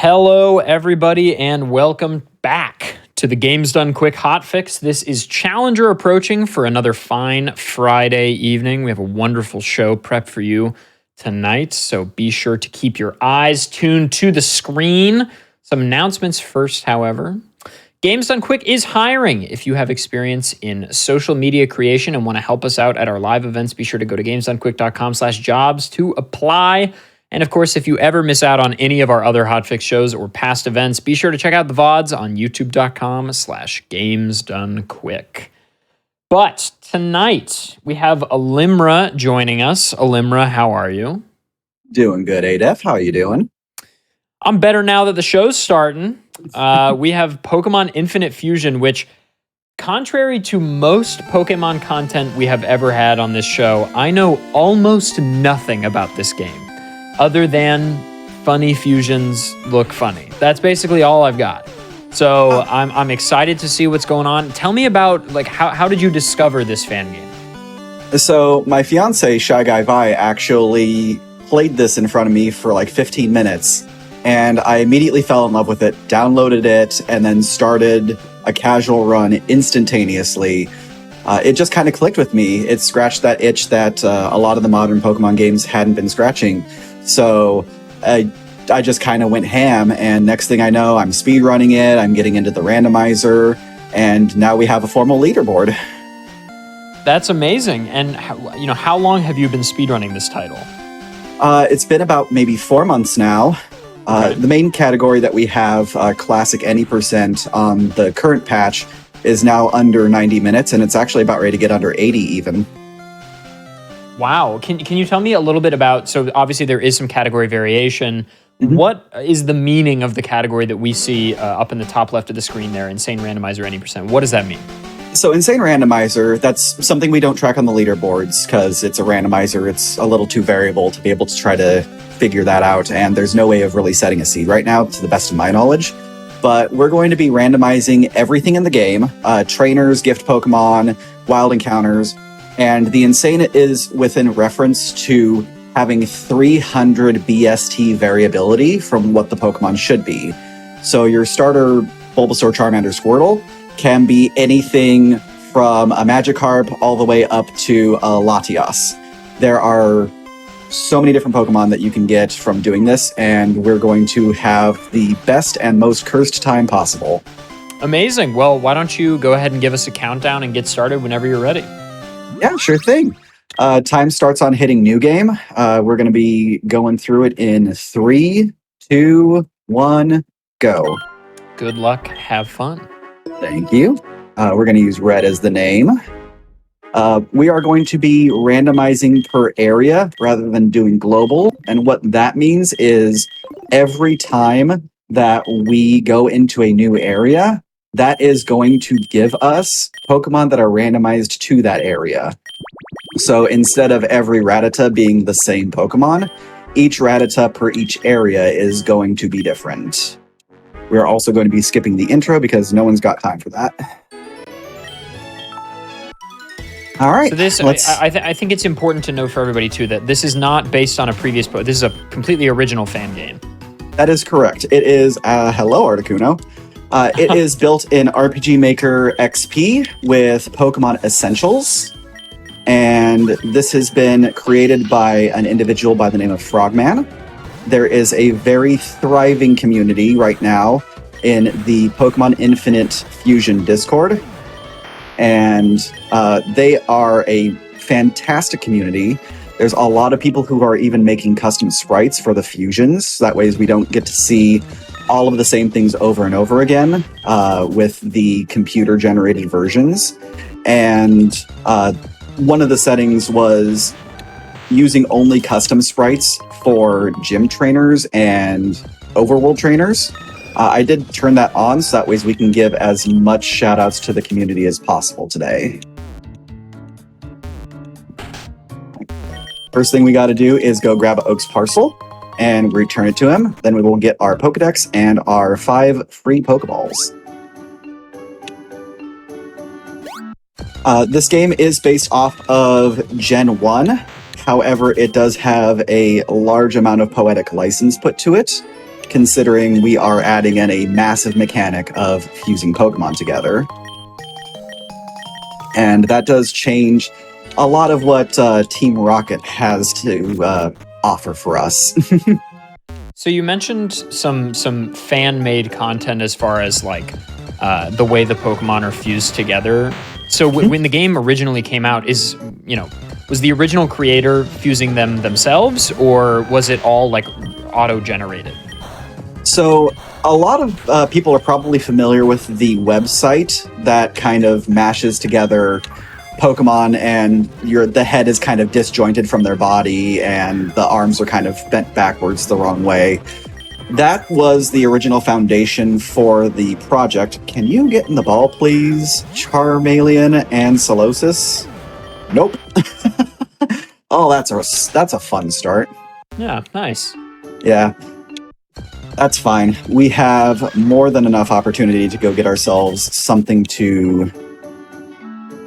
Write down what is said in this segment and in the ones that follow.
Hello, everybody, and welcome back to the Games Done Quick Hotfix. This is Challenger approaching for another fine Friday evening. We have a wonderful show prepped for you tonight, so be sure to keep your eyes tuned to the screen. Some announcements first, however. Games Done Quick is hiring. If you have experience in social media creation and want to help us out at our live events, be sure to go to gamesdonquick.com/jobs to apply. And of course, if you ever miss out on any of our other Hotfix shows or past events, be sure to check out the VODs on youtube.com/gamesdonequick. But tonight, we have Alimra joining us. Alimra, how are you? Doing good, Adef. How are you doing? I'm better now that the show's starting. We have Pokémon Infinite Fusion, which, contrary to most Pokemon content we have ever had on this show, I know almost nothing about this game, other than funny fusions look funny. That's basically all I've got. So I'm excited to see what's going on. Tell me about, like, how did you discover this fan game? So my fiance, Shy Guy Vi, actually played this in front of me for like 15 minutes. And I immediately fell in love with it, downloaded it, and then started a casual run instantaneously. It just kind of clicked with me. It scratched that itch that a lot of the modern Pokemon games hadn't been scratching. So I just kind of went ham, and next thing I know, I'm speedrunning it, I'm getting into the randomizer, and now we have a formal leaderboard. That's amazing. And how long have you been speedrunning this title? It's been about maybe 4 months now. The main category that we have, Classic Any Percent, on the current patch is now under 90 minutes, and it's actually about ready to get under 80 even. Wow. Can you tell me a little bit about, so obviously there is some category variation. Mm-hmm. What is the meaning of the category that we see up in the top left of the screen there, Insane Randomizer Any Percent? What does that mean? So Insane Randomizer, that's something we don't track on the leaderboards because it's a randomizer. It's a little too variable to be able to try to figure that out, and there's no way of really setting a seed right now, to the best of my knowledge. But we're going to be randomizing everything in the game, trainers, gift Pokemon, wild encounters, and the Insane is within reference to having 300 BST variability from what the Pokemon should be. So your starter Bulbasaur, Charmander, Squirtle can be anything from a Magikarp all the way up to a Latias. There are so many different Pokemon that you can get from doing this, and we're going to have the best and most cursed time possible. Amazing. Well, why don't you go ahead and give us a countdown and get started whenever you're ready? Yeah, sure thing. Time starts on hitting new game. We're going to be going through it in 3, 2, 1, go. Good luck. Have fun. Thank you. We're going to use red as the name. We are going to be randomizing per area rather than doing global. And what that means is every time that we go into a new area, that is going to give us Pokemon that are randomized to that area. So instead of every Rattata being the same Pokemon, each Rattata per each area is going to be different. We're also going to be skipping the intro because no one's got time for that. All right. So this, I think it's important to know for everybody too that this is not based on a previous book. This is a completely original fan game. That is correct. It is hello, Articuno. It is built in RPG Maker XP with Pokemon Essentials, and this has been created by an individual by the name of Frogman. There is a very thriving community right now in the Pokémon Infinite Fusion Discord, and they are a fantastic community. There's a lot of people who are even making custom sprites for the fusions. That way we don't get to see all of the same things over and over again with the computer-generated versions. And one of the settings was using only custom sprites for gym trainers and overworld trainers. I did turn that on so that way we can give as much shout-outs to the community as possible today. First thing we got to do is go grab Oak's parcel and return it to him. Then we will get our Pokedex and our 5 free Pokeballs. This game is based off of Gen 1. However, it does have a large amount of poetic license put to it. considering we are adding in a massive mechanic of fusing Pokemon together. And that does change a lot of what Team Rocket has to offer for us. So you mentioned some fan-made content as far as like the way the Pokemon are fused together. So when the game originally came out, was the original creator fusing them themselves, or was it all like auto-generated? So a lot of people are probably familiar with the website that kind of mashes together Pokemon, and the head is kind of disjointed from their body and the arms are kind of bent backwards the wrong way. That was the original foundation for the project. Can you get in the ball, please? Charmeleon and Solosis? Nope. Oh, that's a fun start. Yeah, nice. Yeah. That's fine. We have more than enough opportunity to go get ourselves something to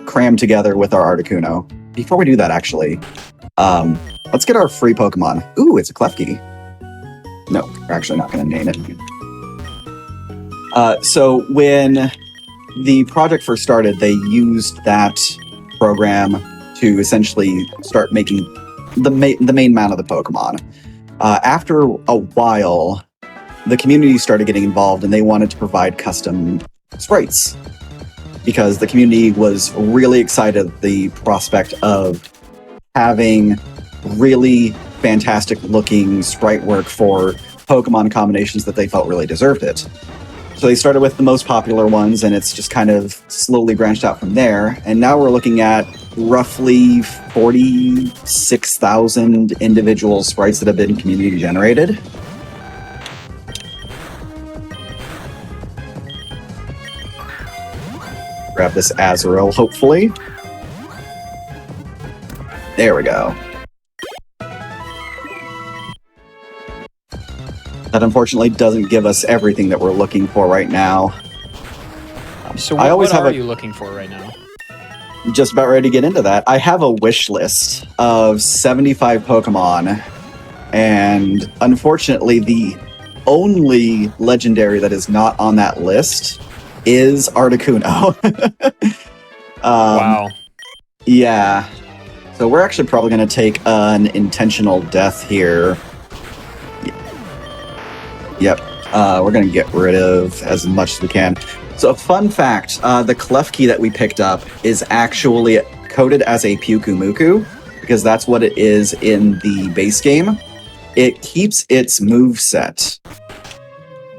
cram together with our Articuno. Before we do that, actually, let's get our free Pokemon. Ooh, it's a Klefki. No, we're actually not going to name it. So when the project first started, they used that program to essentially start making the main mount of the Pokemon. After a while, the community started getting involved and they wanted to provide custom sprites because the community was really excited at the prospect of having really fantastic looking sprite work for Pokemon combinations that they felt really deserved it. So they started with the most popular ones and it's just kind of slowly branched out from there. And now we're looking at roughly 46,000 individual sprites that have been community generated. Grab this Azurill, hopefully. There we go. That unfortunately doesn't give us everything that we're looking for right now. So what are you looking for right now? Just about ready to get into that. I have a wish list of 75 Pokemon, and unfortunately the only legendary that is not on that list is Articuno. Wow. Yeah. So we're actually probably going to take an intentional death here. Yep. We're going to get rid of as much as we can. So, fun fact, the Klefki that we picked up is actually coded as a Pyukumuku, because that's what it is in the base game. It keeps its moveset,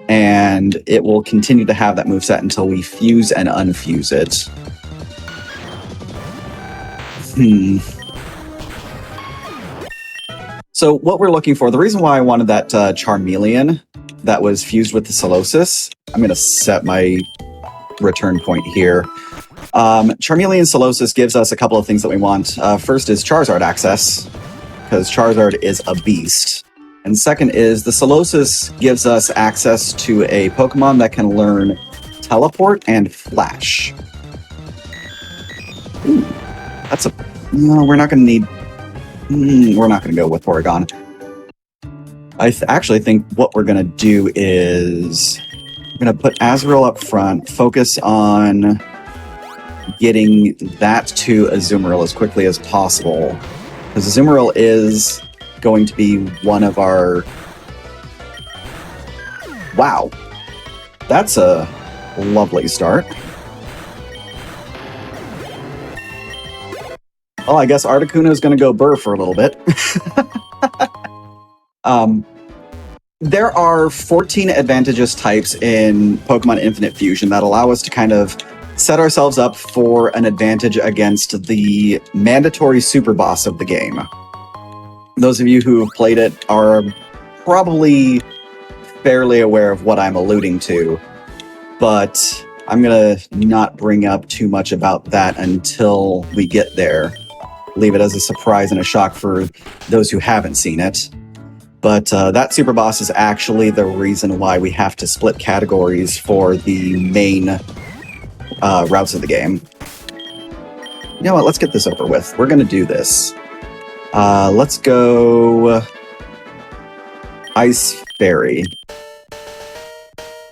and it will continue to have that moveset until we fuse and unfuse it. So what we're looking for, the reason why I wanted that Charmeleon that was fused with the Solosis, I'm going to set my return point here. Charmeleon Solosis gives us a couple of things that we want. First is Charizard access, because Charizard is a beast. And second is the Solosis gives us access to a Pokemon that can learn Teleport and Flash. Ooh, that's a... No, we're not going to need... we're not going to go with Porygon. I actually think what we're going to do is... We're going to put Azurill up front, focus on getting that to Azumarill as quickly as possible. Because Azumarill is going to be one of our... Wow. That's a lovely start. Well, I guess Articuno is going to go burr for a little bit. There are 14 advantageous types in Pokémon Infinite Fusion that allow us to kind of set ourselves up for an advantage against the mandatory super boss of the game. Those of you who have played it are probably fairly aware of what I'm alluding to, but I'm going to not bring up too much about that until we get there. Leave it as a surprise and a shock for those who haven't seen it. But that super boss is actually the reason why we have to split categories for the main routes of the game. You know what? Let's get this over with. We're going to do this. Let's go Ice Fairy.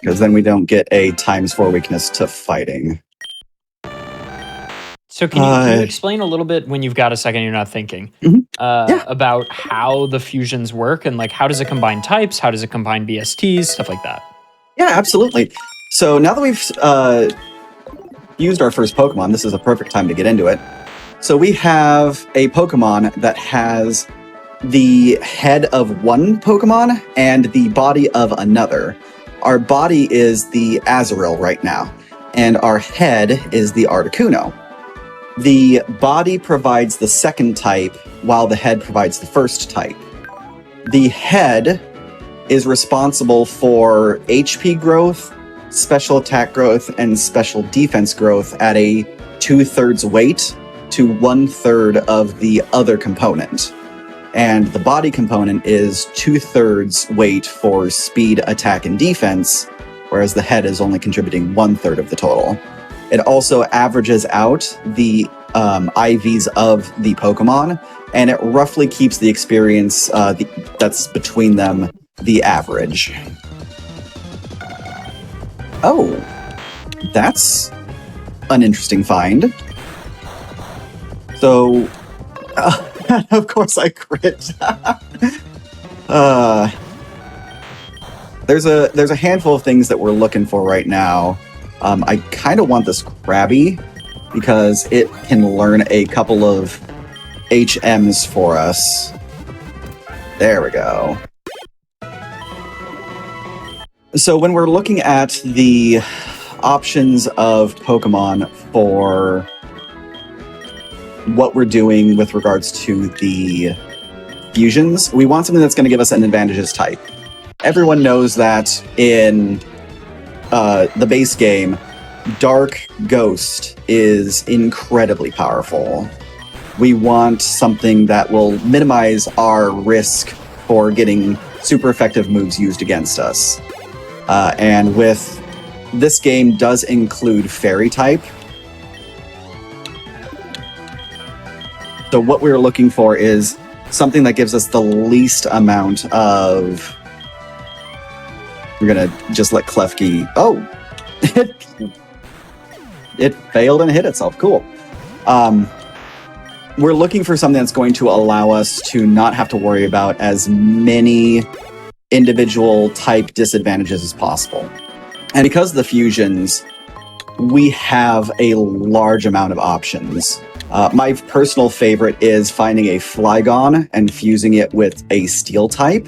because then we don't get a ×4 weakness to fighting. So can you explain a little bit, when you've got a second, you're not thinking, about how the fusions work, and like how does it combine types, how does it combine BSTs, stuff like that? Yeah, absolutely. So now that we've used our first Pokemon, this is a perfect time to get into it. So we have a Pokemon that has the head of one Pokemon and the body of another. Our body is the Azurill right now, and our head is the Articuno. The body provides the second type, while the head provides the first type. The head is responsible for HP growth, special attack growth, and special defense growth at a 2/3 weight to 1/3 of the other component. And the body component is 2/3 weight for speed, attack, and defense, whereas the head is only contributing 1/3 of the total. It also averages out the IVs of the Pokemon, and it roughly keeps the experience that's between them the average. Oh, that's an interesting find. So, of course I crit. There's a handful of things that we're looking for right now. I kind of want this Krabby because it can learn a couple of HMs for us. There we go. So when we're looking at the options of Pokemon for what we're doing with regards to the fusions, we want something that's going to give us an advantageous type. Everyone knows that in the base game, Dark Ghost is incredibly powerful. We want something that will minimize our risk for getting super effective moves used against us. And with this game does include Fairy type. So what we're looking for is something that gives us the least amount of... We're gonna just let Klefki... Oh! It failed and hit itself. Cool. We're looking for something that's going to allow us to not have to worry about as many individual type disadvantages as possible. And because of the fusions, we have a large amount of options. My personal favorite is finding a Flygon and fusing it with a Steel type.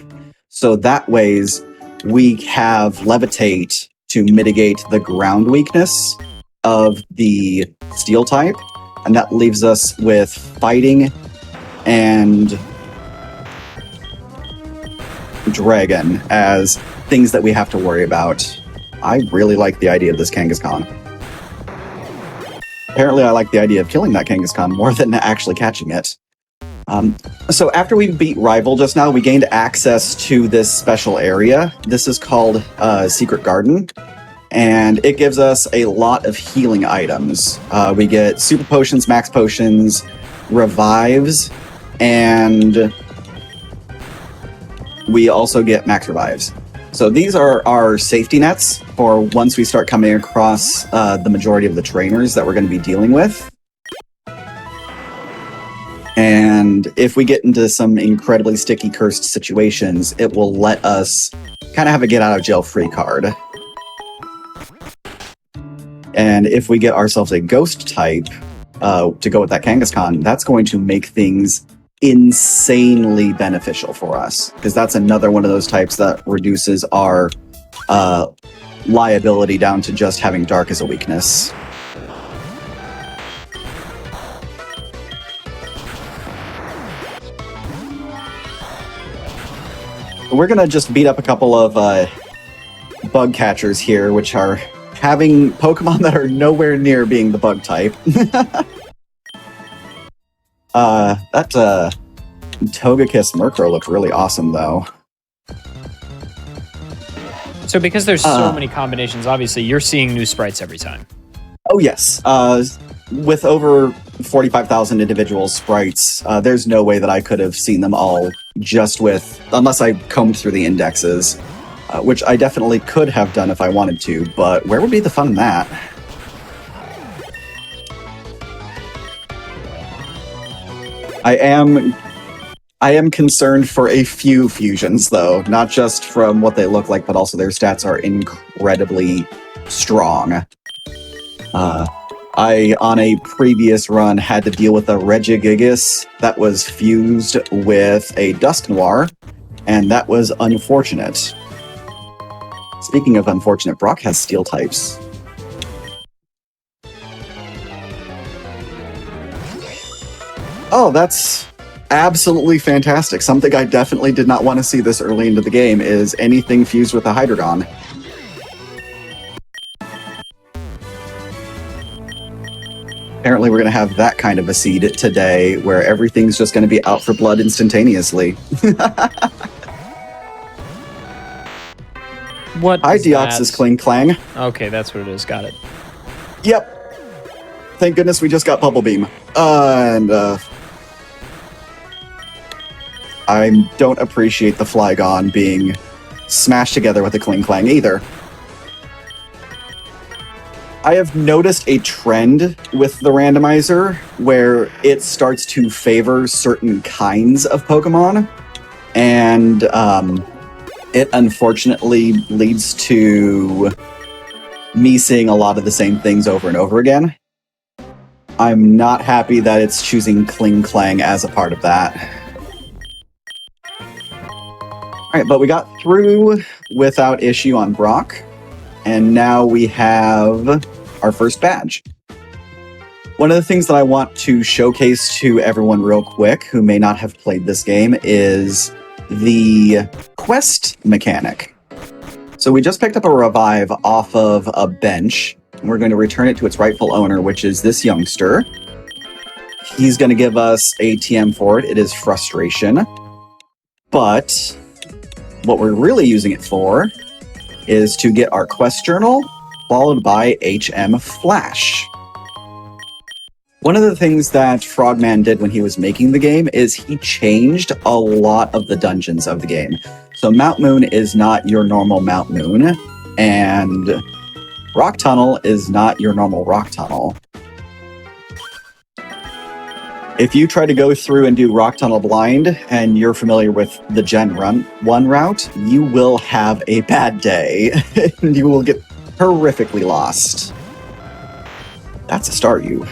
So that ways we have Levitate to mitigate the ground weakness of the Steel type. And that leaves us with Fighting and Dragon as things that we have to worry about. I really like the idea of this Kangaskhan. Apparently I like the idea of killing that Kangaskhan more than actually catching it. So after we beat Rival just now, we gained access to this special area. This is called Secret Garden, and it gives us a lot of healing items. We get Super Potions, Max Potions, Revives, and we also get Max Revives. So these are our safety nets for once we start coming across the majority of the trainers that we're going to be dealing with. And if we get into some incredibly sticky, cursed situations, it will let us kind of have a get-out-of-jail-free card. And if we get ourselves a Ghost type to go with that Kangaskhan, that's going to make things insanely beneficial for us, because that's another one of those types that reduces our liability down to just having Dark as a weakness. We're gonna just beat up a couple of bug catchers here, which are having Pokemon that are nowhere near being the bug type. That Togekiss Murkrow looked really awesome, though. So because there's so many combinations, obviously, you're seeing new sprites every time. Oh, yes. With over 45,000 individual sprites, there's no way that I could have seen them all just with... unless I combed through the indexes. which I definitely could have done if I wanted to, but where would be the fun in that? I am concerned for a few fusions, though, not just from what they look like, but also their stats are incredibly strong. I, on a previous run, had to deal with a Regigigas that was fused with a Dusknoir, and that was unfortunate. Speaking of unfortunate, Brock has steel types. Oh, that's absolutely fantastic. Something I definitely did not want to see this early into the game is anything fused with a Hydreigon. Apparently we're going to have that kind of a seed today, where everything's just going to be out for blood instantaneously. What? Hi, Deoxys Kling Clang. Okay, that's what it is. Got it. Yep. Thank goodness we just got Bubble Beam. And I don't appreciate the Flygon being smashed together with the Kling Clang either. I have noticed a trend with the randomizer where it starts to favor certain kinds of Pokemon, and it unfortunately leads to me seeing a lot of the same things over and over again. I'm not happy that it's choosing Kling Clang as a part of that. Alright, but we got through without issue on Brock, and now we have our first badge. One of the things that I want to showcase to everyone real quick who may not have played this game is the quest mechanic. So we just picked up a revive off of a bench, and we're going to return it to its rightful owner, which is this youngster. He's going to give us a TM for it. It is Frustration. But what we're really using it for is to get our quest journal, followed by HM Flash. One of the things that Frogman did when he was making the game is he changed a lot of the dungeons of the game. So Mount Moon is not your normal Mount Moon, and Rock Tunnel is not your normal Rock Tunnel. If you try to go through and do Rock Tunnel blind, and you're familiar with the Gen 1 route, you will have a bad day, and you will get horrifically lost. That's a Staryu.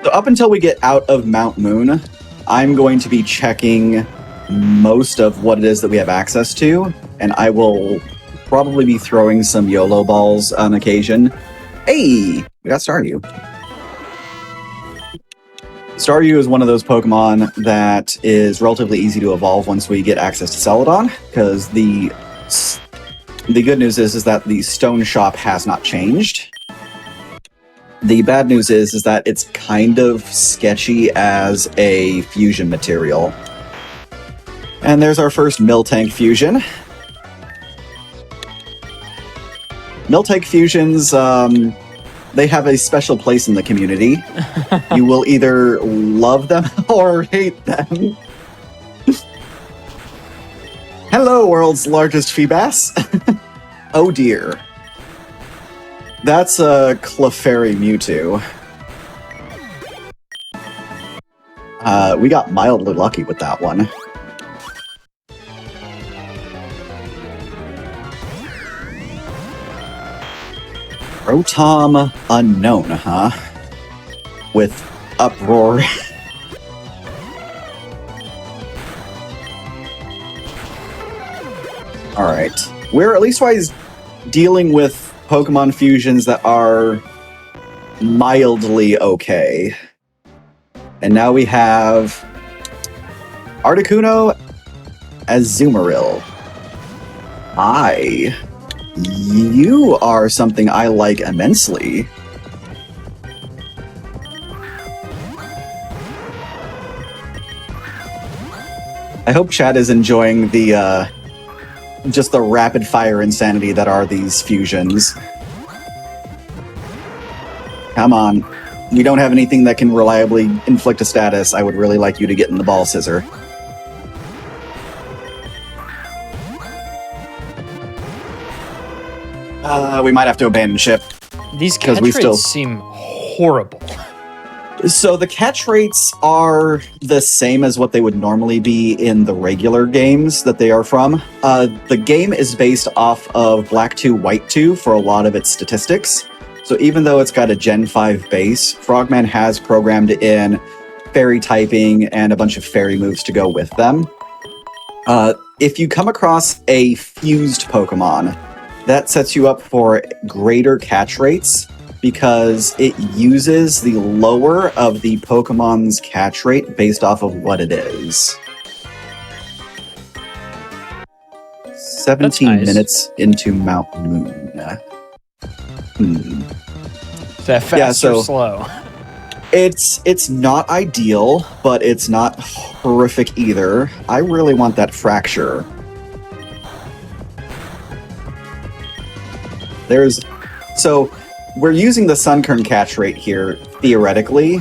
So up until we get out of Mount Moon, I'm going to be checking most of what it is that we have access to, and I will probably be throwing some YOLO balls on occasion. Hey! We got Staryu. Staryu is one of those Pokemon that is relatively easy to evolve once we get access to Celadon, because the good news is that the Stone Shop has not changed. The bad news is that it's kind of sketchy as a fusion material. And there's our first Miltank fusion. Miltank fusions, they have a special place in the community. You will either love them or hate them. Hello, world's largest Feebas. Oh dear. That's a Clefairy Mewtwo. We got mildly lucky with that one. Rotom Unknown, huh? With Uproar. Alright. We're at least wise dealing with Pokemon fusions that are mildly okay. And now we have Articuno Azumarill. Hi. You are something I like immensely. I hope chat is enjoying the, just the rapid fire insanity that are these fusions. Come on. we don't have anything that can reliably inflict a status, I would really like you to get in the ball scissor. We might have to abandon ship. These catch rates seem horrible. So the catch rates are the same as what they would normally be in the regular games that they are from. The game is based off of Black 2, White 2 for a lot of its statistics. So even though it's got a Gen 5 base, Frogman has programmed in fairy typing and a bunch of fairy moves to go with them. If you come across a fused Pokemon, that sets you up for greater catch rates because it uses the lower of the Pokemon's catch rate based off of what it is. 17 minutes into Mount Moon. Is that fast or slow? It's not ideal, but it's not horrific either. I really want that fracture. So we're using the Sunkern catch rate here, theoretically.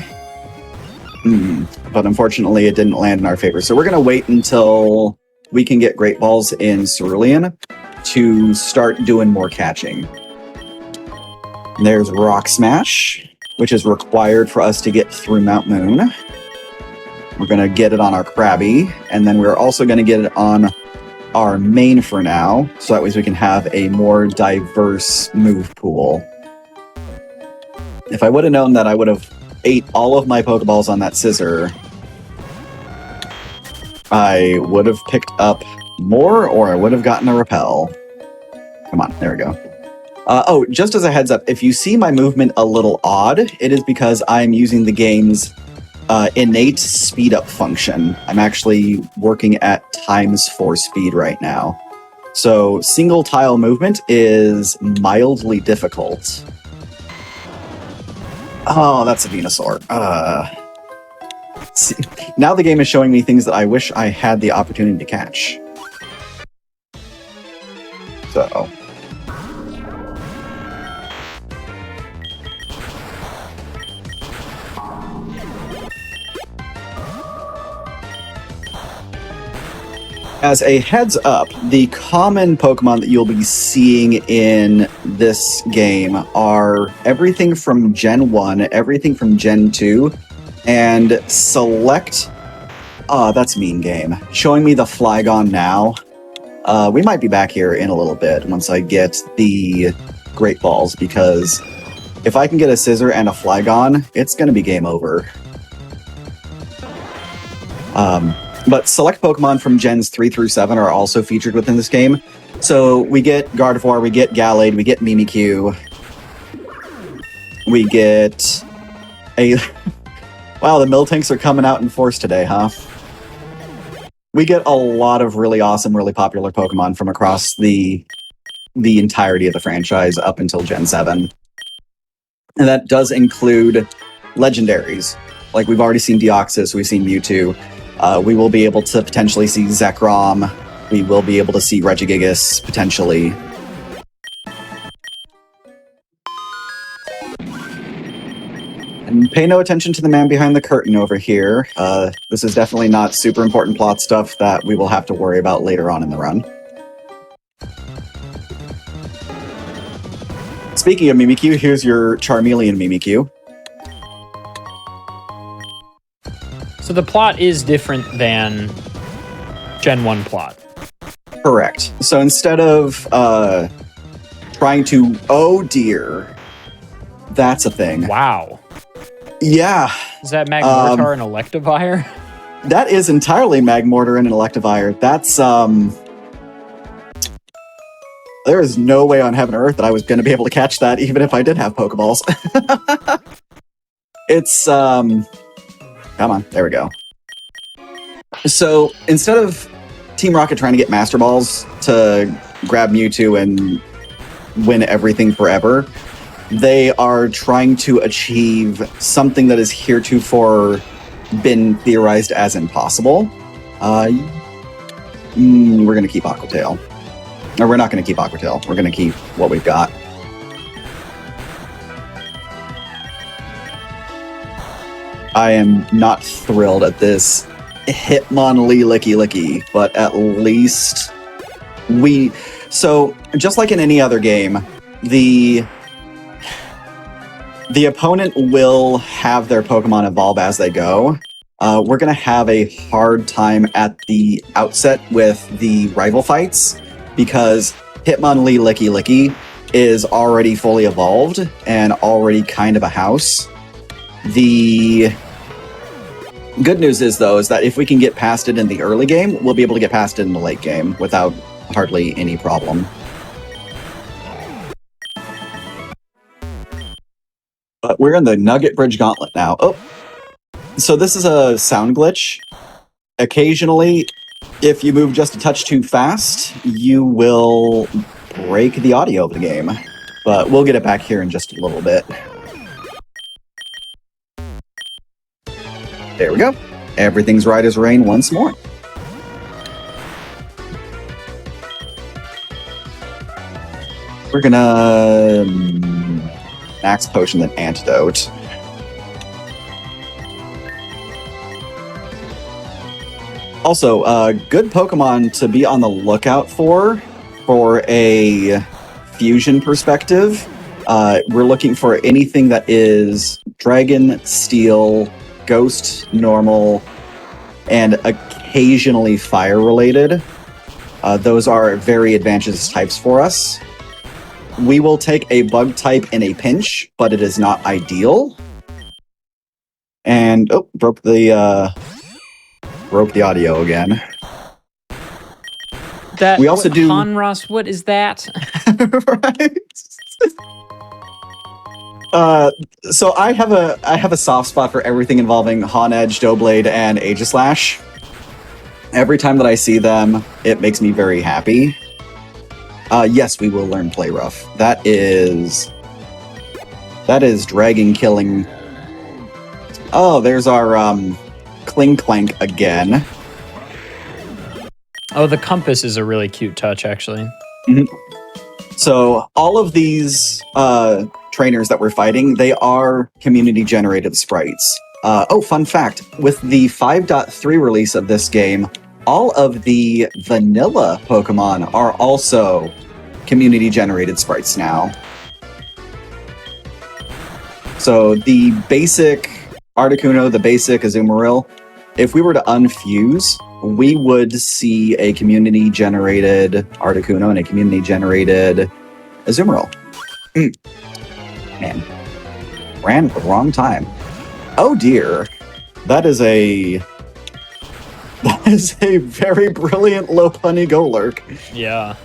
But unfortunately, it didn't land in our favor. So we're going to wait until we can get Great Balls in Cerulean to start doing more catching. And there's Rock Smash, which is required for us to get through Mount Moon. We're going to get it on our Krabby, and then we're also going to get it on our main for now, so that way we can have a more diverse move pool. If I would have known that I would have ate all of my Pokeballs on that scissor, I would have picked up more, or I would have gotten a repel. Come on, there we go. Oh, just as a heads up, if you see my movement a little odd, it is because I'm using the game's innate speed up function. I'm actually working at ×4 speed right now. So single tile movement is mildly difficult. Oh, that's a Venusaur. See, now the game is showing me things that I wish I had the opportunity to catch. So... as a heads up, the common Pokemon that you'll be seeing in this game are everything from Gen 1, everything from Gen 2, and select... that's Mean Game. Showing me the Flygon now. We might be back here in a little bit once I get the Great Balls, because if I can get a Scizor and a Flygon, it's going to be game over. But select Pokemon from Gens 3 through 7 are also featured within this game. So we get Gardevoir, we get Gallade, we get Mimikyu. We get a... Wow, the Miltanks are coming out in force today, huh? We get a lot of really awesome, really popular Pokemon from across the entirety of the franchise up until Gen 7. And that does include legendaries. Like, we've already seen Deoxys, we've seen Mewtwo. We will be able to potentially see Zekrom. We will be able to see Regigigas, potentially. And pay no attention to the man behind the curtain over here. This is definitely not super important plot stuff that we will have to worry about later on in the run. Speaking of Mimikyu, here's your Charmeleon Mimikyu. So the plot is different than Gen 1 plot. Correct. So instead of trying to... Oh dear. That's a thing. Wow. Yeah. Is that Magmortar and Electivire? That is entirely Magmortar and an Electivire. That's... There is no way on heaven or earth that I was going to be able to catch that, even if I did have Pokeballs. It's... Come on, there we go. So, instead of Team Rocket trying to get Master Balls to grab Mewtwo and win everything forever, they are trying to achieve something that is heretofore been theorized as impossible. We're going to keep Aqua Tail. Or we're not going to keep Aqua Tail. We're going to keep what we've got. I am not thrilled at this Hitmonlee Licky Licky, but at least so just like in any other game, the opponent will have their Pokemon evolve as they go. We're going to have a hard time at the outset with the rival fights because Hitmonlee Licky Licky is already fully evolved and already kind of a house. The good news is, though, is that if we can get past it in the early game, we'll be able to get past it in the late game without hardly any problem. But we're in the Nugget Bridge Gauntlet now. Oh, so this is a sound glitch. Occasionally, if you move just a touch too fast, you will break the audio of the game. But we'll get it back here in just a little bit. There we go. Everything's right as rain once more. We're gonna max potion than antidote. Also, good Pokemon to be on the lookout for a fusion perspective. We're looking for anything that is Dragon, Steel, Ghost, Normal, and occasionally Fire related. Those are very advantageous types for us. We will take a Bug type in a pinch, but it is not ideal. And broke the audio again. That we also do Honross. What is that? Right. So I have a soft spot for everything involving Honedge, Doughblade, and Aegislash. Every time that I see them, it makes me very happy. Yes, we will learn Play Rough. That is dragon killing. Oh, there's our Kling Clank again. Oh, the compass is a really cute touch, actually. Mm-hmm. So all of these trainers that we're fighting, they are community-generated sprites. Fun fact, with the 5.3 release of this game, all of the vanilla Pokemon are also community-generated sprites now. So the basic Articuno, the basic Azumarill, if we were to unfuse, we would see a community-generated Articuno and a community-generated Azumarill. Man. Ran at the wrong time. Oh dear. That is a very brilliant Lopunny Golurk. Yeah.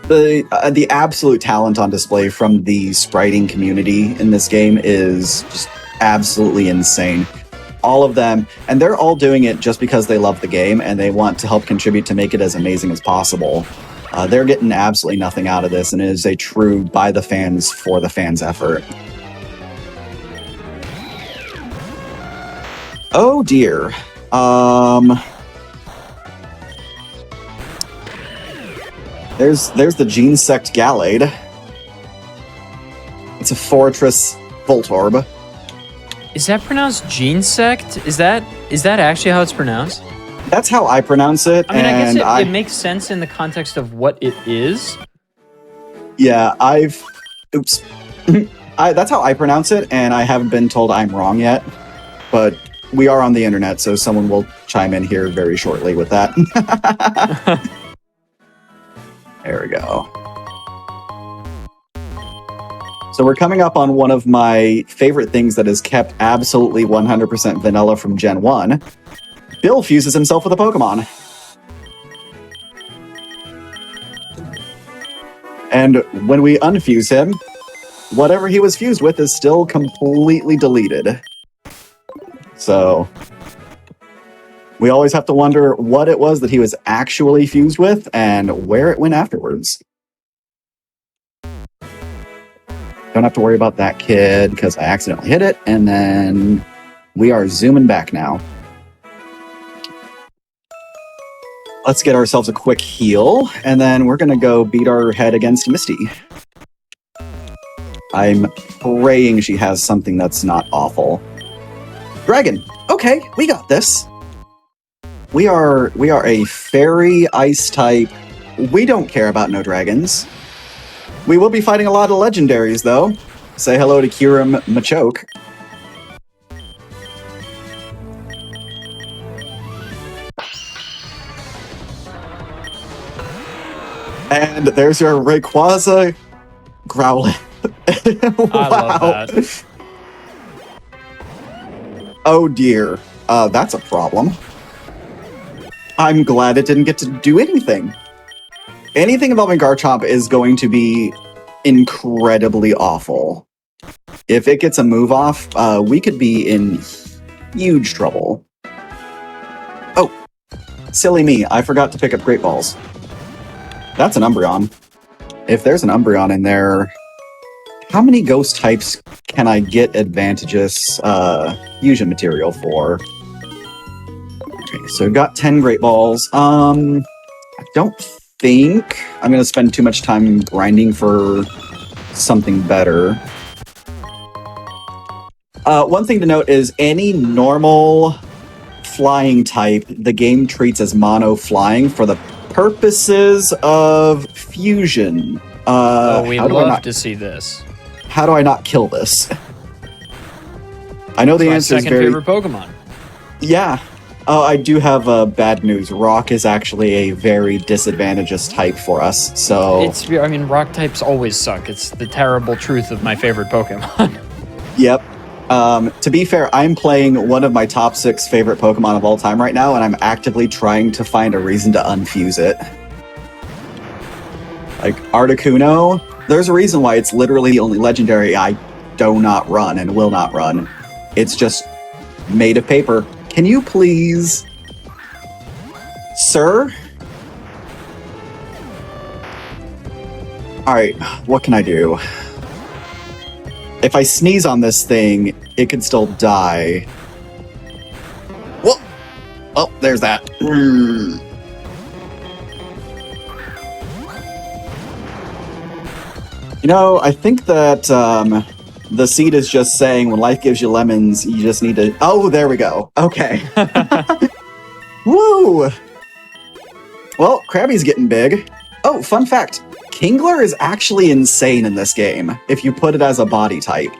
The absolute talent on display from the spriting community in this game is just absolutely insane. All of them, and they're all doing it just because they love the game and they want to help contribute to make it as amazing as possible. They're getting absolutely nothing out of this, and it is a true by the fans, for the fans effort. Oh dear. There's the Gene Sect Gallade. It's a Fortress Voltorb. Is that pronounced Gene Sect? Is that actually how it's pronounced? That's how I pronounce it. I mean, I guess it makes sense in the context of what it is. Yeah, oops. That's how I pronounce it, and I haven't been told I'm wrong yet. But we are on the internet, so someone will chime in here very shortly with that. There we go. So we're coming up on one of my favorite things that is kept absolutely 100% vanilla from Gen 1. Bill fuses himself with a Pokemon. And when we unfuse him, whatever he was fused with is still completely deleted. So we always have to wonder what it was that he was actually fused with and where it went afterwards. Don't have to worry about that kid because I accidentally hit it, and then we are zooming back now. Let's get ourselves a quick heal, and then we're going to go beat our head against Misty. I'm praying she has something that's not awful. Dragon. Okay, we got this. We are a fairy ice type. We don't care about no dragons. We will be fighting a lot of legendaries, though. Say hello to Kirim Machoke. And there's your Rayquaza Growlithe. Wow. I love that. Oh dear. That's a problem. I'm glad it didn't get to do anything. Anything involving Garchomp is going to be incredibly awful. If it gets a move off, we could be in huge trouble. Oh, silly me. I forgot to pick up Great Balls. That's an Umbreon. If there's an Umbreon in there, how many ghost types can I get advantageous fusion material for? Okay, so we've got 10 Great Balls. I don't think I'm going to spend too much time grinding for something better. One thing to note is any normal flying type, the game treats as mono flying for the purposes of fusion. We'd love to see this. How do I not kill this? I know the answer is very... favorite Pokemon. Yeah. I do have bad news. Rock is actually a very disadvantageous type for us, so... Rock types always suck. It's the terrible truth of my favorite Pokemon. Yep. To be fair, I'm playing one of my top 6 favorite Pokemon of all time right now, and I'm actively trying to find a reason to unfuse it. Like, Articuno, there's a reason why it's literally the only legendary I do not run and will not run. It's just made of paper. Can you please... Sir? Alright, what can I do? If I sneeze on this thing, it could still die. Whoa! Oh, there's that. You know, I think that the seed is just saying when life gives you lemons, you just need to... Oh, there we go. Okay. Woo! Well, Krabby's getting big. Oh, fun fact. Kingler is actually insane in this game, if you put it as a body type.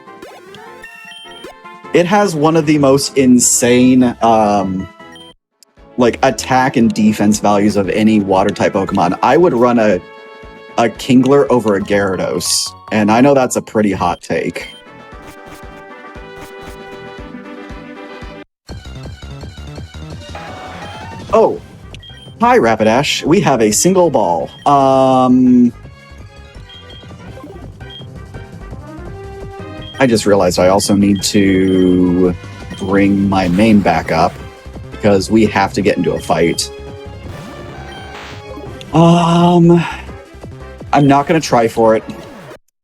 It has one of the most insane, attack and defense values of any water-type Pokemon. I would run a Kingler over a Gyarados, and I know that's a pretty hot take. Oh, hi, Rapidash. We have a single ball. I just realized I also need to bring my main back up because we have to get into a fight. I'm not going to try for it.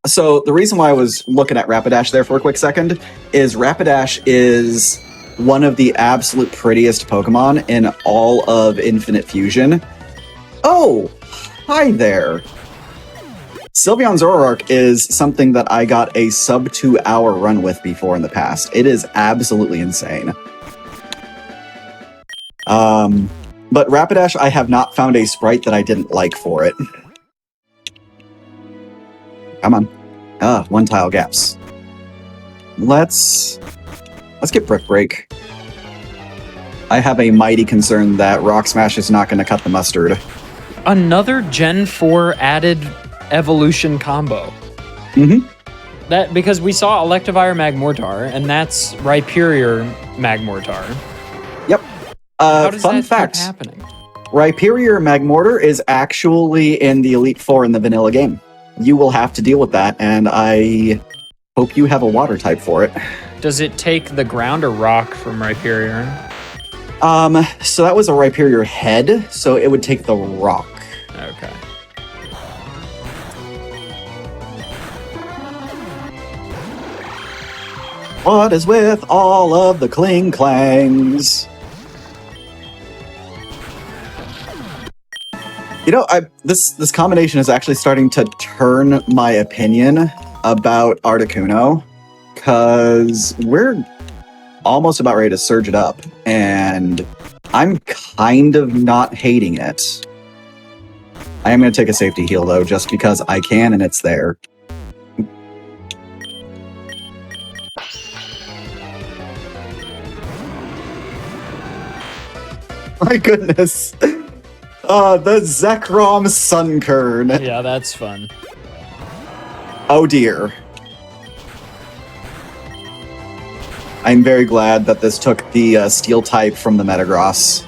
So the reason why I was looking at Rapidash there for a quick second is Rapidash is one of the absolute prettiest Pokemon in all of Infinite Fusion. Oh, hi there. Sylveon Zoroark is something that I got a sub 2 hour run with before in the past. It is absolutely insane. But Rapidash, I have not found a sprite that I didn't like for it. Come on. One tile gaps. Let's get Brick Break. I have a mighty concern that Rock Smash is not going to cut the mustard. Another Gen 4 added evolution combo. That because we saw Electivire Magmortar, and that's Rhyperior Magmortar. Yep. How does fun that fact, keep happening? Rhyperior Magmortar is actually in the Elite Four in the vanilla game. You will have to deal with that, and I hope you have a water type for it. Does it take the ground or rock from Rhyperior? So that was a Rhyperior head, so it would take the rock. Okay. What is with all of the cling clangs? You know, this combination is actually starting to turn my opinion about Articuno because we're almost about ready to surge it up, and I'm kind of not hating it. I am going to take a safety heal, though, just because I can and it's there. My goodness. The Zekrom Sunkern. Yeah, that's fun. Oh dear. I'm very glad that this took the steel type from the Metagross.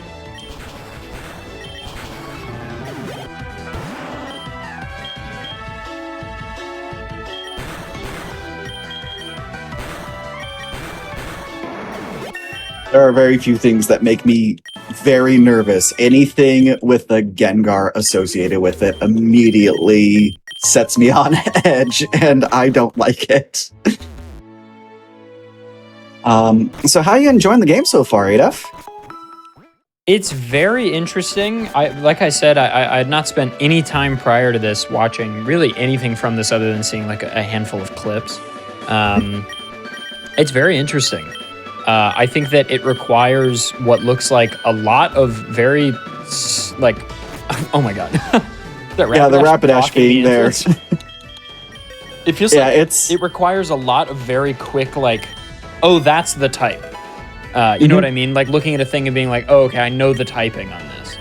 There are very few things that make me very nervous. Anything with the Gengar associated with it immediately sets me on edge, and I don't like it. So how are you enjoying the game so far, Adef? It's very interesting. Like I said, I had not spent any time prior to this watching really anything from this other than seeing like a handful of clips. It's very interesting. I think that it requires what looks like a lot of very, like, oh my god. The Rapidash being there. It feels like it requires a lot of very quick, like, oh, that's the type. You know what I mean? Like looking at a thing and being like, oh, okay, I know the typing on this.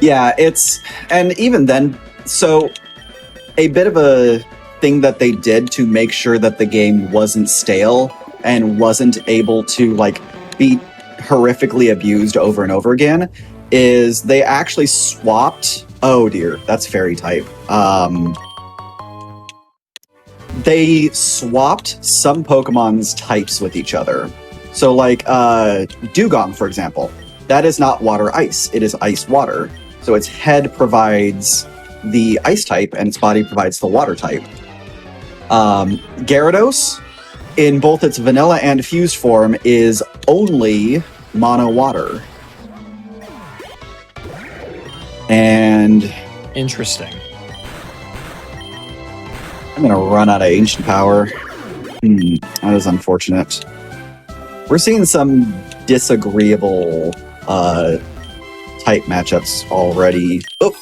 Yeah, and even then, so a bit of a thing that they did to make sure that the game wasn't stale and wasn't able to like be horrifically abused over and over again is they actually swapped. Oh dear, that's fairy type. They swapped some Pokemon's types with each other. So like Dugong, for example, that is not water ice, it is ice water. So its head provides the ice type and its body provides the water type. Gyarados, in both its vanilla and fused form, is only mono water. And interesting. I'm gonna run out of ancient power. That is unfortunate. We're seeing some disagreeable type matchups already. Oh,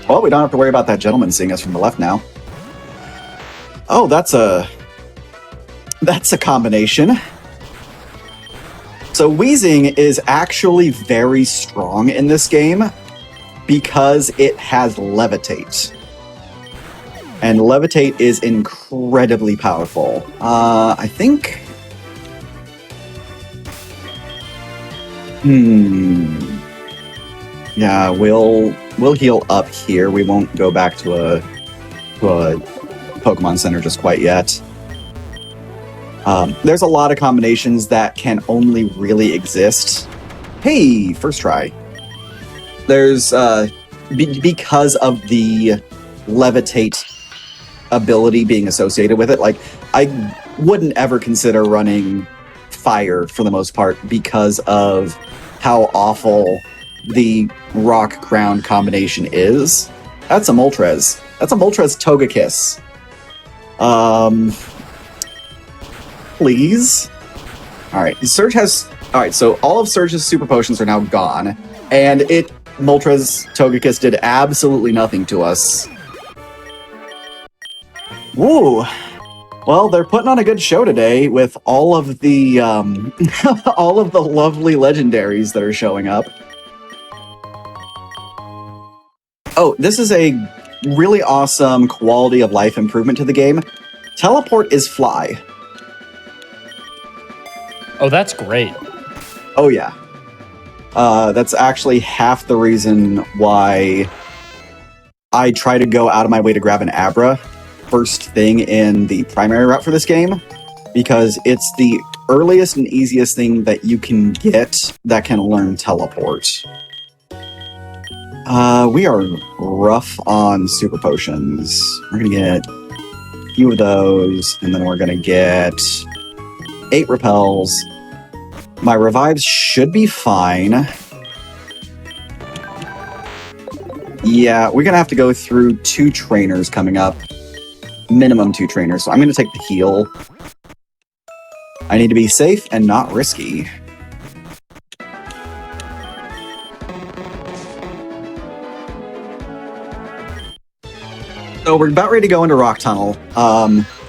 well, we don't have to worry about that gentleman seeing us from the left now. Oh, that's a combination. So Weezing is actually very strong in this game because it has Levitate. And Levitate is incredibly powerful. I think... Yeah, we'll heal up here. We won't go back to a Pokemon Center just quite yet. There's a lot of combinations that can only really exist. Hey, first try. There's because of the Levitate ability being associated with it. Like, I wouldn't ever consider running fire for the most part because of how awful the rock ground combination is. That's a Moltres. That's a Moltres Togekiss. Please. All right, Surge has. All right, so all of Surge's super potions are now gone, and Moltres Togekiss did absolutely nothing to us. Woo. Well, they're putting on a good show today with all of the all of the lovely legendaries that are showing up. Oh, this is a really awesome quality of life improvement to the game. Teleport is fly. Oh, that's great. Oh, yeah. That's actually half the reason why I try to go out of my way to grab an Abra first thing in the primary route for this game, because it's the earliest and easiest thing that you can get that can learn Teleport. We are rough on super potions. We're going to get a few of those, and then we're going to get 8 repels. My revives should be fine. Yeah, we're going to have to go through 2 trainers coming up. minimum 2 trainers, so I'm going to take the heal. I need to be safe and not risky. So we're about ready to go into Rock Tunnel.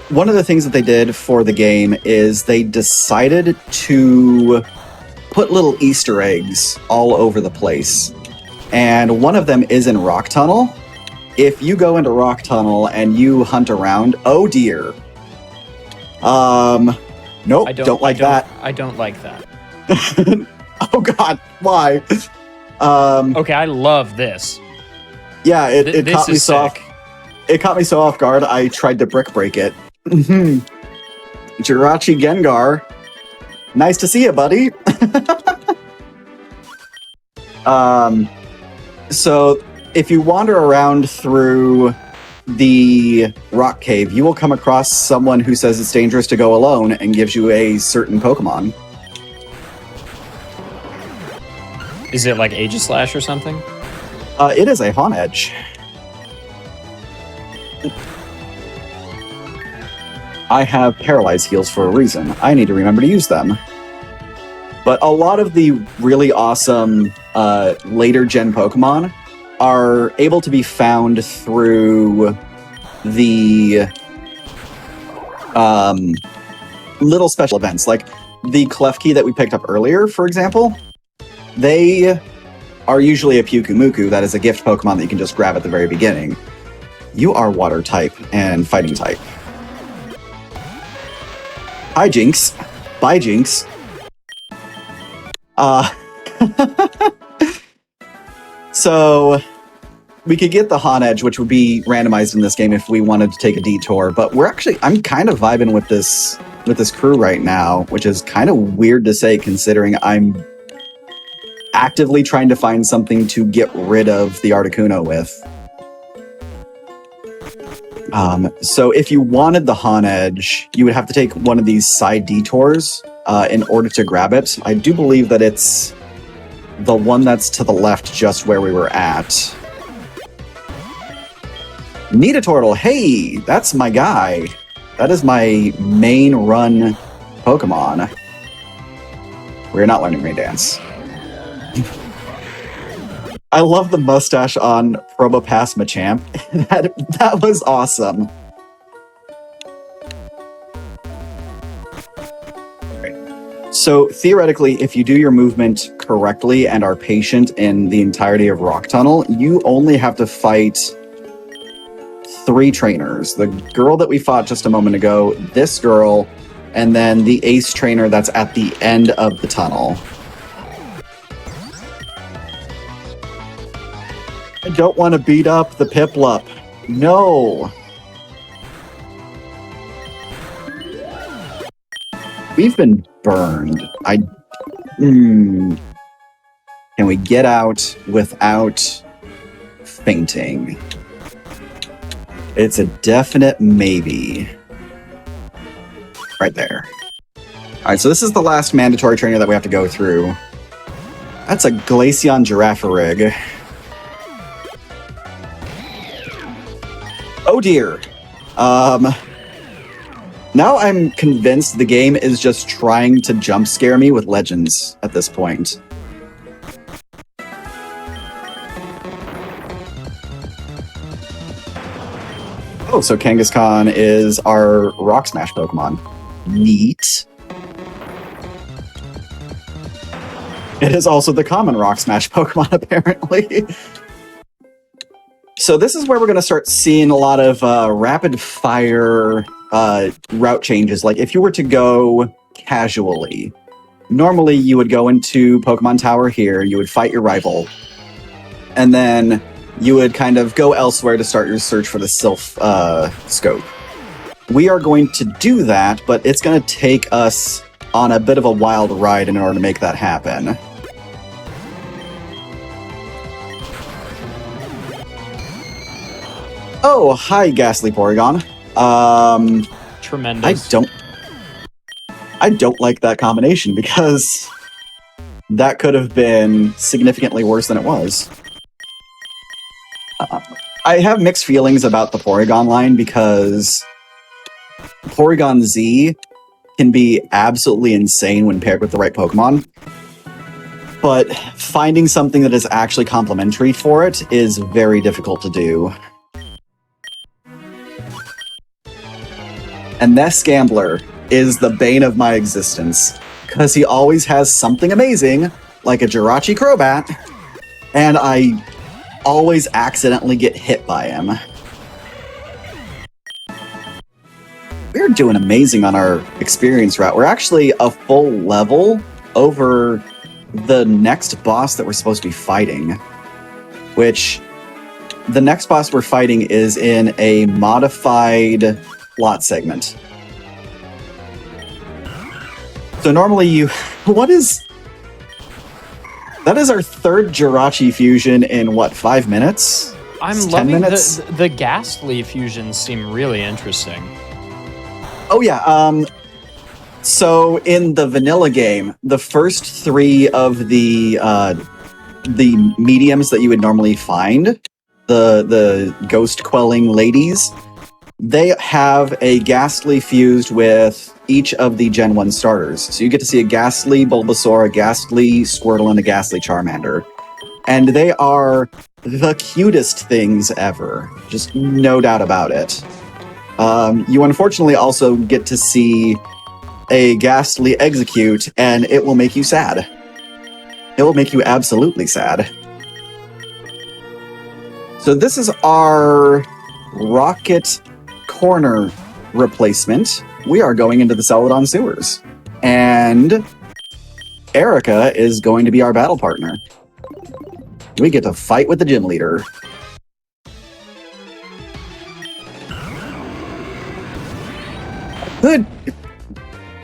One of the things that they did for the game is they decided to put little Easter eggs all over the place. And one of them is in Rock Tunnel. If you go into Rock Tunnel and you hunt around, oh dear. Nope, don't like that. I don't like that. Oh god, why? Okay, I love this. Yeah, it this caught me is so sick. It caught me so off guard, I tried to brick break it. Jirachi Gengar. Nice to see you, buddy. So, if you wander around through the rock cave, you will come across someone who says it's dangerous to go alone and gives you a certain Pokemon. Is it like Aegislash or something? It is a Honedge. I have Paralyze heals for a reason. I need to remember to use them. But a lot of the really awesome later gen Pokemon are able to be found through the little special events. Like the Klefki that we picked up earlier, for example. They are usually a Pyukumuku that is a gift Pokemon that you can just grab at the very beginning. You are Water type and Fighting type. Hi, Jinx. Bye, Jinx. So, we could get the Honedge, which would be randomized in this game if we wanted to take a detour, but I'm kind of vibing with this crew right now, which is kind of weird to say considering I'm actively trying to find something to get rid of the Articuno with. So if you wanted the Honedge, you would have to take one of these side detours in order to grab it. I do believe that it's the one that's to the left, just where we were at. Neetatortle, hey, that's my guy. That is my main run Pokemon. We're not learning Rain Dance. I love the mustache on Probopass Machamp. that was awesome. Right. So theoretically, if you do your movement correctly and are patient in the entirety of Rock Tunnel, you only have to fight 3 trainers. The girl that we fought just a moment ago, this girl, and then the ace trainer that's at the end of the tunnel. I don't want to beat up the Piplup. No. We've been burned. Can we get out without fainting? It's a definite maybe. Right there. Alright, so this is the last mandatory trainer that we have to go through. That's a Glaceon Girafarig. Oh dear. Now I'm convinced the game is just trying to jump scare me with legends at this point. Oh, so Kangaskhan is our Rock Smash Pokemon. Neat. It is also the common Rock Smash Pokemon, apparently. So this is where we're going to start seeing a lot of rapid fire route changes. Like if you were to go casually, normally you would go into Pokemon Tower here, you would fight your rival, and then you would kind of go elsewhere to start your search for the Sylph scope. We are going to do that, but it's going to take us on a bit of a wild ride in order to make that happen. Oh, hi, Ghastly Porygon. Tremendous. I don't like that combination because that could have been significantly worse than it was. I have mixed feelings about the Porygon line because Porygon Z can be absolutely insane when paired with the right Pokemon. But finding something that is actually complementary for it is very difficult to do. And this Gambler is the bane of my existence, because he always has something amazing, like a Jirachi Crobat, and I always accidentally get hit by him. We're doing amazing on our experience route. We're actually a full level over the next boss that we're supposed to be fighting, which the next boss we're fighting is in a modified plot segment. So normally that is our third Jirachi fusion in what, 5 minutes? I'm 10 loving minutes? the Ghastly fusions seem really interesting. Oh yeah, so in the vanilla game, the first 3 of the mediums that you would normally find, the ghost quelling ladies, they have a Ghastly fused with each of the Gen 1 starters. So you get to see a Ghastly Bulbasaur, a Ghastly Squirtle, and a Ghastly Charmander. And they are the cutest things ever. Just no doubt about it. You unfortunately also get to see a Ghastly Execute, and it will make you sad. It will make you absolutely sad. So this is our Rocket Corner replacement. We are going into the Celadon sewers. And Erica is going to be our battle partner. We get to fight with the gym leader. Good.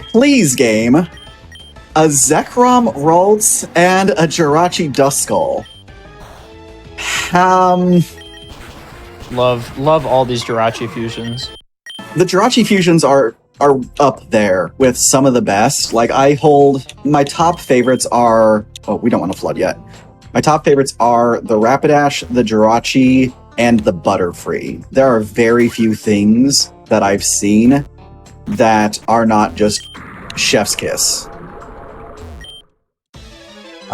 Please, game. A Zekrom Ralts and a Jirachi Duskull. Love all these Jirachi fusions. The Jirachi fusions are up there with some of the best. Like, I hold... My top favorites are... Oh, we don't want to flood yet. My top favorites are the Rapidash, the Jirachi, and the Butterfree. There are very few things that I've seen that are not just chef's kiss.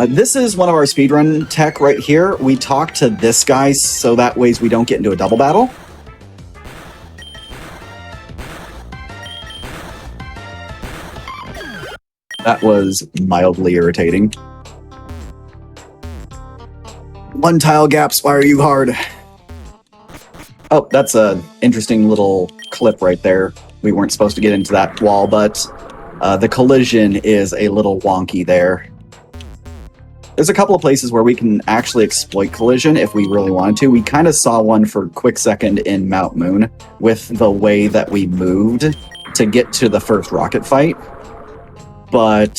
This is one of our speedrun tech right here. We talk to this guy so that ways we don't get into a double battle. That was mildly irritating. One tile gaps, why are you hard? Oh, that's an interesting little clip right there. We weren't supposed to get into that wall, but the collision is a little wonky there. There's a couple of places where we can actually exploit collision if we really wanted to. We kind of saw one for a quick second in Mount Moon with the way that we moved to get to the first rocket fight. But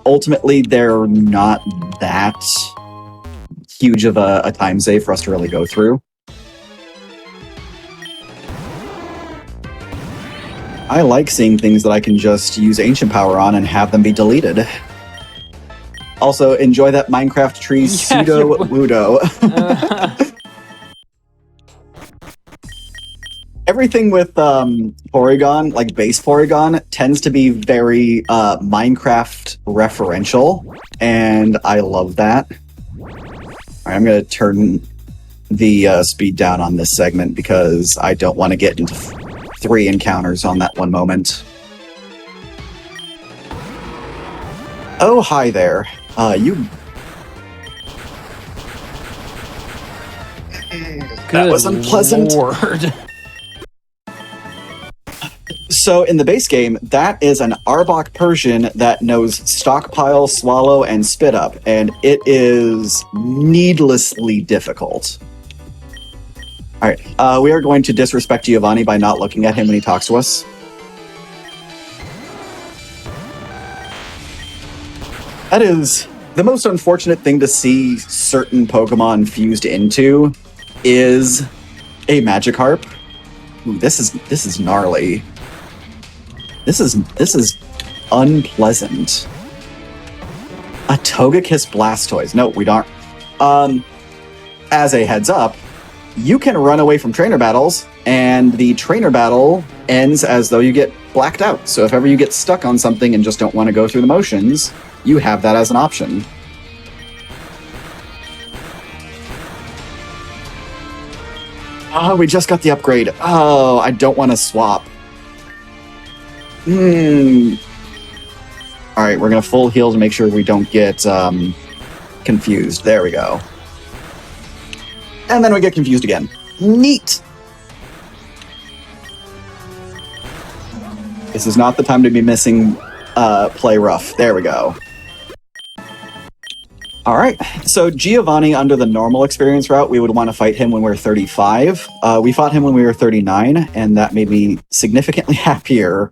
ultimately, they're not that huge of a time save for us to really go through. I like seeing things that I can just use Ancient Power on and have them be deleted. Also, enjoy that Minecraft tree pseudo-wudo. Everything with Porygon, like base Porygon, tends to be very Minecraft referential, and I love that. All right, I'm going to turn the speed down on this segment because I don't want to get into 3 encounters on that one moment. Oh, hi there. That was unpleasant. Lord. So in the base game, that is an Arbok Persian that knows Stockpile, Swallow, and Spit Up, and it is needlessly difficult. All right, we are going to disrespect Giovanni by not looking at him when he talks to us. That is the most unfortunate thing to see certain Pokemon fused into is a Magikarp. Ooh, this is gnarly. This is unpleasant. A Togekiss Blastoise. No, we don't. As a heads up, you can run away from trainer battles, and the trainer battle ends as though you get blacked out. So if ever you get stuck on something and just don't want to go through the motions, you have that as an option. Oh, we just got the upgrade. Oh, I don't want to swap. All right, we're going to full heal to make sure we don't get confused. There we go. And then we get confused again. Neat. This is not the time to be missing play rough. There we go. All right, so Giovanni, under the normal experience route, we would want to fight him when we were 35. We fought him when we were 39, and that made me significantly happier.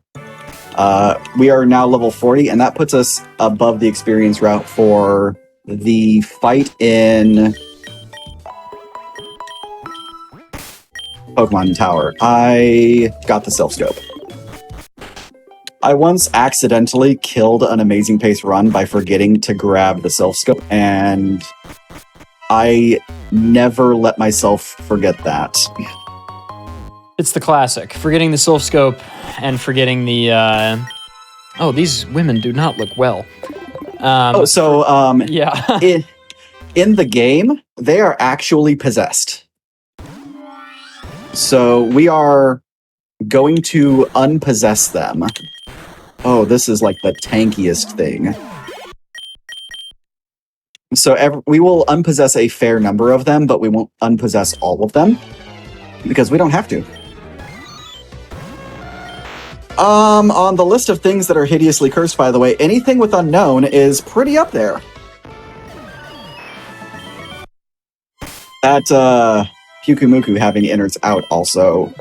We are now level 40, and that puts us above the experience route for the fight in Pokemon Tower. I got the Self Scope. I once accidentally killed an Amazing Pace run by forgetting to grab the Self Scope, and I never let myself forget that. It's the classic. Forgetting the Self Scope and forgetting the... Oh, these women do not look well. Yeah. in the game, they are actually possessed. So we are going to unpossess them. Oh, this is like the tankiest thing. So we will unpossess a fair number of them, but we won't unpossess all of them because we don't have to. On the list of things that are hideously cursed, by the way, anything with unknown is pretty up there. That Pyukumuku having innards out also.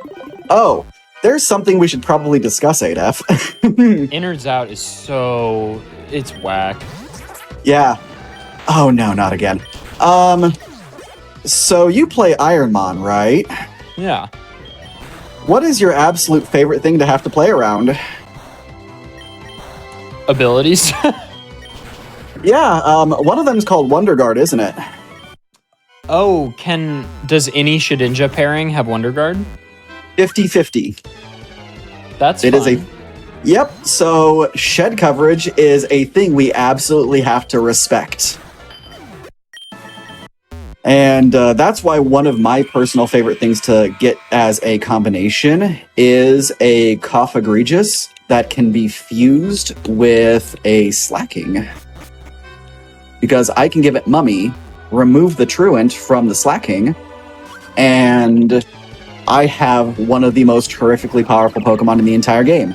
Oh, there's something we should probably discuss, Adef. Innards out is so... It's whack. Yeah. Oh no, not again. So you play Ironmon, right? Yeah. What is your absolute favorite thing to have to play around? Abilities? Yeah, one of them is called Wonder Guard, isn't it? Oh, does any Shedinja pairing have Wonder Guard? 50-50. That's it fun. Is Yep, so shed coverage is a thing we absolutely have to respect. And that's why one of my personal favorite things to get as a combination is a Cough Egregious that can be fused with a Slacking. Because I can give it Mummy, remove the Truant from the Slacking, and I have one of the most horrifically powerful Pokemon in the entire game.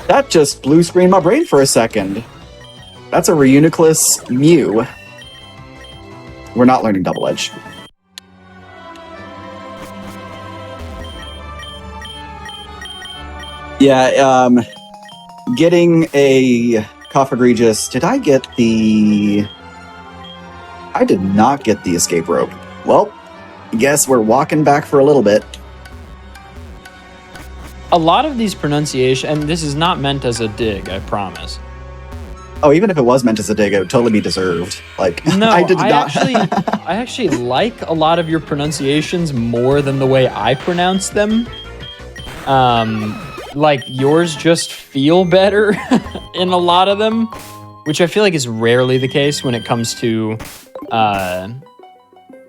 That just blue screened my brain for a second. That's a Reuniclus Mew. We're not learning Double Edge. Yeah, getting a Cough Egregious. Did I get the... I did not get the Escape Rope. Well, guess we're walking back for a little bit. A lot of these pronunciations, and this is not meant as a dig, I promise. Oh, even if it was meant as a dig, it would totally be deserved. Like, no, I did not. I actually like a lot of your pronunciations more than the way I pronounce them. Like, yours just feel better in a lot of them, which I feel like is rarely the case when it comes to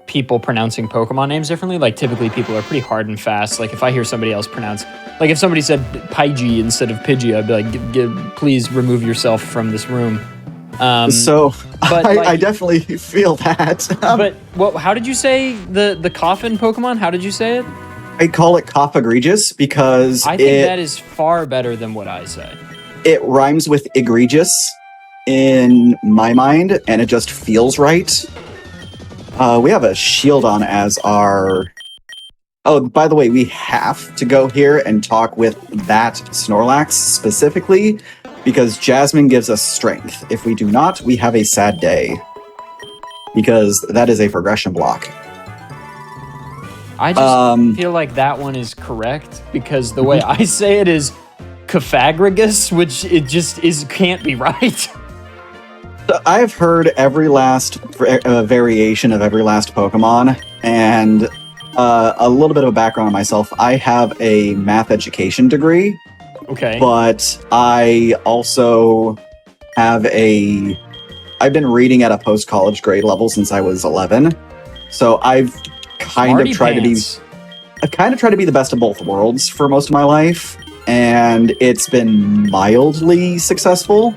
people pronouncing Pokemon names differently. Like, typically people are pretty hard and fast. Like, if I hear somebody else pronounce... Like, if somebody said Pidgey instead of Pidgey, I'd be like, please remove yourself from this room. I definitely feel that. But how did you say the coffin Pokemon? How did you say it? I call it Cough Egregious because I think that is far better than what I say. It rhymes with egregious in my mind, and it just feels right. We have a shield on as our... Oh, by the way, we have to go here and talk with that Snorlax specifically, because Jasmine gives us strength. If we do not, we have a sad day. Because that is a progression block. I just feel like that one is correct, because the way I say it is Cofagrigus, which it just can't be right. I've heard every last variation of every last Pokemon, and a little bit of a background on myself. I have a math education degree, Okay. but I also have I've been reading at a post-college grade level since I was 11, so I've kind of tried to be the best of both worlds for most of my life, and it's been mildly successful.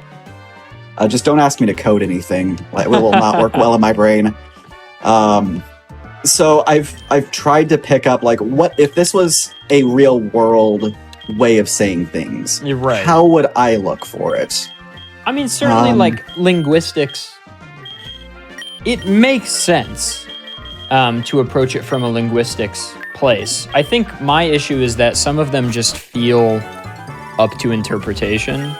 Just don't ask me to code anything; it will not work well in my brain. So I've tried to pick up, like, what if this was a real world way of saying things? You're right. How would I look for it? I mean, certainly, like, linguistics, it makes sense to approach it from a linguistics place. I think my issue is that some of them just feel up to interpretation.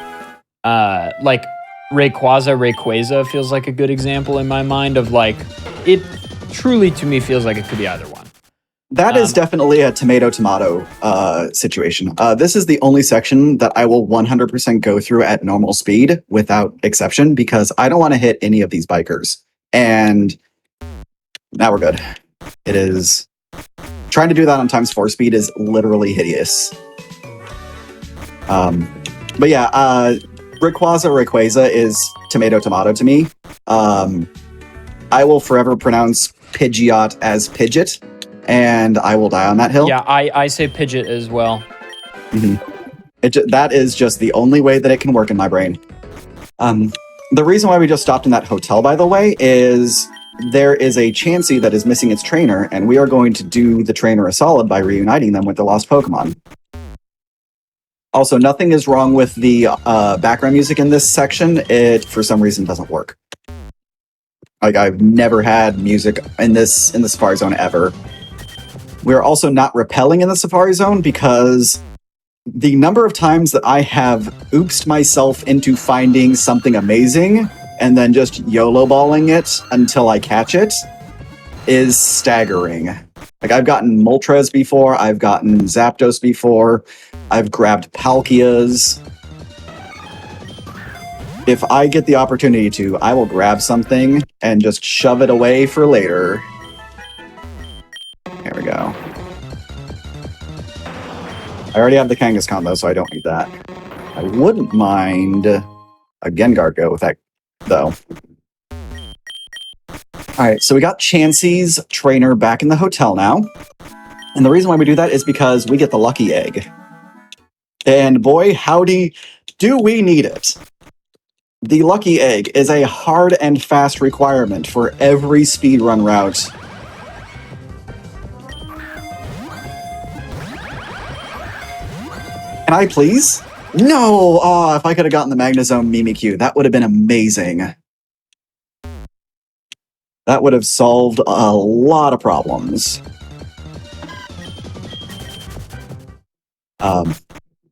Like, Rayquaza feels like a good example in my mind of, like, it truly, to me, feels like it could be either one. That is definitely a tomato-tomato situation. This is the only section that I will 100% go through at normal speed without exception, because I don't want to hit any of these bikers. And now we're good. It is... Trying to do that on ×4 speed is literally hideous. But yeah, Rayquaza is tomato-tomato to me. I will forever pronounce Pidgeot as Pidgeot, and I will die on that hill. Yeah, I say Pidgeot as well. Mm-hmm. That is just the only way that it can work in my brain. The reason why we just stopped in that hotel, by the way, is there is a Chansey that is missing its trainer, and we are going to do the trainer a solid by reuniting them with the lost Pokemon. Also, nothing is wrong with the background music in this section. It, for some reason, doesn't work. Like, I've never had music in the Safari Zone ever. We're also not repelling in the Safari Zone because the number of times that I have oopsed myself into finding something amazing and then just YOLO-balling it until I catch it is staggering. Like, I've gotten Moltres before, I've gotten Zapdos before, I've grabbed Palkias. If I get the opportunity to, I will grab something and just shove it away for later. There we go. I already have the Kangaskhan combo, so I don't need that. I wouldn't mind a Gengar go with that, though. Alright, so we got Chansey's trainer back in the hotel now. And the reason why we do that is because we get the lucky egg. And boy, howdy, do we need it. The lucky egg is a hard and fast requirement for every speedrun route. Can I please? No! Oh, if I could have gotten the Magnezone Mimikyu, that would have been amazing. That would have solved a lot of problems.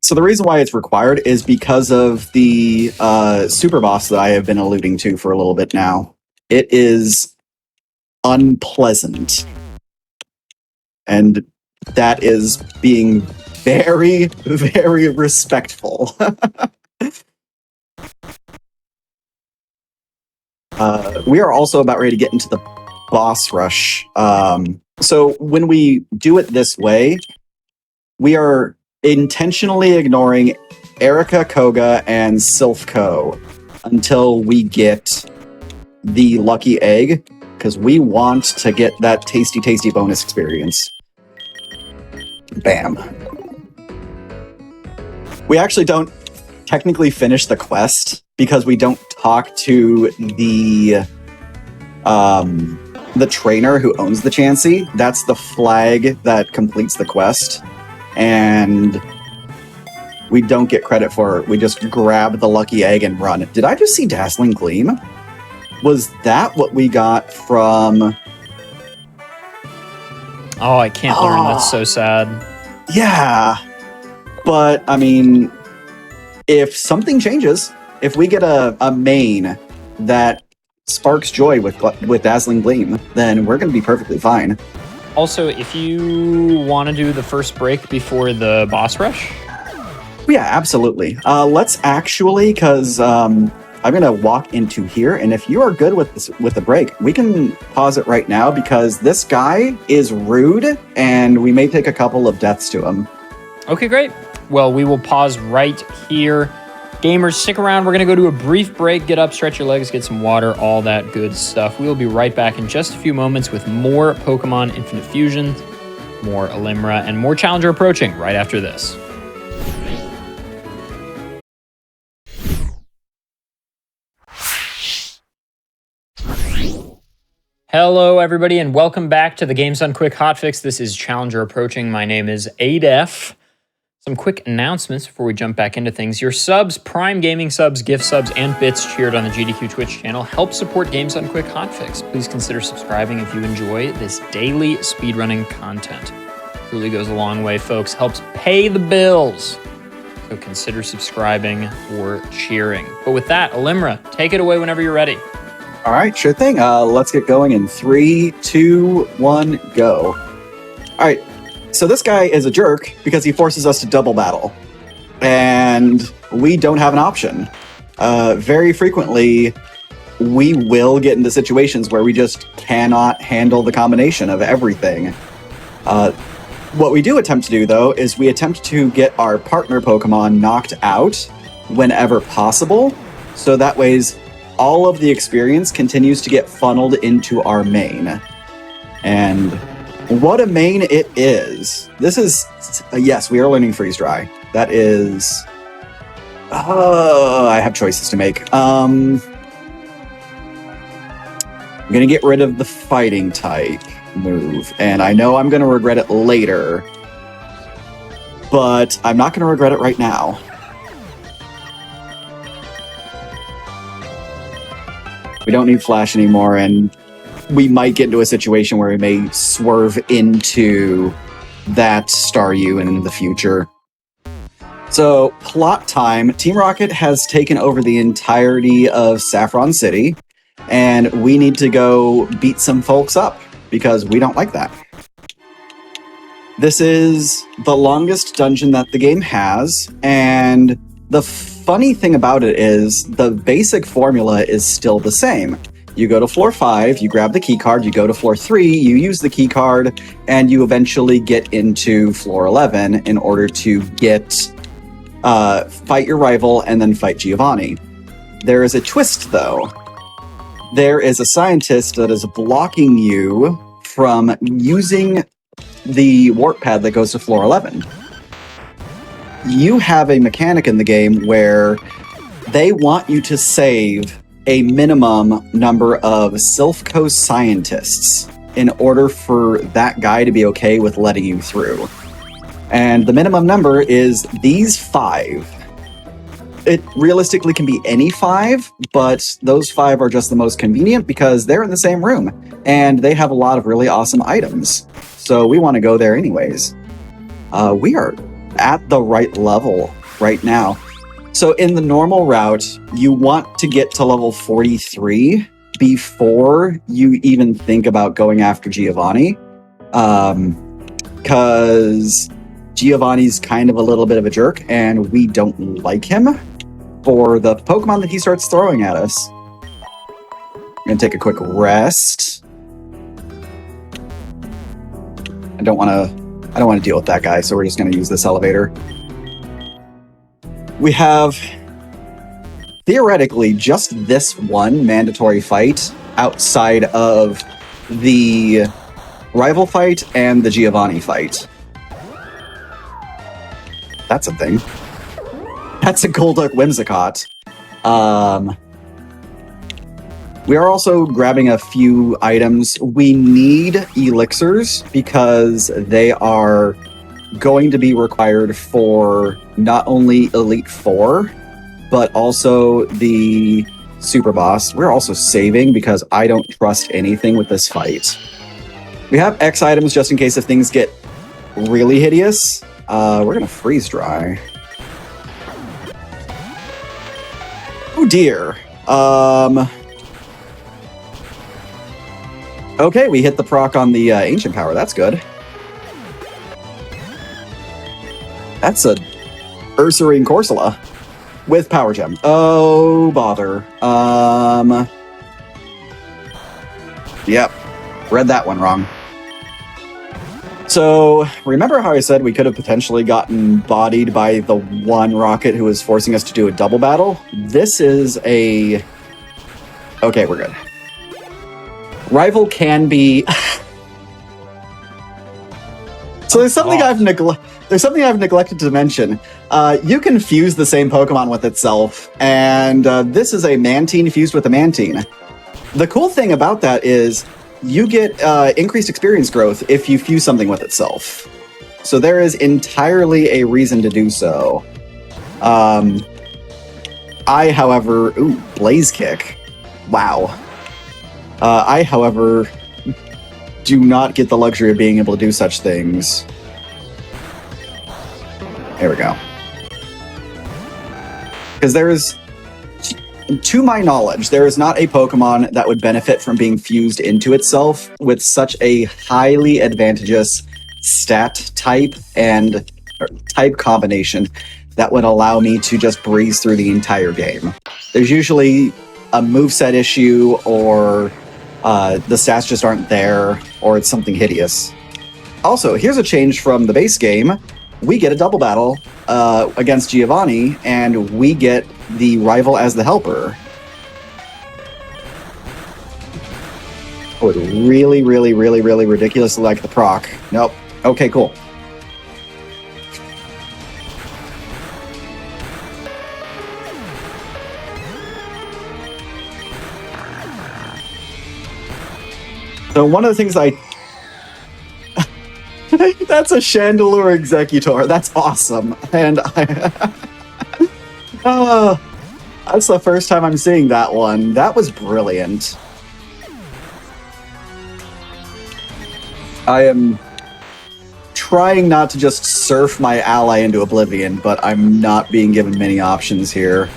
So the reason why it's required is because of the super boss that I have been alluding to for a little bit now. It is unpleasant. And that is being very, very respectful. We are also about ready to get into the boss rush. So when we do it this way, we are intentionally ignoring Erica, Koga, and Silphco until we get the lucky egg, because we want to get that tasty, tasty bonus experience. Bam. We actually don't technically finish the quest because we don't talk to the trainer who owns the Chansey. That's the flag that completes the quest. And we don't get credit for it. We just grab the lucky egg and run. Did I just see Dazzling Gleam? Was that what we got from... Oh, I can't learn. That's so sad. Yeah. But, I mean, if something changes, if we get a main that sparks joy with Dazzling Gleam, then we're going to be perfectly fine. Also, if you want to do the first break before the boss rush? Yeah, absolutely. Let's actually, because I'm going to walk into here, and if you are good with this, with the break, we can pause it right now because this guy is rude, and we may take a couple of deaths to him. Okay, great. Well, we will pause right here. Gamers, stick around. We're going to go to a brief break, get up, stretch your legs, get some water, all that good stuff. We will be right back in just a few moments with more Pokémon Infinite Fusion, more Elimra, and more Challenger approaching right after this. Hello, everybody, and welcome back to the Games Done Quick Hotfix. This is Challenger approaching. My name is Adef. Some quick announcements before we jump back into things. Your subs, Prime Gaming subs, gift subs, and bits cheered on the GDQ Twitch channel help support Games Done Quick Hotfix. Please consider subscribing if you enjoy this daily speedrunning content. It really goes a long way, folks. Helps pay the bills. So consider subscribing or cheering. But with that, Elimra, take it away whenever you're ready. All right, sure thing. Let's get going in 3, 2, 1, go. All right. So this guy is a jerk because he forces us to double battle, and we don't have an option. Very frequently, we will get into situations where we just cannot handle the combination of everything. What we do attempt to do, though, is we attempt to get our partner Pokemon knocked out whenever possible, so that way all of the experience continues to get funneled into our main. And what a main it is. This is, yes, we are learning Freeze Dry. That is, I have choices to make. I'm going to get rid of the fighting type move, and I know I'm going to regret it later, but I'm not going to regret it right now. We don't need Flash anymore, and we might get into a situation where we may swerve into that Staryu in the future. So, plot time. Team Rocket has taken over the entirety of Saffron City, and we need to go beat some folks up, because we don't like that. This is the longest dungeon that the game has, and the funny thing about it is the basic formula is still the same. You go to floor 5, you grab the key card, you go to floor 3, you use the key card, and you eventually get into floor 11 in order to get fight your rival and then fight Giovanni. There is a twist, though. There is a scientist that is blocking you from using the warp pad that goes to floor 11. You have a mechanic in the game where they want you to save a minimum number of Sylph Coast scientists in order for that guy to be okay with letting you through. And the minimum number is these 5. It realistically can be any 5, but those 5 are just the most convenient because they're in the same room, and they have a lot of really awesome items. So we want to go there anyways. We are at the right level right now. So in the normal route, you want to get to level 43 before you even think about going after Giovanni. Because Giovanni's kind of a little bit of a jerk, and we don't like him for the Pokemon that he starts throwing at us. I'm going to take a quick rest. I don't want to deal with that guy, so we're just going to use this elevator. We have, theoretically, just this one mandatory fight outside of the rival fight and the Giovanni fight. That's a thing. That's a Golduck Whimsicott. We are also grabbing a few items. We need elixirs because they are going to be required for not only Elite Four, but also the Super Boss. We're also saving because I don't trust anything with this fight. We have X items just in case if things get really hideous. We're going to freeze dry. Oh dear. Okay, we hit the proc on the Ancient Power. That's good. That's a Ursaring Corsola. With Power Gem. Oh, bother. Yep. Read that one wrong. So, remember how I said we could have potentially gotten bodied by the one rocket who was forcing us to do a double battle? This is a... Okay, we're good. Rival can be... So there's something I've neglected to mention. You can fuse the same Pokemon with itself, and this is a Mantine fused with a Mantine. The cool thing about that is you get increased experience growth if you fuse something with itself. So there is entirely a reason to do so. I, however... Ooh, Blaze Kick. Wow. I, however, do not get the luxury of being able to do such things. There we go. Because there is... To my knowledge, there is not a Pokemon that would benefit from being fused into itself with such a highly advantageous stat type and type combination that would allow me to just breeze through the entire game. There's usually a moveset issue, or the stats just aren't there, or it's something hideous. Also, here's a change from the base game. We get a double battle against Giovanni, and we get the rival as the helper. I would really, really, really, really ridiculously like the proc. Nope. Okay, cool. So one of the things that's a Chandelure Executor. That's awesome. And that's the first time I'm seeing that one. That was brilliant. I am trying not to just surf my ally into oblivion, but I'm not being given many options here.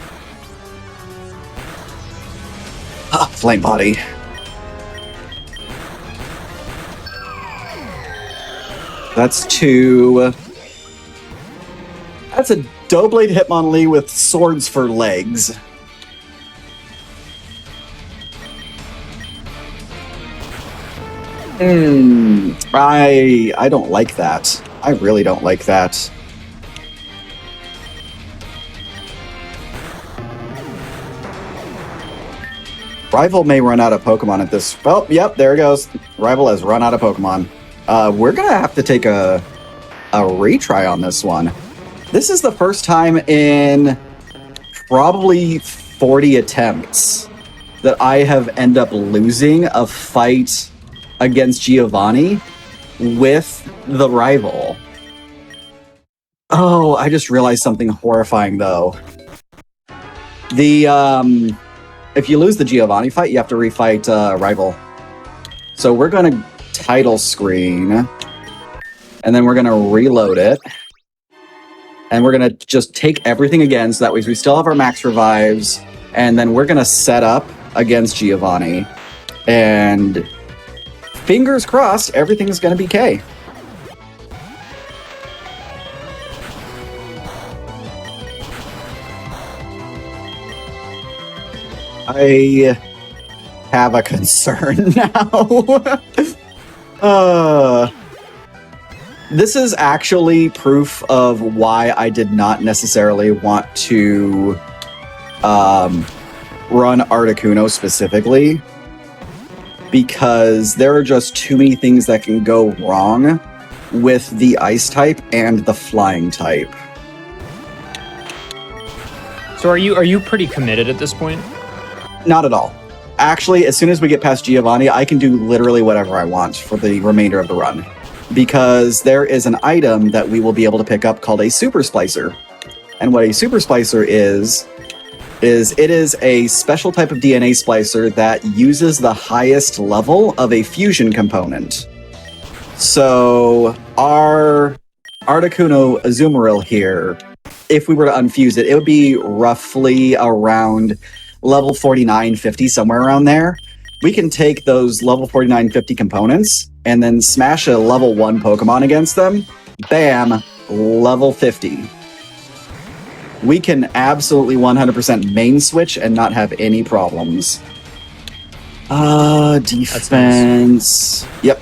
Flame Body. That's 2. That's a Doublade Hitmonlee with swords for legs. I don't like that. I really don't like that. Rival may run out of Pokemon at this... Oh, yep, there it goes. Rival has run out of Pokemon. We're gonna have to take a retry on this one. This is the first time in probably 40 attempts that I have ended up losing a fight against Giovanni with the rival. Oh, I just realized something horrifying though. If you lose the Giovanni fight, you have to refight rival. So we're gonna title screen, and then we're gonna reload it, and we're gonna just take everything again, so that way we still have our max revives, and then we're gonna set up against Giovanni, and fingers crossed everything's gonna be K. I have a concern now. This is actually proof of why I did not necessarily want to run Articuno specifically, because there are just too many things that can go wrong with the Ice type and the Flying type. So are you pretty committed at this point? Not at all. Actually, as soon as we get past Giovanni, I can do literally whatever I want for the remainder of the run. Because there is an item that we will be able to pick up called a Super Splicer. And what a Super Splicer is it is a special type of DNA splicer that uses the highest level of a fusion component. So our Articuno Azumarill here, if we were to unfuse it, it would be roughly around level 49, 50, somewhere around there. We can take those level 49, 50 components and then smash a level 1 Pokemon against them. Bam, level 50. we can absolutely 100% main switch and not have any problems. Defense. Nice. Yep.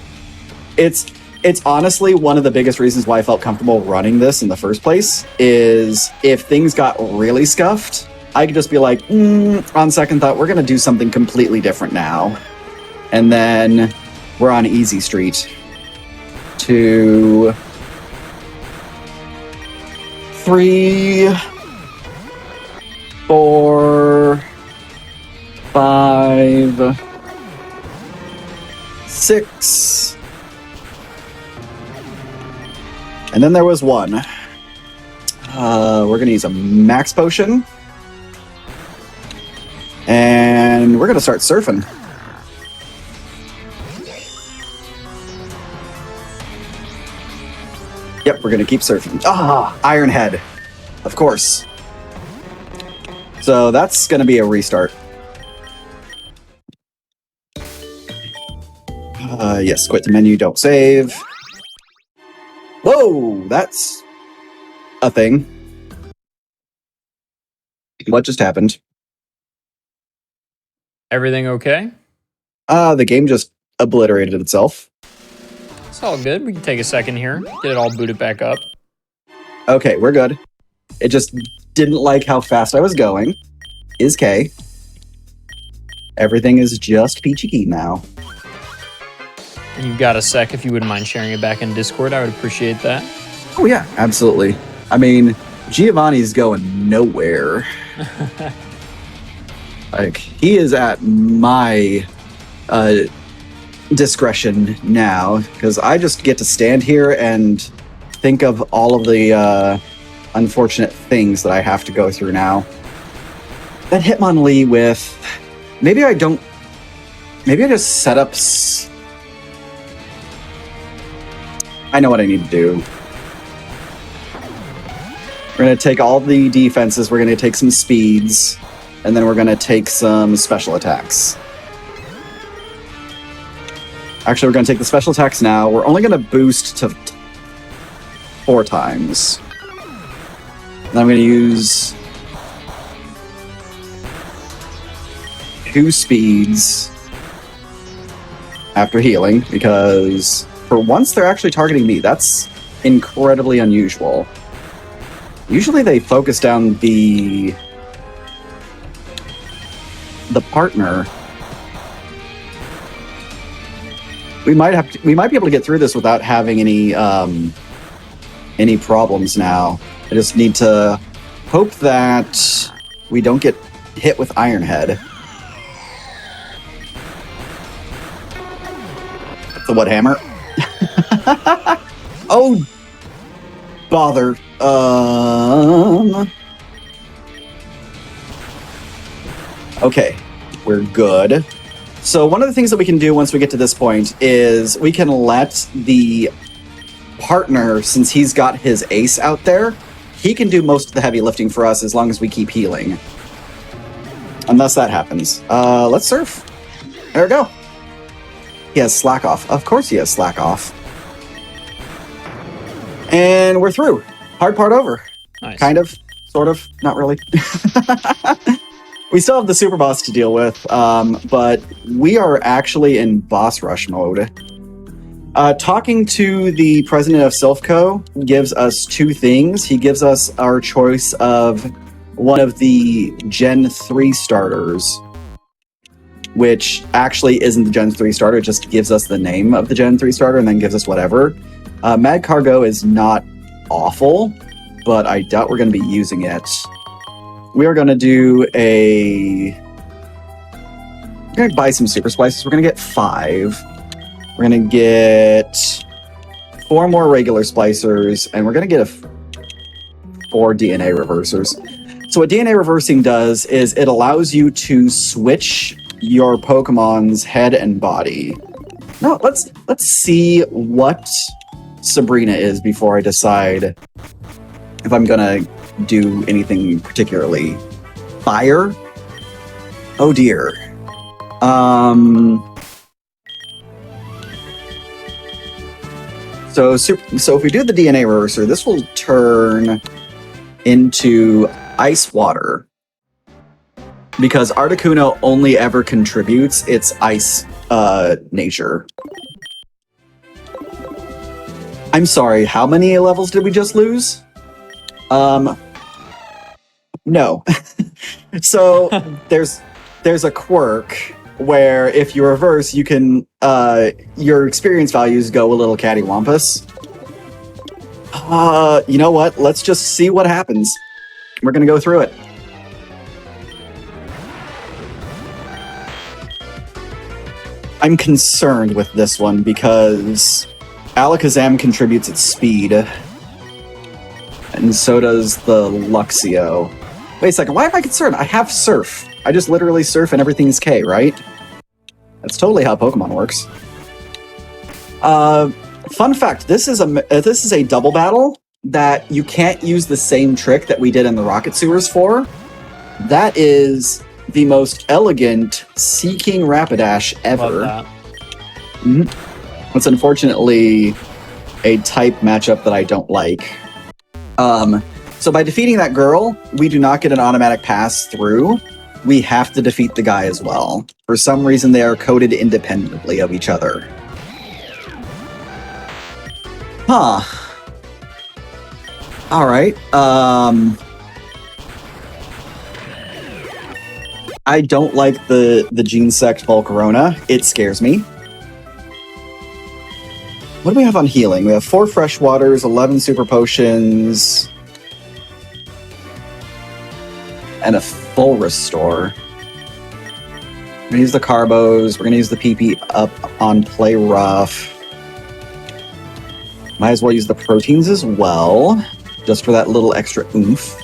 It's honestly one of the biggest reasons why I felt comfortable running this in the first place, is if things got really scuffed, I could just be like, on second thought, we're going to do something completely different now. And then we're on easy street to 3, 4, 5, 6. And then there was 1. We're going to use a max potion. And we're going to start surfing. Yep, we're going to keep surfing. Iron Head. Of course. So that's going to be a restart. Yes, quit the menu, don't save. Whoa, that's a thing. What just happened? Everything okay? The game just obliterated itself. It's all good. We can take a second here. Get it all booted back up. Okay, we're good. It just didn't like how fast I was going. Is K. Everything is just peachy keen now. And you've got a sec if you wouldn't mind sharing it back in Discord. I would appreciate that. Oh yeah, absolutely. I mean, Giovanni's going nowhere. Like, he is at my discretion now, because I just get to stand here and think of all of the unfortunate things that I have to go through now. That Hitmonlee with... Maybe I just set up... I know what I need to do. We're going to take all the defenses, we're going to take some speeds, and then we're going to take some special attacks. Actually, we're going to take the special attacks now. We're only going to boost to 4 times. And I'm going to use 2 speeds after healing, because for once they're actually targeting me. That's incredibly unusual. Usually they focus down the partner. We might be able to get through this without having any problems now. I just need to hope that we don't get hit with Iron Head. The what hammer? Oh, bother. Okay, we're good. So one of the things that we can do once we get to this point is we can let the partner, since he's got his ace out there, he can do most of the heavy lifting for us as long as we keep healing. Unless that happens. Let's surf. There we go. He has slack off. Of course he has slack off. And we're through. Hard part over. Nice. Kind of. Sort of. Not really. We still have the super boss to deal with, but we are actually in boss rush mode. Talking to the president of Silphco gives us 2 things. He gives us our choice of one of the Gen 3 starters, which actually isn't the Gen 3 starter. It just gives us the name of the Gen 3 starter and then gives us whatever. Mad Cargo is not awful, but I doubt we're going to be using it. We are going to do we're going to buy some super splices. We're going to get 5. We're going to get 4 more regular splicers, and we're going to get 4 DNA reversers. So what DNA reversing does is it allows you to switch your Pokemon's head and body. No, let's see what Sabrina is before I decide if I'm going to do anything particularly. Fire? Oh dear. So if we do the DNA reverser, this will turn into Ice water. Because Articuno only ever contributes its ice nature. I'm sorry, how many levels did we just lose? No. So there's a quirk where if you reverse, you can your experience values go a little cattywampus. You know what? Let's just see what happens. We're gonna go through it. I'm concerned with this one because Alakazam contributes its speed, and so does the Luxio. Wait a second, why am I concerned? I have Surf. I just literally Surf and everything's K, right? That's totally how Pokemon works. Fun fact, this is a double battle that you can't use the same trick that we did in the Rocket Sewers for. That is the most elegant Seeking Rapidash ever. Love that. Mm-hmm. It's unfortunately a type matchup that I don't like. So by defeating that girl, we do not get an automatic pass through. We have to defeat the guy as well. For some reason, they are coded independently of each other. Huh. All right. I don't like the Gene Sect Volcarona. It scares me. What do we have on healing? We have 4 fresh waters, 11 super potions, and a full restore. We're gonna use the Carbos. We're gonna use the PP up on Play Rough. Might as well use the proteins as well, just for that little extra oomph.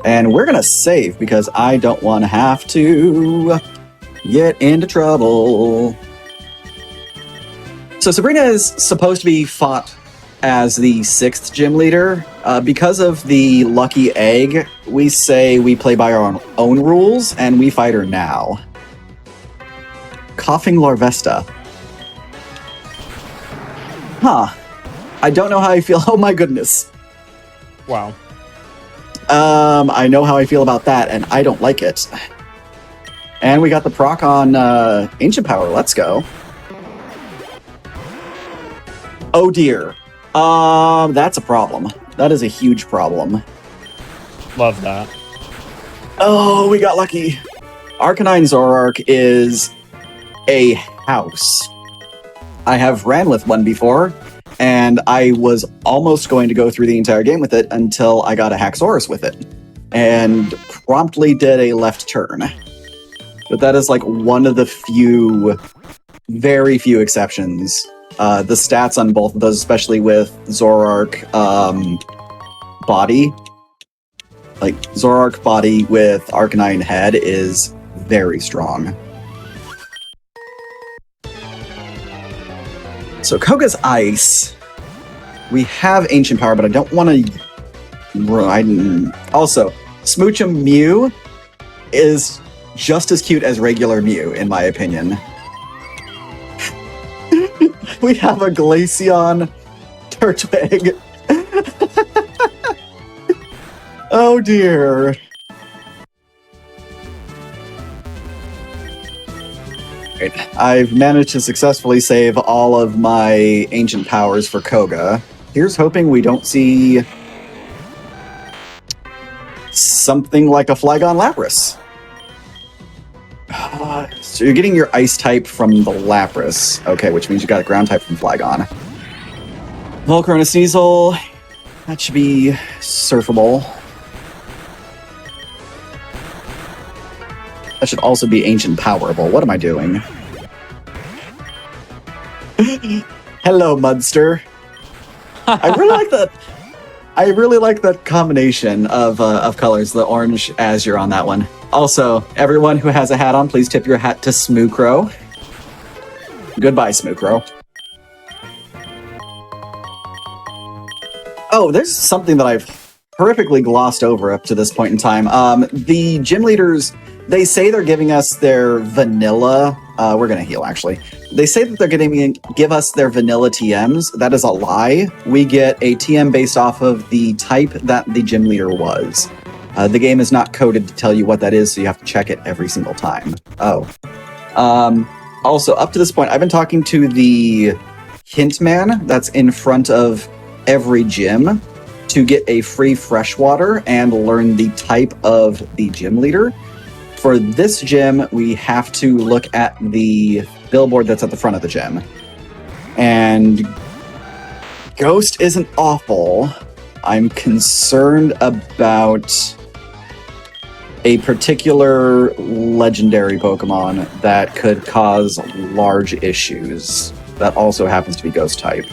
And we're gonna save because I don't want to have to get into trouble. So Sabrina is supposed to be fought as the 6th gym leader. Because of the lucky egg, we say we play by our own rules, and we fight her now. Coughing Larvesta. Huh. I don't know how I feel. Oh my goodness. Wow. I know how I feel about that, and I don't like it. And we got the proc on Ancient Power. Let's go. Oh dear. That's a problem. That is a huge problem. Love that. Oh, we got lucky. Arcanine Zoroark is a house. I have ran with one before, and I was almost going to go through the entire game with it until I got a Haxorus with it, and promptly did a left turn. But that is like one of the few, very few exceptions. The stats on both of those, especially with Zoroark body, like Zoroark body with Arcanine head is very strong. So Koga's Ice. We have Ancient Power, but I don't want to... Also, Smoochum Mew is just as cute as regular Mew, in my opinion. We have a Glaceon Turtwig. Oh dear. Right. I've managed to successfully save all of my ancient powers for Koga. Here's hoping we don't see something like a Flygon Lapras. So you're getting your ice type from the Lapras. Okay, which means you got a ground type from Flygon. Volcarona Sneasel. That should be surfable. That should also be ancient powerable. What am I doing? Hello, Mudster. I really like that. I really like that combination of colors, the orange azure on that one. Also, everyone who has a hat on, please tip your hat to Smoocrow. Goodbye, Smoocrow. Oh, there's something that I've horrifically glossed over up to this point in time. The gym leaders, they say they're giving us their vanilla... we're going to heal, actually. They say that they're going to give us their vanilla TMs. That is a lie. We get a TM based off of the type that the gym leader was. The game is not coded to tell you what that is, so you have to check it every single time. Oh. Also, up to this point, I've been talking to the hint man that's in front of every gym to get a free freshwater and learn the type of the gym leader. For this gym, we have to look at the billboard that's at the front of the gym. And Ghost isn't awful. I'm concerned about a particular legendary Pokemon that could cause large issues. That also happens to be Ghost type.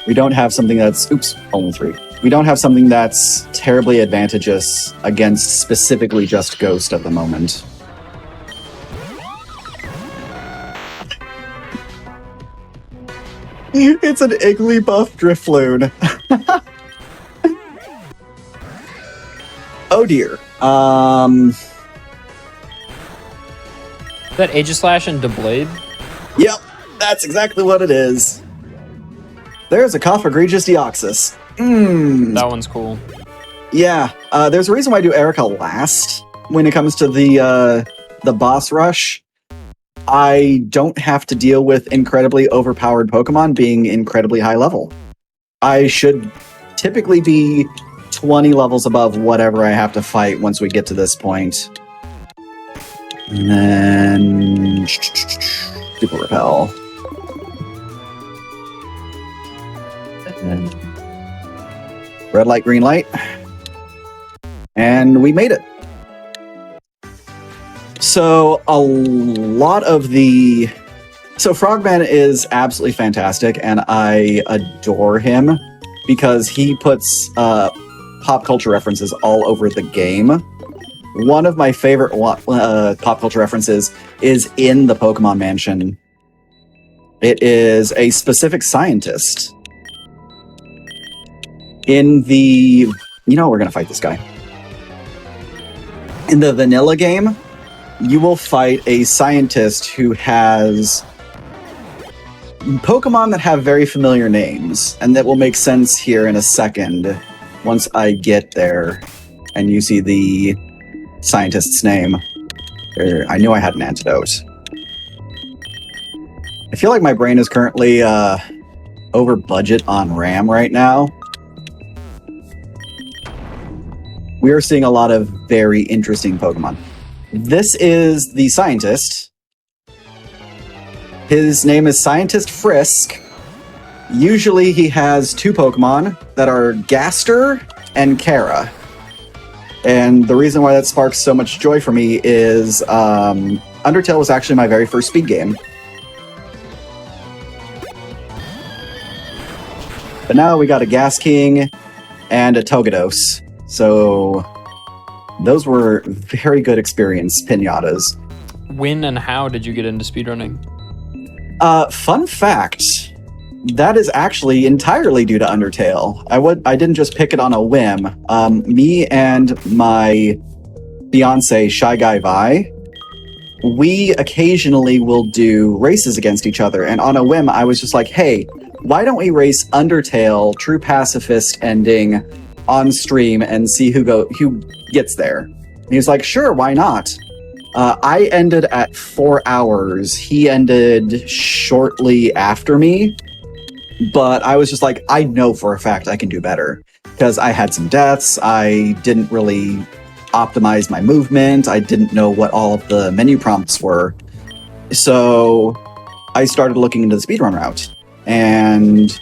We don't have something that's... Oops, only 3. We don't have something that's terribly advantageous against specifically just Ghost at the moment. It's an Igglybuff Drifloon. Oh dear. Is that Aegislash and Doublade? Yep, that's exactly what it is. There's a Cough Egregious Deoxys. That one's cool. Yeah, there's a reason why I do Erica last when it comes to the boss rush. I don't have to deal with incredibly overpowered Pokemon being incredibly high level. I should typically be 20 levels above whatever I have to fight once we get to this point. And then... Super Repel. And red light, green light. And we made it. So a lot of the... So Frogman is absolutely fantastic, and I adore him because he puts pop culture references all over the game. One of my favorite pop culture references is in the Pokemon Mansion. It is a specific scientist. In the... You know, we're going to fight this guy. In the vanilla game, you will fight a scientist who has Pokemon that have very familiar names, and that will make sense here in a second once I get there and you see the scientist's name. I knew I had an antidote. I feel like my brain is currently over budget on RAM right now. We are seeing a lot of very interesting Pokemon. This is the scientist. His name is Scientist Frisk. Usually he has 2 Pokemon that are Gaster and Kara. And the reason why that sparks so much joy for me is Undertale was actually my very first speed game. But now we got a Gas King and a Togedos. So those were very good experience pinyatas. When and how did you get into speedrunning? Fun fact, that is actually entirely due to Undertale. I didn't just pick it on a whim. Me and my fiance, Shy Guy Vi, we occasionally will do races against each other. And on a whim, I was just like, hey, why don't we race Undertale True Pacifist ending on stream and see who gets there? And he was like, sure, why not? I ended at 4 hours. He ended shortly after me. But I was just like, I know for a fact I can do better. Because I had some deaths. I didn't really optimize my movement. I didn't know what all of the menu prompts were. So I started looking into the speedrun route. And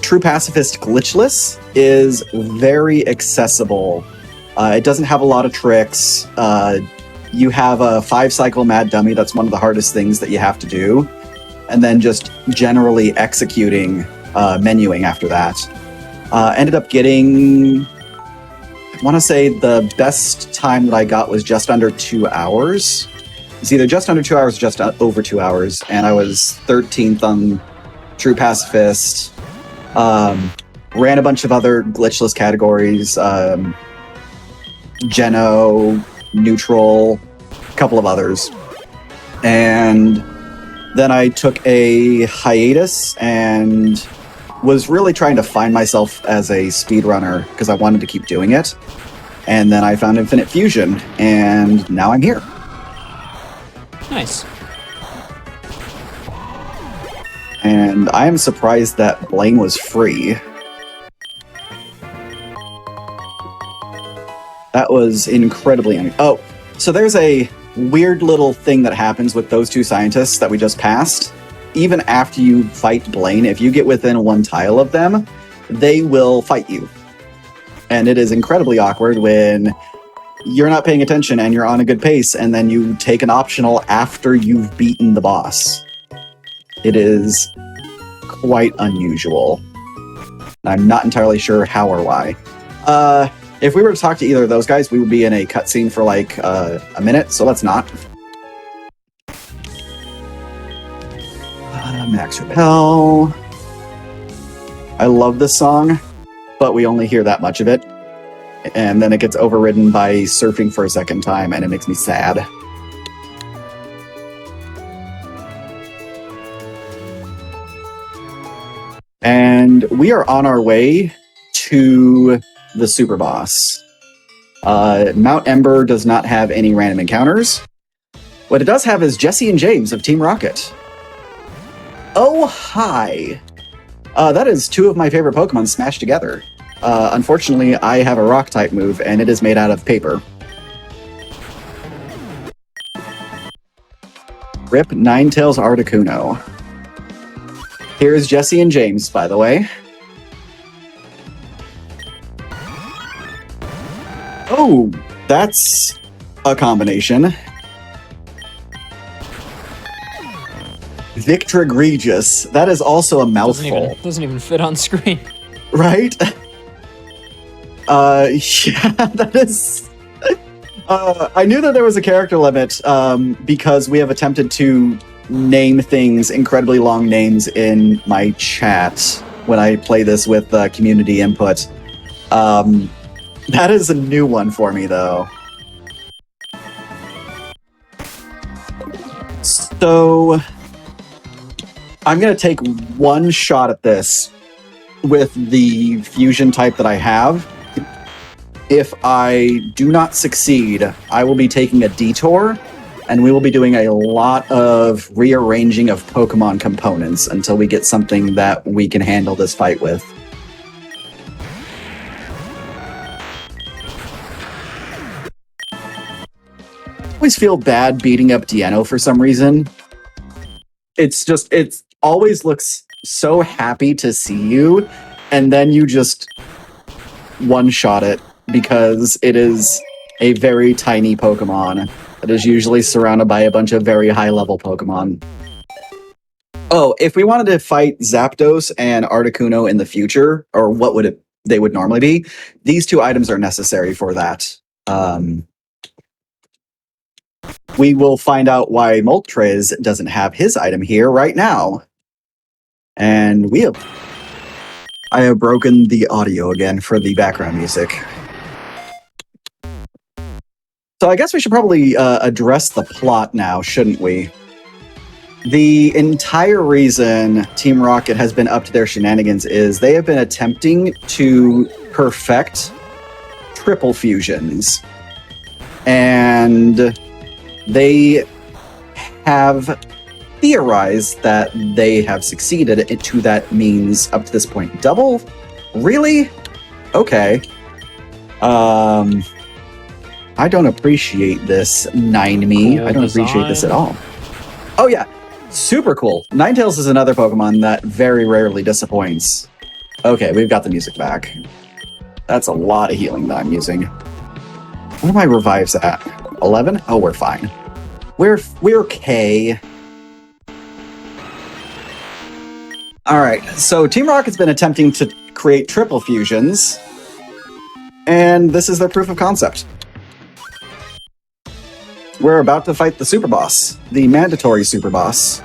True Pacifist Glitchless is very accessible. It doesn't have a lot of tricks. You have a 5-cycle Mad Dummy. That's one of the hardest things that you have to do. And then just generally executing menuing after that. Ended up getting... I want to say the best time that I got was just under 2 hours. It's either just under 2 hours or just over 2 hours. And I was 13th on True Pacifist. Ran a bunch of other glitchless categories. Geno, Neutral, a couple of others. And then I took a hiatus and was really trying to find myself as a speedrunner because I wanted to keep doing it. And then I found Infinite Fusion, and now I'm here. Nice. And I am surprised that Blaine was free. That was incredibly... Oh, so there's a weird little thing that happens with those two scientists that we just passed. Even after you fight Blaine, if you get within one tile of them, they will fight you. And it is incredibly awkward when you're not paying attention and you're on a good pace, and then you take an optional after you've beaten the boss. It is quite unusual. I'm not entirely sure how or why. If we were to talk to either of those guys, we would be in a cutscene for like a minute, so let's not. Max Repel. I love this song, but we only hear that much of it. And then it gets overridden by Surfing for a second time, and it makes me sad. And we are on our way to the super boss. Mount Ember does not have any random encounters. What it does have is Jesse and James of Team Rocket. Oh, hi! That is two of my favorite Pokemon smashed together. Unfortunately, I have a Rock-type move, and it is made out of paper. Rip Ninetales Articuno. Here's Jesse and James, by the way. Oh, that's a combination. Victor Egregious. That is also a mouthful. Doesn't even fit on screen. Right? Yeah, that is... I knew that there was a character limit because we have attempted to name things incredibly long names in my chat when I play this with community input. That is a new one for me, though. So... I'm going to take one shot at this with the fusion type that I have. If I do not succeed, I will be taking a detour, and we will be doing a lot of rearranging of Pokemon components until we get something that we can handle this fight with. I always feel bad beating up Deino for some reason. It's always looks so happy to see you, and then you just one-shot it because it is a very tiny Pokemon that is usually surrounded by a bunch of very high-level Pokemon. Oh, if we wanted to fight Zapdos and Articuno in the future, or what would they would normally be, these two items are necessary for that. We will find out why Moltres doesn't have his item here right now. And I have broken the audio again for the background music. So I guess we should probably address the plot now, shouldn't we? The entire reason Team Rocket has been up to their shenanigans is they have been attempting to perfect triple fusions. And they have theorized that they have succeeded to that means up to this point. Double? Really? Okay. I don't appreciate this, Nine-Me. I don't appreciate this at all. Oh yeah, super cool. Ninetales is another Pokemon that very rarely disappoints. Okay, we've got the music back. That's a lot of healing that I'm using. What are my revives at? 11? Oh, we're fine. We're okay. Alright, so Team Rocket's been attempting to create triple fusions, and this is their proof of concept. We're about to fight the super boss, the mandatory super boss.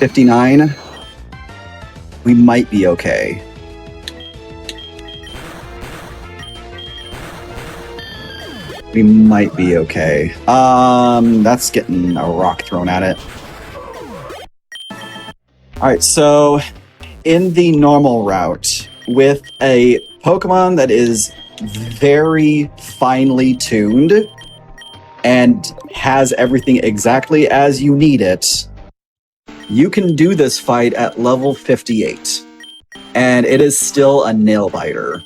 $59. We might be okay. we might be okay. That's getting a rock thrown at it. Alright, so in the normal route, with a Pokemon that is very finely tuned and has everything exactly as you need it, you can do this fight at level 58. And it is still a nail biter.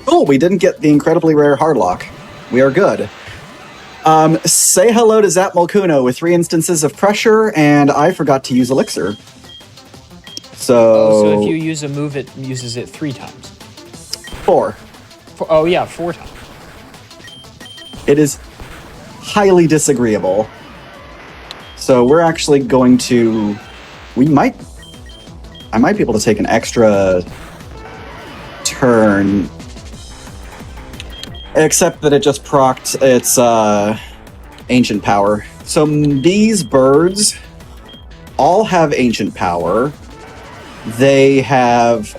Oh, we didn't get the incredibly rare Hardlock. We are good. Say hello to Zap Molkuno with 3 instances of pressure, and I forgot to use Elixir. So if you use a move, it uses it 3 times. 4. 4 times. It is highly disagreeable. So we're actually going to... I might be able to take an extra turn. Except that it just procced its ancient power. So these birds all have ancient power. They have...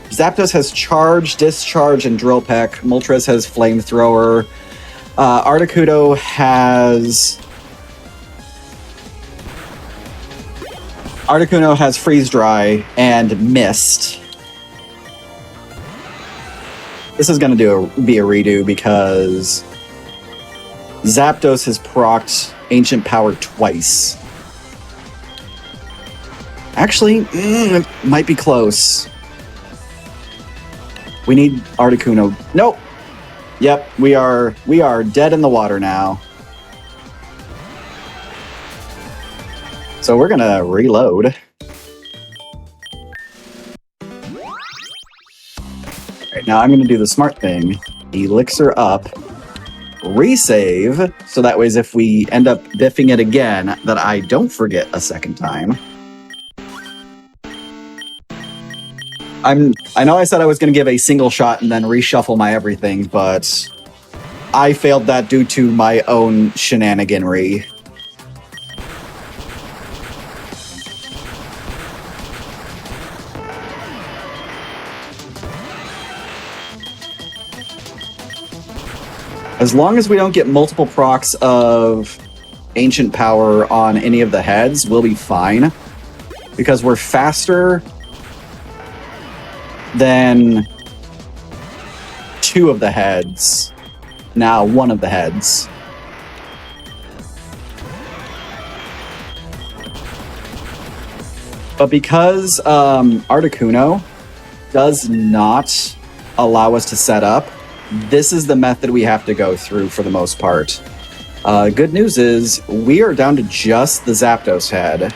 Zapdos has Charge, Discharge, and Drill Peck. Moltres has Flamethrower. Articuno has... Articuno has Freeze Dry and Mist. This is going to be a redo because Zapdos has procced Ancient Power twice. Actually, it might be close. We need Articuno. Nope. Yep, we are dead in the water now. So we're gonna reload. Alright, now I'm gonna do the smart thing. Elixir up. Resave, so that way if we end up biffing it again, that I don't forget a second time. I know I said I was going to give a single shot and then reshuffle my everything, but I failed that due to my own shenaniganry. As long as we don't get multiple procs of Ancient Power on any of the heads, we'll be fine. Because we're faster than 2 of the heads. Now 1 of the heads. But because Articuno does not allow us to set up, this is the method we have to go through for the most part. Good news is, we are down to just the Zapdos head.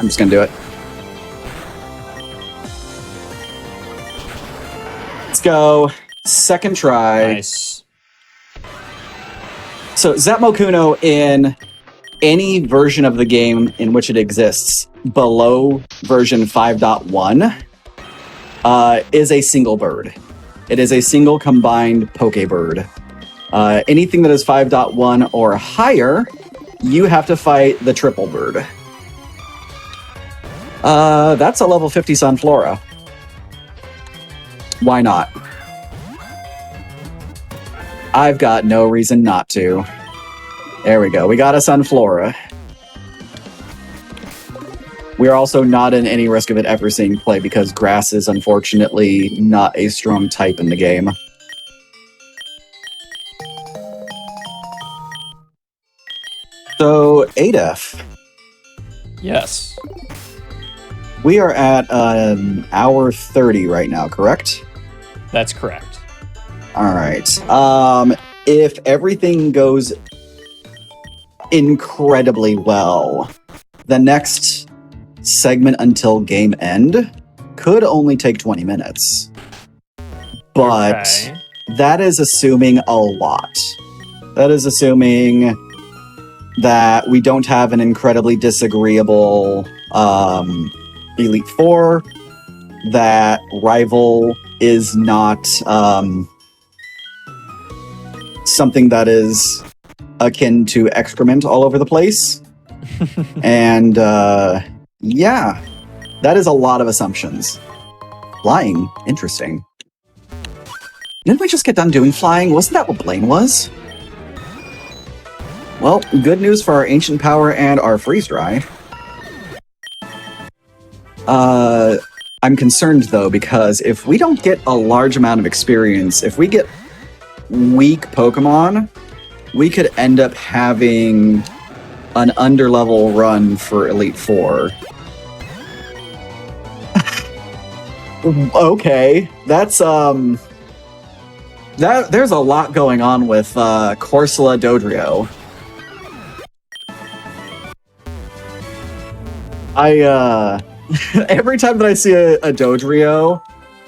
I'm just gonna do it. Let's go. Second try. Nice. So Zap Molkuno in any version of the game in which it exists below version 5.1 is a single bird. It is a single combined Pokebird. Anything that is 5.1 or higher, you have to fight the triple bird. That's a level 50 Sunflora. Why not? I've got no reason not to. There we go. We got a Sunflora. We're also not in any risk of it ever seeing play because grass is unfortunately not a strong type in the game. So, Adef. Yes. We are at hour 30 right now, correct? That's correct. All right. If everything goes incredibly well, the next segment until game end could only take 20 minutes. But Okay. that is assuming a lot. That is assuming that we don't have an incredibly disagreeable Elite Four, that Rival is not something that is akin to excrement all over the place. And yeah, That is a lot of assumptions. Flying? Interesting. Didn't we just get done doing flying? Wasn't that what Blaine was? Well, good news for our Ancient Power and our Freeze Dry. I'm concerned, though, because if we don't get a large amount of experience, if we get weak Pokemon, we could end up having an underlevel run for Elite Four. Okay, that's, there's a lot going on with, Corsola Dodrio. Every time that I see a Dodrio,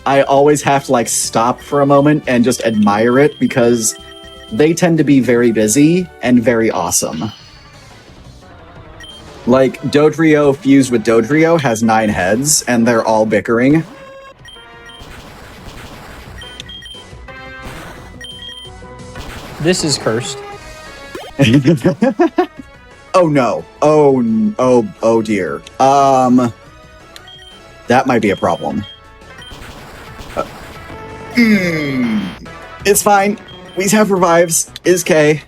I always have to, like, stop for a moment and just admire it, because they tend to be very busy and very awesome. Like, Dodrio fused with Dodrio has 9 heads, and they're all bickering. This is cursed. Oh no. Oh dear. That might be a problem. It's fine. We have revives. Is K.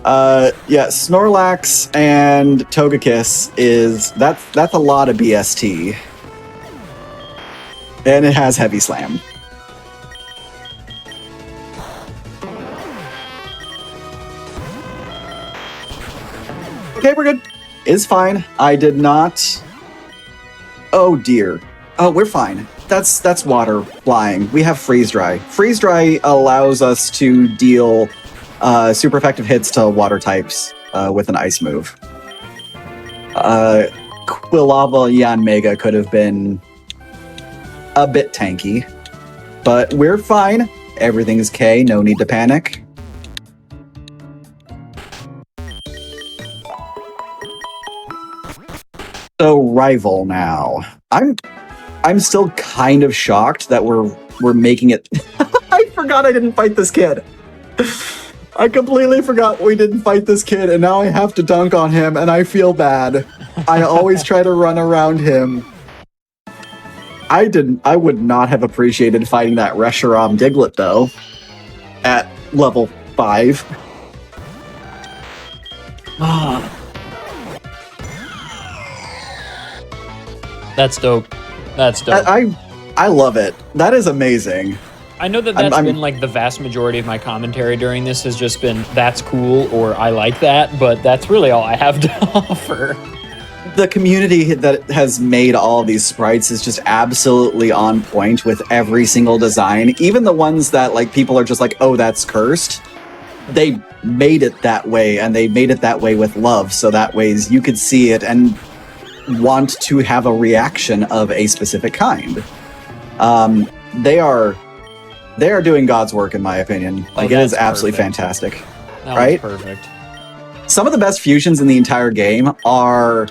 Yeah, Snorlax and Togekiss is that's a lot of BST. And it has Heavy Slam. Okay, we're good. It's fine. I did not. Oh dear. Oh, we're fine. That's water flying. We have Freeze Dry. Freeze Dry allows us to deal super effective hits to water types with an ice move. Quilava Yanmega could have been a bit tanky, but we're fine. Everything is K. No need to panic. So rival now. I'm still kind of shocked that we're making it. I forgot I didn't fight this kid. I completely forgot we didn't fight this kid, and now I have to dunk on him, and I feel bad. I always try to run around him. I would not have appreciated fighting that Reshiram Diglett, though, at level 5. That's dope. That's dope. I love it. That is amazing. I know that that's been like the vast majority of my commentary during this has just been, that's cool, or I like that, but that's really all I have to offer. The community that has made all these sprites is just absolutely on point with every single design. Even the ones that like people are just like, oh, that's cursed. They made it that way, and they made it that way with love, so that ways you could see it and want to have a reaction of a specific kind. They are doing God's work, in my opinion. Like, it is absolutely fantastic. That right? was perfect. Some of the best fusions in the entire game are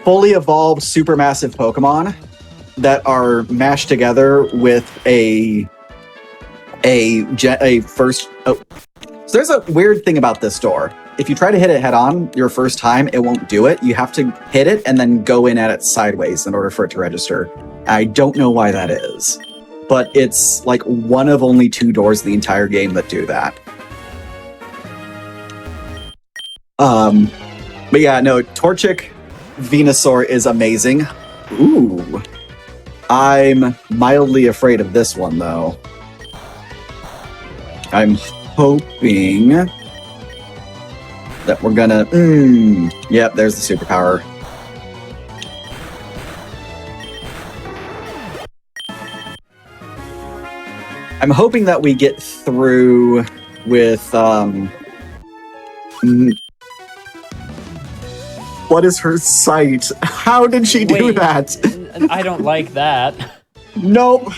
fully evolved supermassive Pokemon that are mashed together with a first. Oh, so there's a weird thing about this door. If you try to hit it head on your first time, it won't do it. You have to hit it and then go in at it sideways in order for it to register. I don't know why that is, but it's like one of only 2 doors in the entire game that do that. But yeah, no, Torchic Venusaur is amazing. Ooh. I'm mildly afraid of this one, though. I'm hoping that we're gonna... Yep, there's the superpower. I'm hoping that we get through with... What is her sight? How did she do that? I don't like that. Nope.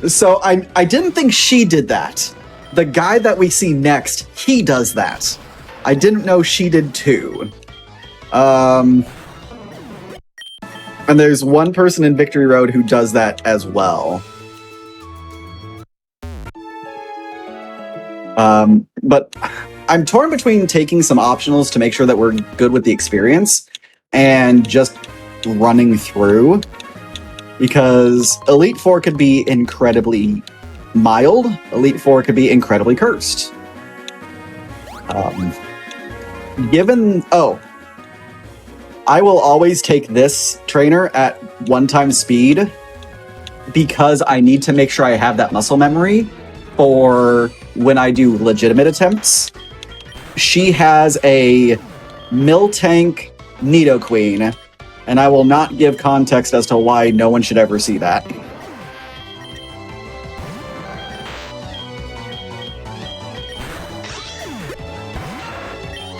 So I didn't think she did that. The guy that we see next, he does that. I didn't know she did too. And there's one person in Victory Road who does that as well. But I'm torn between taking some optionals to make sure that we're good with the experience, and just running through, because Elite Four could be incredibly mild, Elite Four could be incredibly cursed. I will always take this trainer at 1x speed because I need to make sure I have that muscle memory for when I do legitimate attempts. She has a Miltank Nidoqueen, and I will not give context as to why no one should ever see that.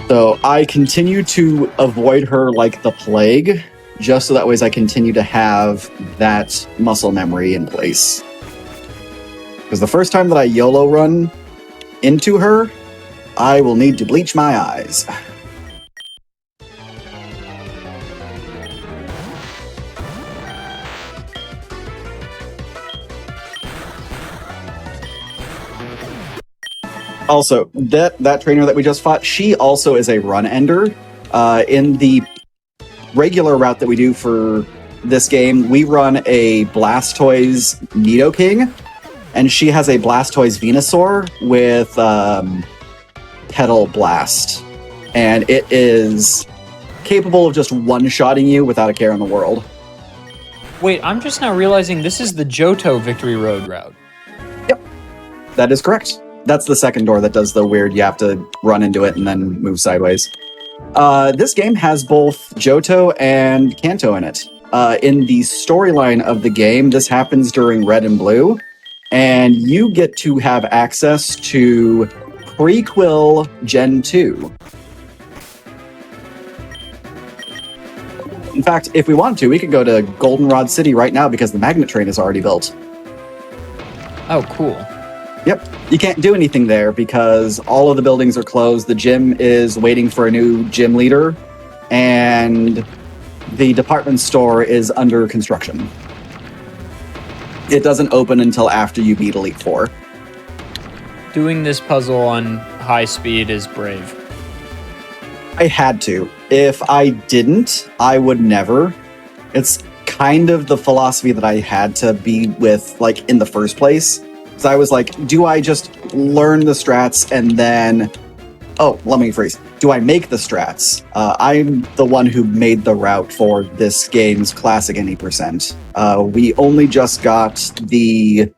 So I continue to avoid her like the plague, just so that ways I continue to have that muscle memory in place. Because the first time that I YOLO run into her, I will need to bleach my eyes. Also, that trainer that we just fought, she also is a run ender. In the regular route that we do for this game, we run a Blastoise Nidoking, and she has a Blastoise Venusaur with Petal Blast. And it is capable of just one-shotting you without a care in the world. Wait, I'm just now realizing this is the Johto Victory Road route. Yep, that is correct. That's the second door that does the weird, you have to run into it and then move sideways. This game has both Johto and Kanto in it. In the storyline of the game, this happens during Red and Blue, and you get to have access to Prequel Gen 2. In fact, if we want to, we could go to Goldenrod City right now because the magnet train is already built. Oh, cool. Yep. You can't do anything there because all of the buildings are closed. The gym is waiting for a new gym leader, and the department store is under construction. It doesn't open until after you beat Elite Four. Doing this puzzle on high speed is brave. I had to. If I didn't, I would never. It's kind of the philosophy that I had to be with, like, in the first place. So I was like, do I just learn the strats and then... Oh, let me rephrase. Do I make the strats? I'm the one who made the route for this game's classic any percent. We only just got the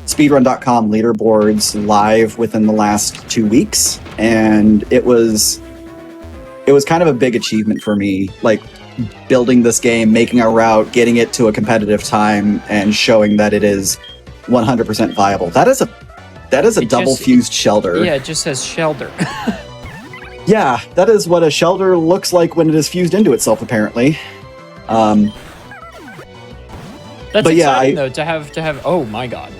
Speedrun.com leaderboards live within the last 2 weeks, and it was kind of a big achievement for me, like building this game, making a route, getting it to a competitive time, and showing that it is 100% viable. That is a double fused Shelder. Yeah, it just says Shelder. Yeah, that is what a Shelder looks like when it is fused into itself, apparently. That's but exciting, though, to have. Oh my god.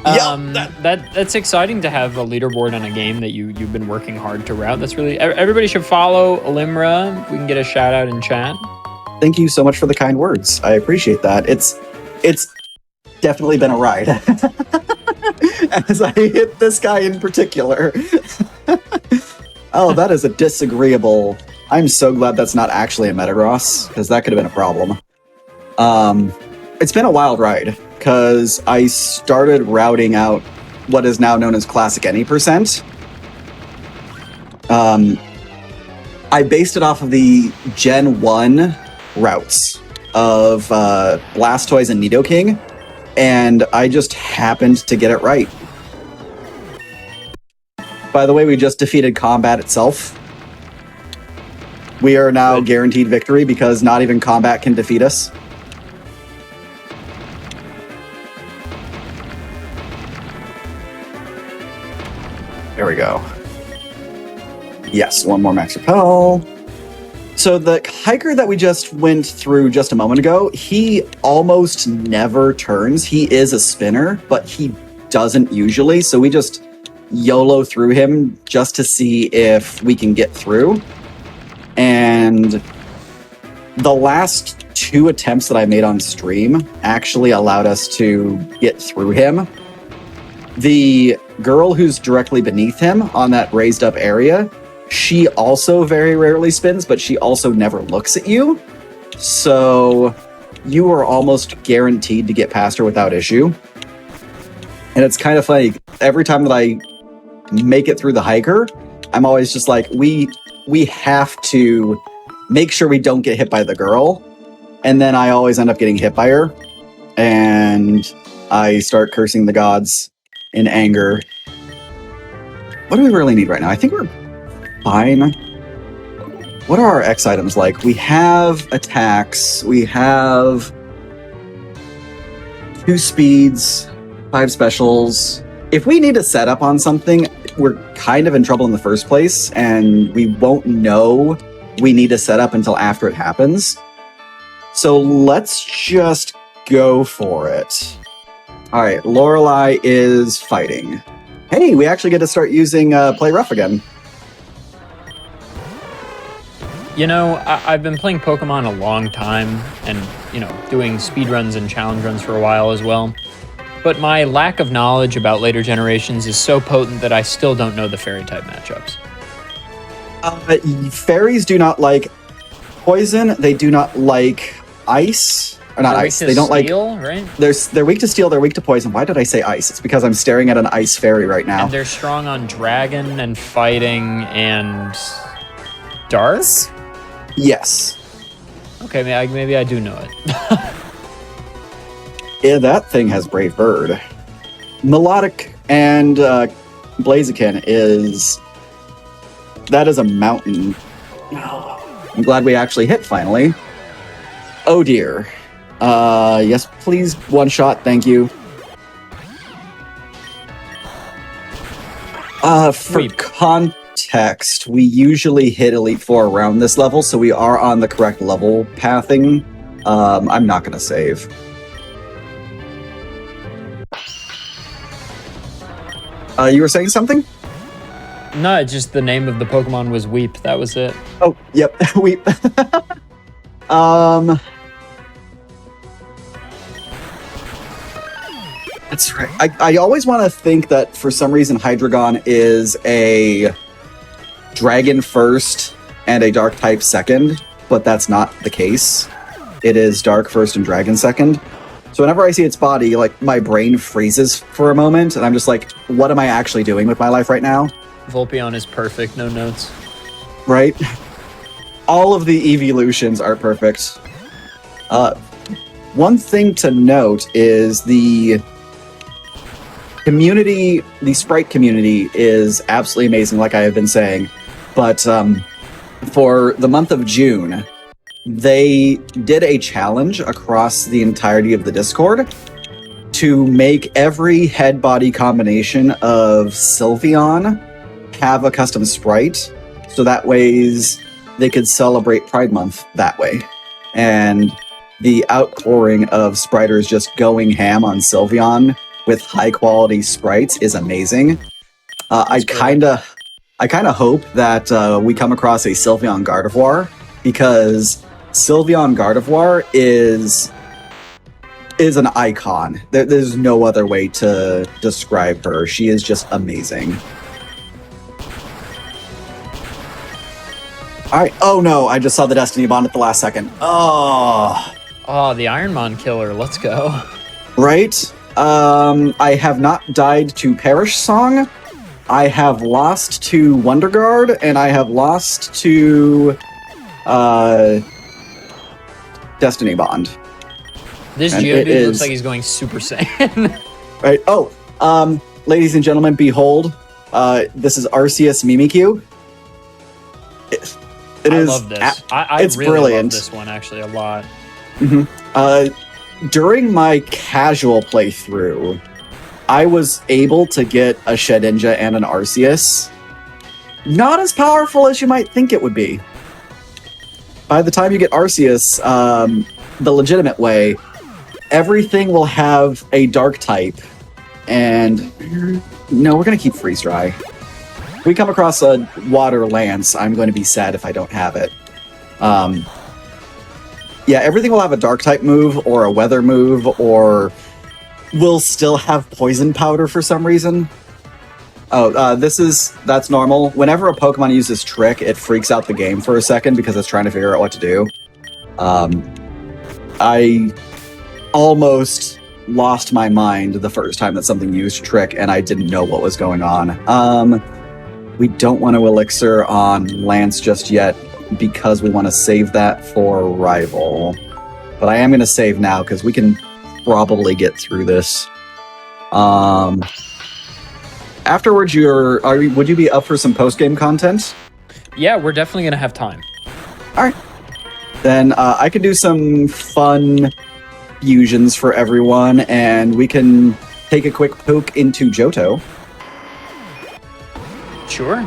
Yeah, that's exciting to have a leaderboard on a game that you've been working hard to route. That's really, everybody should follow Olimra. We can get a shout out in chat. Thank you so much for the kind words. I appreciate that. It's definitely been a ride. As I hit this guy in particular. Oh, that is a disagreeable. I'm so glad that's not actually a Metagross, because that could have been a problem. It's been a wild ride, because I started routing out what is now known as Classic Any percent. I based it off of the Gen 1 routes of Blastoise and Nidoking, and I just happened to get it right. By the way, we just defeated combat itself. We are now guaranteed victory because not even combat can defeat us. There we go. Yes, one more max repel. So the hiker that we just went through just a moment ago, he almost never turns. He is a spinner, but he doesn't usually. So we just YOLO through him just to see if we can get through. And the last 2 attempts that I made on stream actually allowed us to get through him. The girl who's directly beneath him on that raised up area, she also very rarely spins, but she also never looks at you. So you are almost guaranteed to get past her without issue. And it's kind of funny, every time that I make it through the hiker, I'm always just like, we have to make sure we don't get hit by the girl. And then I always end up getting hit by her. And I start cursing the gods in anger. What do we really need right now? I think we're fine. What are our X items like? We have attacks. We have 2 speeds, 5 specials. If we need to set up on something, we're kind of in trouble in the first place, and we won't know we need to set up until after it happens. So let's just go for it. All right, Lorelei is fighting. Hey, we actually get to start using Play Rough again. You know, I've been playing Pokemon a long time and, you know, doing speedruns and challenge runs for a while as well. But my lack of knowledge about later generations is so potent that I still don't know the fairy-type matchups. Fairies do not like poison. They do not like ice. Or not ice. They don't steel, like... Right? They're weak to steel. They're weak to poison. Why did I say ice? It's because I'm staring at an ice fairy right now. And they're strong on dragon and fighting and dark? Yes. Okay, maybe I do know it. Yeah, that thing has Brave Bird. Melodic and Blaziken is... That is a mountain. I'm glad we actually hit finally. Oh dear. Yes, please, one shot, thank you. For context, we usually hit Elite Four around this level, so we are on the correct level pathing. I'm not gonna save. You were saying something? No, just the name of the Pokemon was Weep. That was it. Oh, yep, Weep. That's right. I always want to think that for some reason Hydreigon is a dragon first and a dark type second, but that's not the case. It is dark first and dragon second. So whenever I see its body, like, my brain freezes for a moment, and I'm just like, what am I actually doing with my life right now? Volpion is perfect, no notes. Right? All of the evolutions are perfect. One thing to note is the community, the sprite community is absolutely amazing, like I have been saying. But for the month of June, they did a challenge across the entirety of the Discord to make every head-body combination of Sylveon have a custom sprite, so that ways they could celebrate Pride Month that way. And the outpouring of spriters just going ham on Sylveon with high-quality sprites is amazing. I kind of hope that we come across a Sylveon Gardevoir, because Sylveon Gardevoir is an icon. There's no other way to describe her. She is just amazing. All right. Oh no! I just saw the Destiny Bond at the last second. Oh, the Ironmon killer. Let's go. Right. I have not died to Perish Song. I have lost to Wonder Guard, and I have lost to Destiny Bond. This Geodude looks like he's going Super Saiyan. Right. Oh, ladies and gentlemen, behold, this is Arceus Mimikyu. I love this. I it's really brilliant. love this one actually a lot. Mm-hmm. During my casual playthrough, I was able to get a Shedinja and an Arceus. Not as powerful as you might think it would be. By the time you get Arceus, the legitimate way, everything will have a dark type. And no, we're going to keep Freeze Dry. If we come across a Water Lance, I'm going to be sad if I don't have it. Yeah, everything will have a dark type move or a weather move, or will still have poison powder for some reason. Oh, that's normal. Whenever a Pokemon uses Trick, it freaks out the game for a second because it's trying to figure out what to do. I almost lost my mind the first time that something used Trick, and I didn't know what was going on. We don't want to Elixir on Lance just yet because we want to save that for Rival. But I am going to save now because we can probably get through this. Afterwards, would you be up for some post-game content? Yeah, we're definitely going to have time. All right. Then I can do some fun fusions for everyone, and we can take a quick poke into Johto. Sure.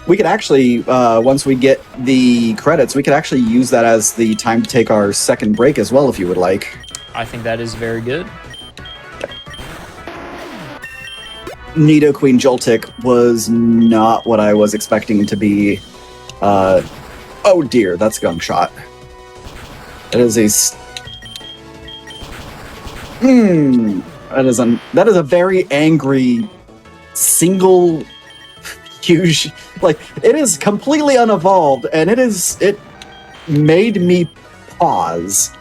We could actually, once we get the credits, we could actually use that as the time to take our second break as well, if you would like. I think that is very good. Nidoqueen Joltik was not what I was expecting to be. Oh dear, that's Gunk Shot. That is a... That is a very angry single huge... Like, it is completely unevolved, and it made me pause.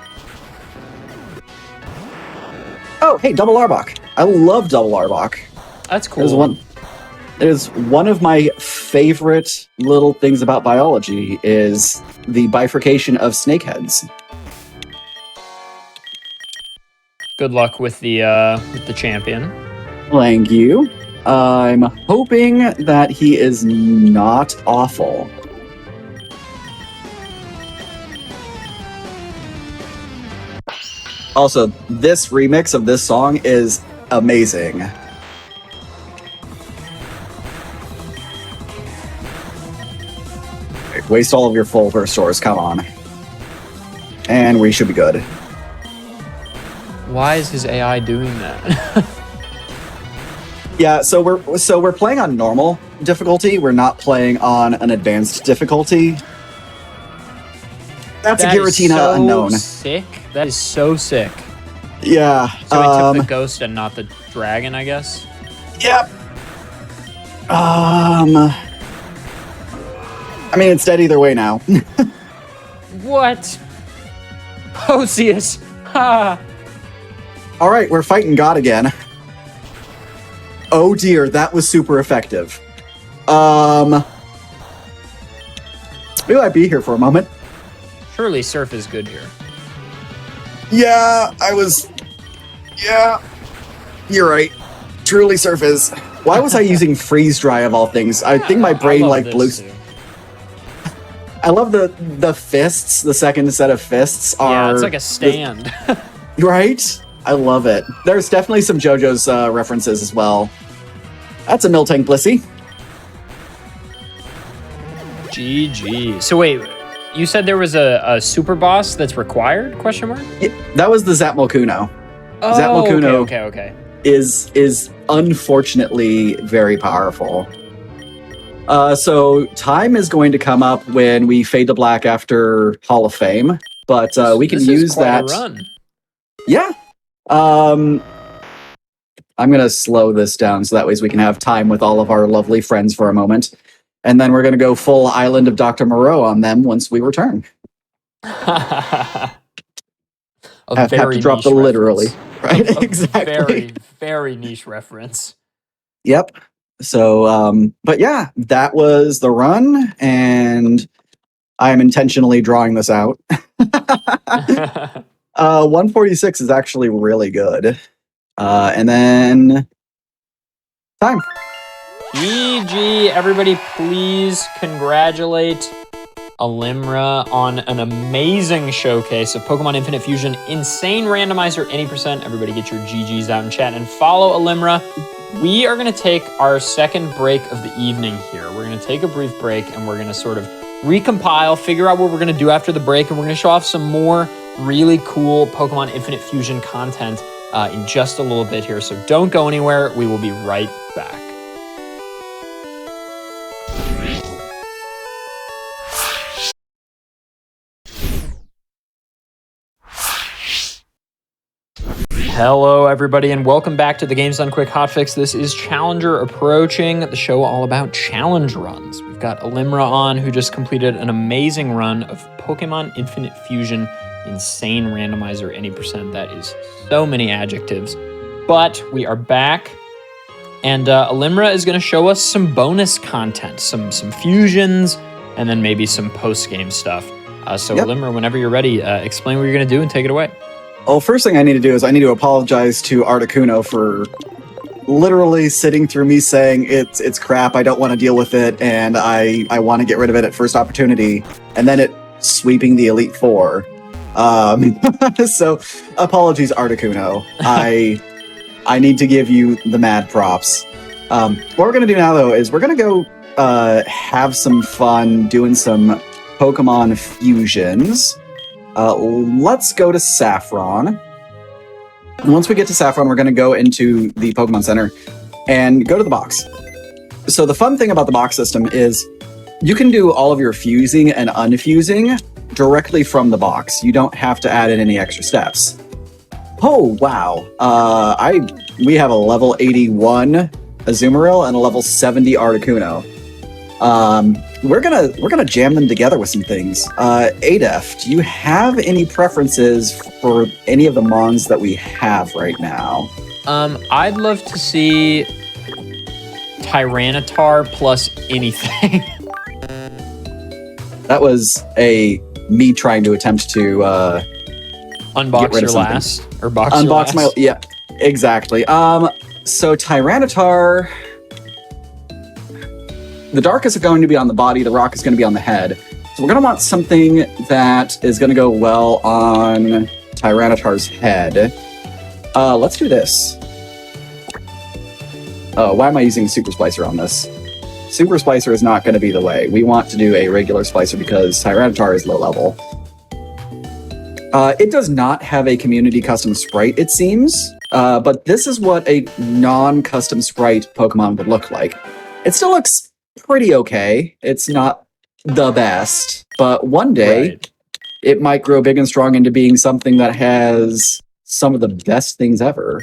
Oh, hey, Double Arbok. I love Double Arbok. That's cool. It is one of my favorite little things about biology is the bifurcation of snakeheads. Good luck with the champion. Thank you. I'm hoping that he is not awful. Also, this remix of this song is amazing. Waste all of your full burst stores, come on. And we should be good. Why is his AI doing that? Yeah, so we're playing on normal difficulty. We're not playing on an advanced difficulty. That's a Giratina so unknown. Sick. That is so sick. Yeah. So he took the ghost and not the dragon, I guess. Yep. I mean, it's dead either way now. What? Hosius. Ha. All right, we're fighting God again. Oh dear, that was super effective. Will I be here for a moment? Surely Surf is good here. Yeah, Yeah, you're right. Truly Surf is. Why was I using Freeze Dry of all things? I think my brain like blew. I love the fists. The second set of fists are. Yeah, it's like a stand. Right? I love it. There's definitely some JoJo's references as well. That's a Miltank Blissey. GG. So wait, you said there was a super boss that's required? Question mark? Yeah, that was the Zapmokuno. Oh, Zapmokuno okay. is unfortunately very powerful. So time is going to come up when we fade to black after Hall of Fame, but we can use that. A run. Yeah. I'm gonna slow this down so that way we can have time with all of our lovely friends for a moment, and then we're gonna go full Island of Dr. Moreau on them once we return. I have to drop the literally, right? Exactly. Very, very niche reference. Yep. So, but yeah, that was the run, and I'm intentionally drawing this out. 146 is actually really good. And then time. GG. Everybody, please congratulate Alimra on an amazing showcase of Pokemon Infinite Fusion. Insane randomizer, any percent. Everybody get your GGs out in chat and follow Alimra. We are going to take our second break of the evening here. We're going to take a brief break and we're going to sort of recompile, figure out what we're going to do after the break, and we're going to show off some more really cool Pokemon Infinite Fusion content in just a little bit here. So don't go anywhere. We will be right back. Hello, everybody, and welcome back to the Games Done Quick Hotfix. This is Challenger Approaching, the show all about challenge runs. We've got Alimra on, who just completed an amazing run of Pokémon Infinite Fusion. Insane randomizer, any percent. That is so many adjectives. But we are back, and Alimra is going to show us some bonus content, some fusions, and then maybe some post-game stuff. Alimra, whenever you're ready, explain what you're going to do and take it away. Well, first thing I need to do is I need to apologize to Articuno for literally sitting through me saying it's crap, I don't want to deal with it, and I want to get rid of it at first opportunity, and then it sweeping the Elite Four. So, apologies, Articuno. I need to give you the mad props. What we're going to do now, though, is we're going to go have some fun doing some Pokemon fusions. Let's go to Saffron. And once we get to Saffron, we're going to go into the Pokemon Center and go to the box. So the fun thing about the box system is you can do all of your fusing and unfusing directly from the box. You don't have to add in any extra steps. Oh, wow. We have a level 81 Azumarill and a level 70 Articuno. We're gonna jam them together with some things. Adef, do you have any preferences for any of the mons that we have right now? I'd love to see Tyranitar plus anything. That was me trying to attempt to unbox your last or box your last. Yeah, exactly. So Tyranitar. The dark is going to be on the body, the rock is going to be on the head. So we're going to want something that is going to go well on Tyranitar's head. Let's do this. Why am I using Super Splicer on this? Super Splicer is not going to be the way. We want to do a regular Splicer because Tyranitar is low level. It does not have a community custom sprite, it seems. But this is what a non-custom sprite Pokemon would look like. It still looks pretty okay. It's not the best, but one day it might grow big and strong into being something that has some of the best things ever.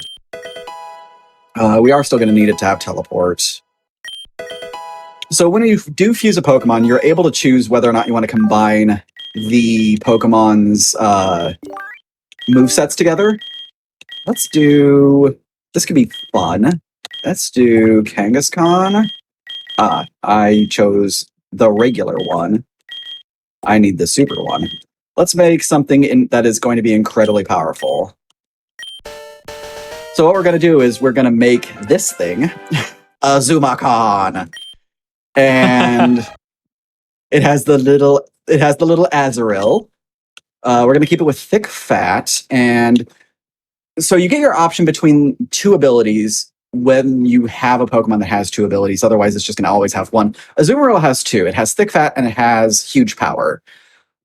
We are still going to need it to have teleport. So when you do fuse a Pokemon, you're able to choose whether or not you want to combine the Pokemon's movesets together. Let's do... This could be fun. Let's do Kangaskhan. I chose the regular one. I need the super one. Let's make something that is going to be incredibly powerful. So what we're going to do is we're going to make this thing Azumacon. And it has the little Azurill. We're going to keep it with thick fat, and so you get your option between two abilities when you have a Pokemon that has two abilities. Otherwise, it's just going to always have one. Azumarill has two. It has thick fat and it has huge power.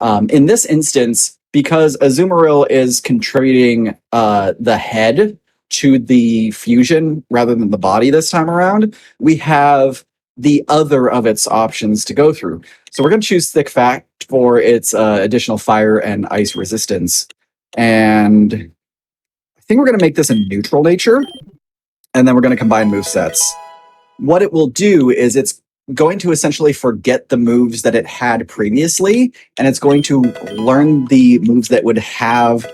In this instance, because Azumarill is contributing the head to the fusion rather than the body this time around, we have the other of its options to go through. So we're going to choose thick fat for its additional fire and ice resistance. And I think we're going to make this a neutral nature. And then we're going to combine movesets. What it will do is it's going to essentially forget the moves that it had previously, and it's going to learn the moves that would have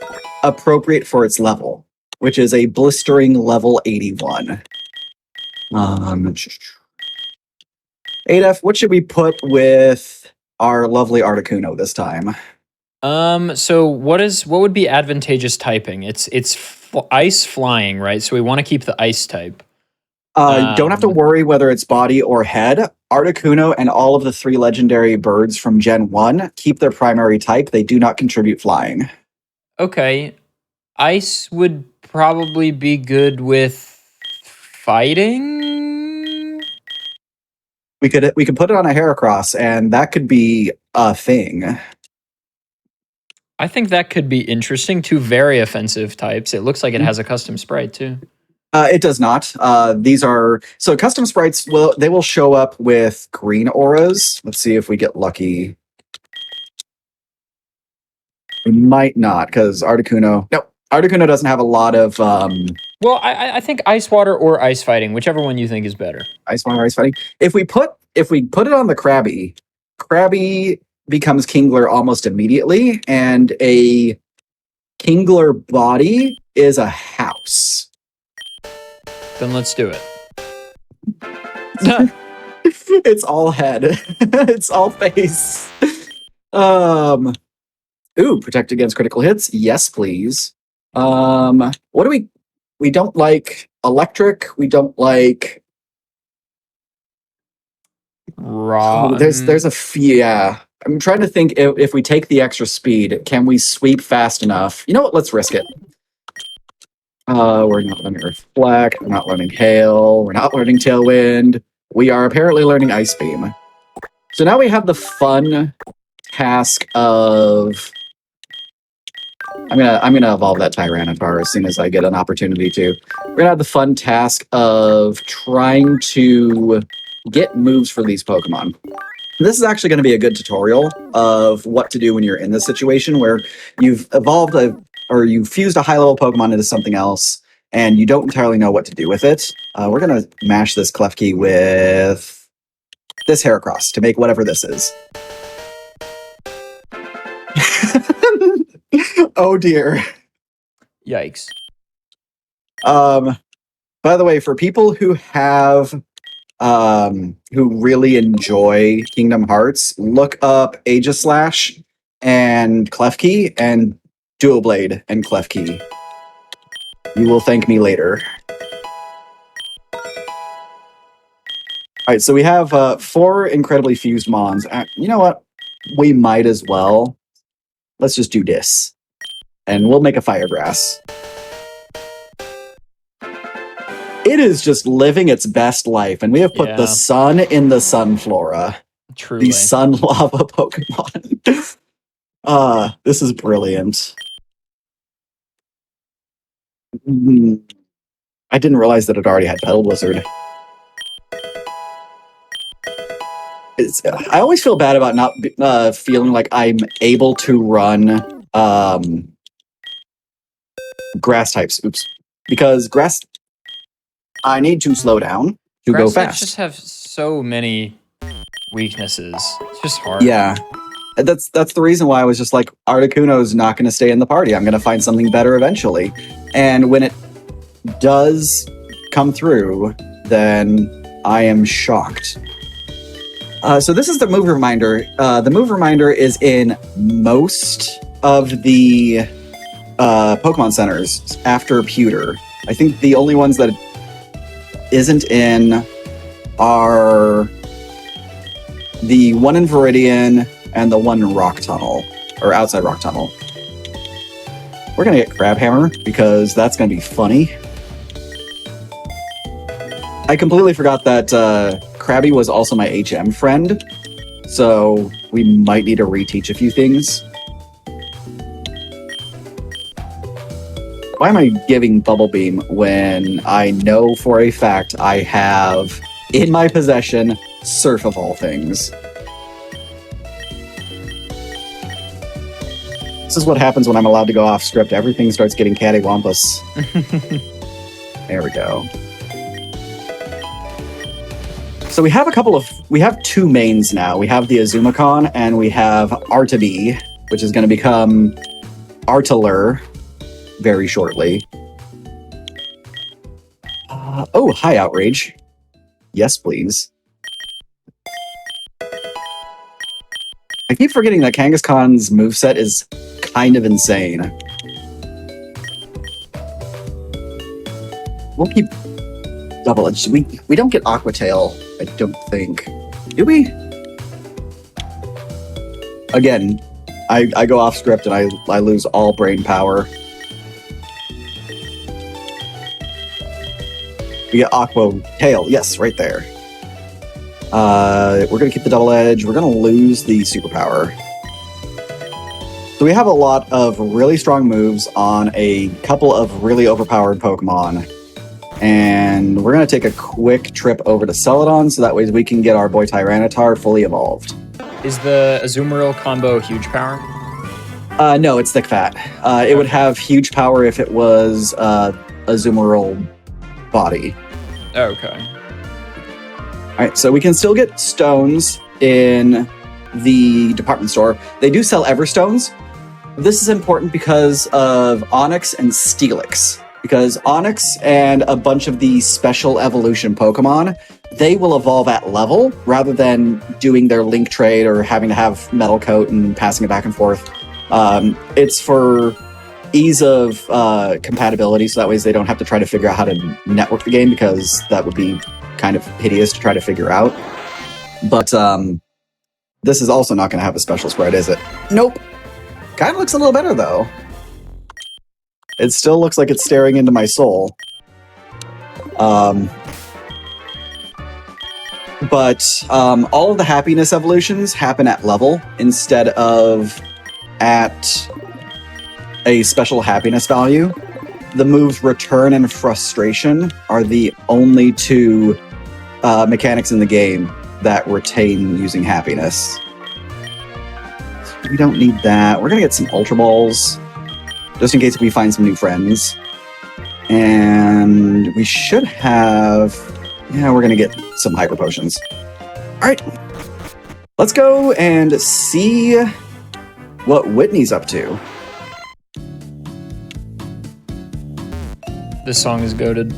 appropriate for its level, which is a blistering level 81. Adef, what should we put with our lovely Articuno this time? So what would be advantageous typing? It's ice flying, right? So we want to keep the ice type. Don't have to worry whether it's body or head. Articuno and all of the 3 legendary birds from Gen 1 keep their primary type. They do not contribute flying. Okay. Ice would probably be good with fighting. We could put it on a Heracross, and that could be a thing. I think that could be interesting. 2 very offensive types. It looks like it has a custom sprite too. It does not. These are so custom sprites. They will show up with green auras. Let's see if we get lucky. We might not, because Articuno. Nope. Articuno doesn't have a lot of Well, I think ice water or ice fighting, whichever one you think is better. ice water, ice fighting. If we put it on the Krabby becomes Kingler almost immediately, and a Kingler body is a house. Then let's do it. It's all head. It's all face. Ooh, protect against critical hits. Yes, please. What do we don't like electric. We don't like raw. Oh, there's a few. Yeah. I'm trying to think if we take the extra speed, can we sweep fast enough? You know what? Let's risk it. We're not learning Reflect. We're not learning Hail. We're not learning Tailwind. We are apparently learning Ice Beam. So now we have the fun task of... I'm gonna evolve that Tyranitar as soon as I get an opportunity to. We're gonna have the fun task of trying to get moves for these Pokemon. This is actually going to be a good tutorial of what to do when you're in this situation where you've evolved or you fused a high-level Pokemon into something else, and you don't entirely know what to do with it. We're going to mash this Klefki with this Heracross to make whatever this is. Oh dear. Yikes. By the way, for people who have who really enjoy Kingdom Hearts, look up Aegislash and Klefki and Duoblade and Klefki. You will thank me later. Alright, so we have 4 incredibly fused Mons. You know what? We might as well. Let's just do this. And we'll make a Fire Grass. It is just living its best life, and we have put the sun in the Sunflora. Truly. The Sun Lava Pokemon. This is brilliant. I didn't realize that it already had Petal Blizzard. I always feel bad about not feeling like I'm able to run grass types. Oops. Because grass... I need to slow down to go fast. Just have so many weaknesses. It's just hard. Yeah. That's the reason why I was just like, Articuno's not going to stay in the party. I'm going to find something better eventually. And when it does come through, then I am shocked. So this is the move reminder. The move reminder is in most of the Pokemon centers after Pewter. I think the only ones that isn't in are the one in Viridian and the one in Rock Tunnel, or outside Rock Tunnel. We're gonna get Crabhammer because that's gonna be funny. I completely forgot that Krabby was also my HM friend, so we might need to reteach a few things. Why am I giving Bubble Beam when I know for a fact I have in my possession Surf of all things? This is what happens when I'm allowed to go off script. Everything starts getting cattywampus. There we go. So we have 2 mains now. We have the Azumacon and we have Artabi, which is going to become Artilur very shortly. Oh, hi, Outrage. Yes, please. I keep forgetting that Kangaskhan's moveset is kind of insane. We'll keep Double Edge. We don't get Aqua Tail, I don't think. Do we? Again, I go off script and I lose all brain power. We get Aqua Tail. Yes, right there. We're going to keep the Double Edge. We're going to lose the Superpower. So we have a lot of really strong moves on a couple of really overpowered Pokemon. And we're going to take a quick trip over to Celadon so that way we can get our boy Tyranitar fully evolved. Is the Azumarill combo huge power? No, it's thick fat. It would have huge power if it was a Zoomerl body. Okay. All right, so we can still get stones in the department store. They do sell Everstones. This is important because of Onyx and Steelix. Because Onyx and a bunch of the special evolution Pokemon, they will evolve at level rather than doing their link trade or having to have Metal Coat and passing it back and forth. It's for ease of compatibility, so that way they don't have to try to figure out how to network the game, because that would be kind of hideous to try to figure out. But this is also not going to have a special spread, is it? Nope. Kind of looks a little better, though. It still looks like it's staring into my soul. But all of the happiness evolutions happen at level instead of at a special happiness value. The moves Return and Frustration are the only two mechanics in the game that retain using happiness. We don't need that. We're going to get some Ultra Balls, just in case we find some new friends. And we should have... Yeah, we're going to get some Hyper Potions. All right. Let's go and see what Whitney's up to. This song is goated.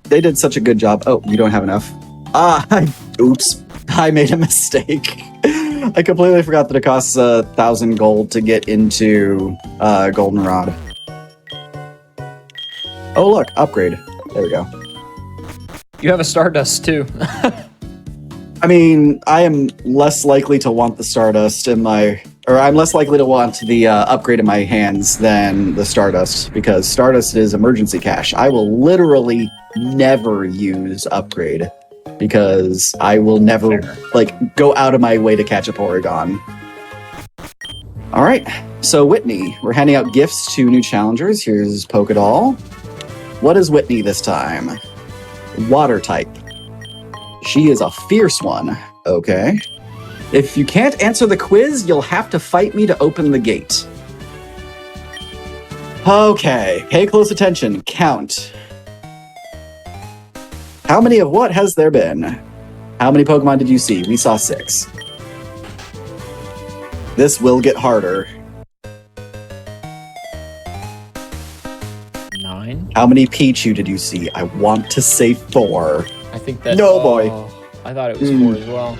They did such a good job. Oh, you don't have enough. Oops. I made a mistake. I completely forgot that it costs 1,000 gold to get into Goldenrod. Oh, look. Upgrade. There we go. You have a Stardust, too. I mean, I am less likely to want the Stardust in my... Or I'm less likely to want the upgrade in my hands than the Stardust, because Stardust is emergency cash. I will literally never use upgrade, because I will never go out of my way to catch a Porygon. All right, so Whitney, we're handing out gifts to new challengers. Here's Pokédoll. What is Whitney this time? Water type. She is a fierce one. Okay. If you can't answer the quiz, you'll have to fight me to open the gate. Okay, pay close attention. Count. How many of what has there been? How many Pokemon did you see? We saw 6. This will get harder. 9? How many Pichu did you see? I want to say 4. I think that... No, boy. I thought it was 4 as well.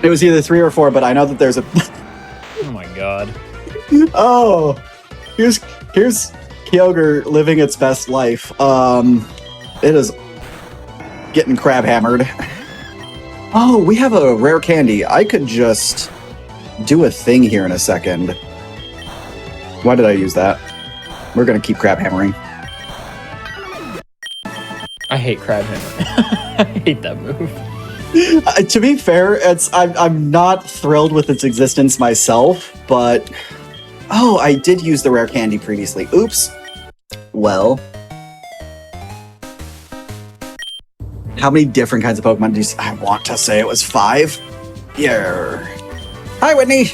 It was either 3 or 4, but I know that there's a... Oh my god. Oh! Here's Kyogre living its best life. It is getting crab hammered. Oh, we have a rare candy. I could just do a thing here in a second. Why did I use that? We're gonna keep crab hammering. I hate crab hammer. I hate that move. To be fair, I'm not thrilled with its existence myself, but... Oh, I did use the rare candy previously. Oops. Well... How many different kinds of Pokemon did you see? I want to say it was 5. Yeah. Hi, Whitney!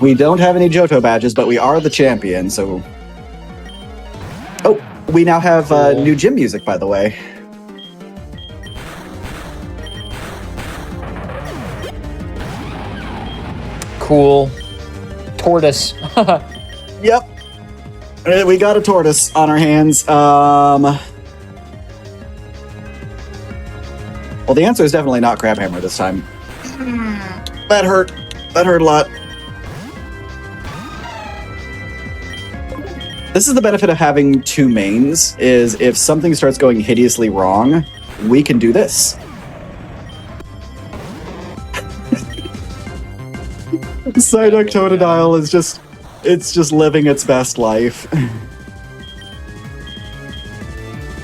We don't have any Johto badges, but we are the champion, so... Oh, we now have new gym music, by the way. Cool. Tortoise. Yep. We got a tortoise on our hands. Well, the answer is definitely not Crabhammer this time. That hurt. That hurt a lot. This is the benefit of having 2 mains, is if something starts going hideously wrong, we can do this. Psyduck Totodile is just living its best life.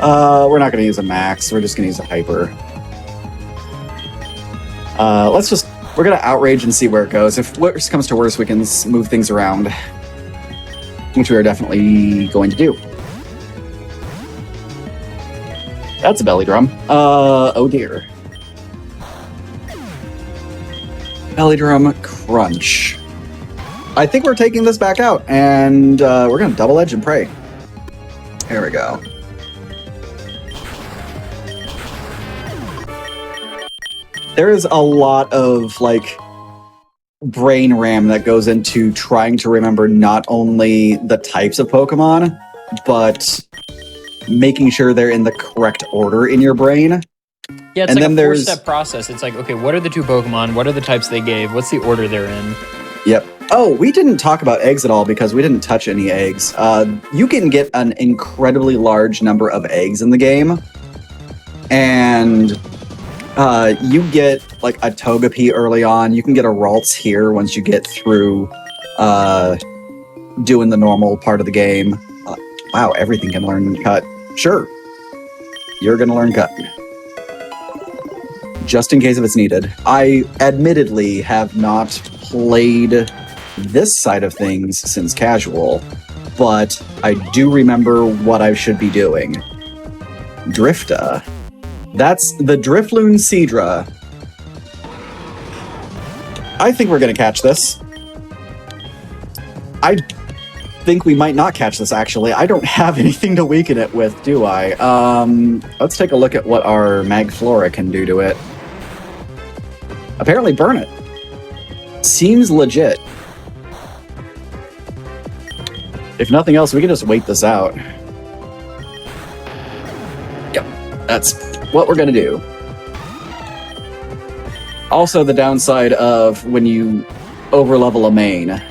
We're not going to use a max, we're just going to use a hyper. We're going to outrage and see where it goes. If worse comes to worse, we can move things around, which we are definitely going to do. That's a belly drum. Oh dear. Belly drum crunch. I think we're taking this back out, and we're going to double edge and pray. There we go. There is a lot of, like, brain RAM that goes into trying to remember not only the types of Pokemon, but making sure they're in the correct order in your brain. Yeah, it's like a four-step process. It's like, okay, what are the two Pokemon? What are the types they gave? What's the order they're in? Yep. Oh, we didn't talk about eggs at all because we didn't touch any eggs. You can get an incredibly large number of eggs in the game. And you get like a Togepi early on. You can get a Ralts here once you get through doing the normal part of the game. Wow, everything can learn Cut. Sure. You're going to learn Cut. Just in case if it's needed. I admittedly have not played this side of things since casual, but I do remember what I should be doing. Drifta. That's the Drifloon Seadra. I think we're going to catch this. I think we might not catch this, actually. I don't have anything to weaken it with, do I? Let's take a look at what our Magflora can do to it. Apparently burn it. Seems legit. If nothing else, we can just wait this out. Yep, that's what we're gonna do. Also, the downside of when you overlevel a main,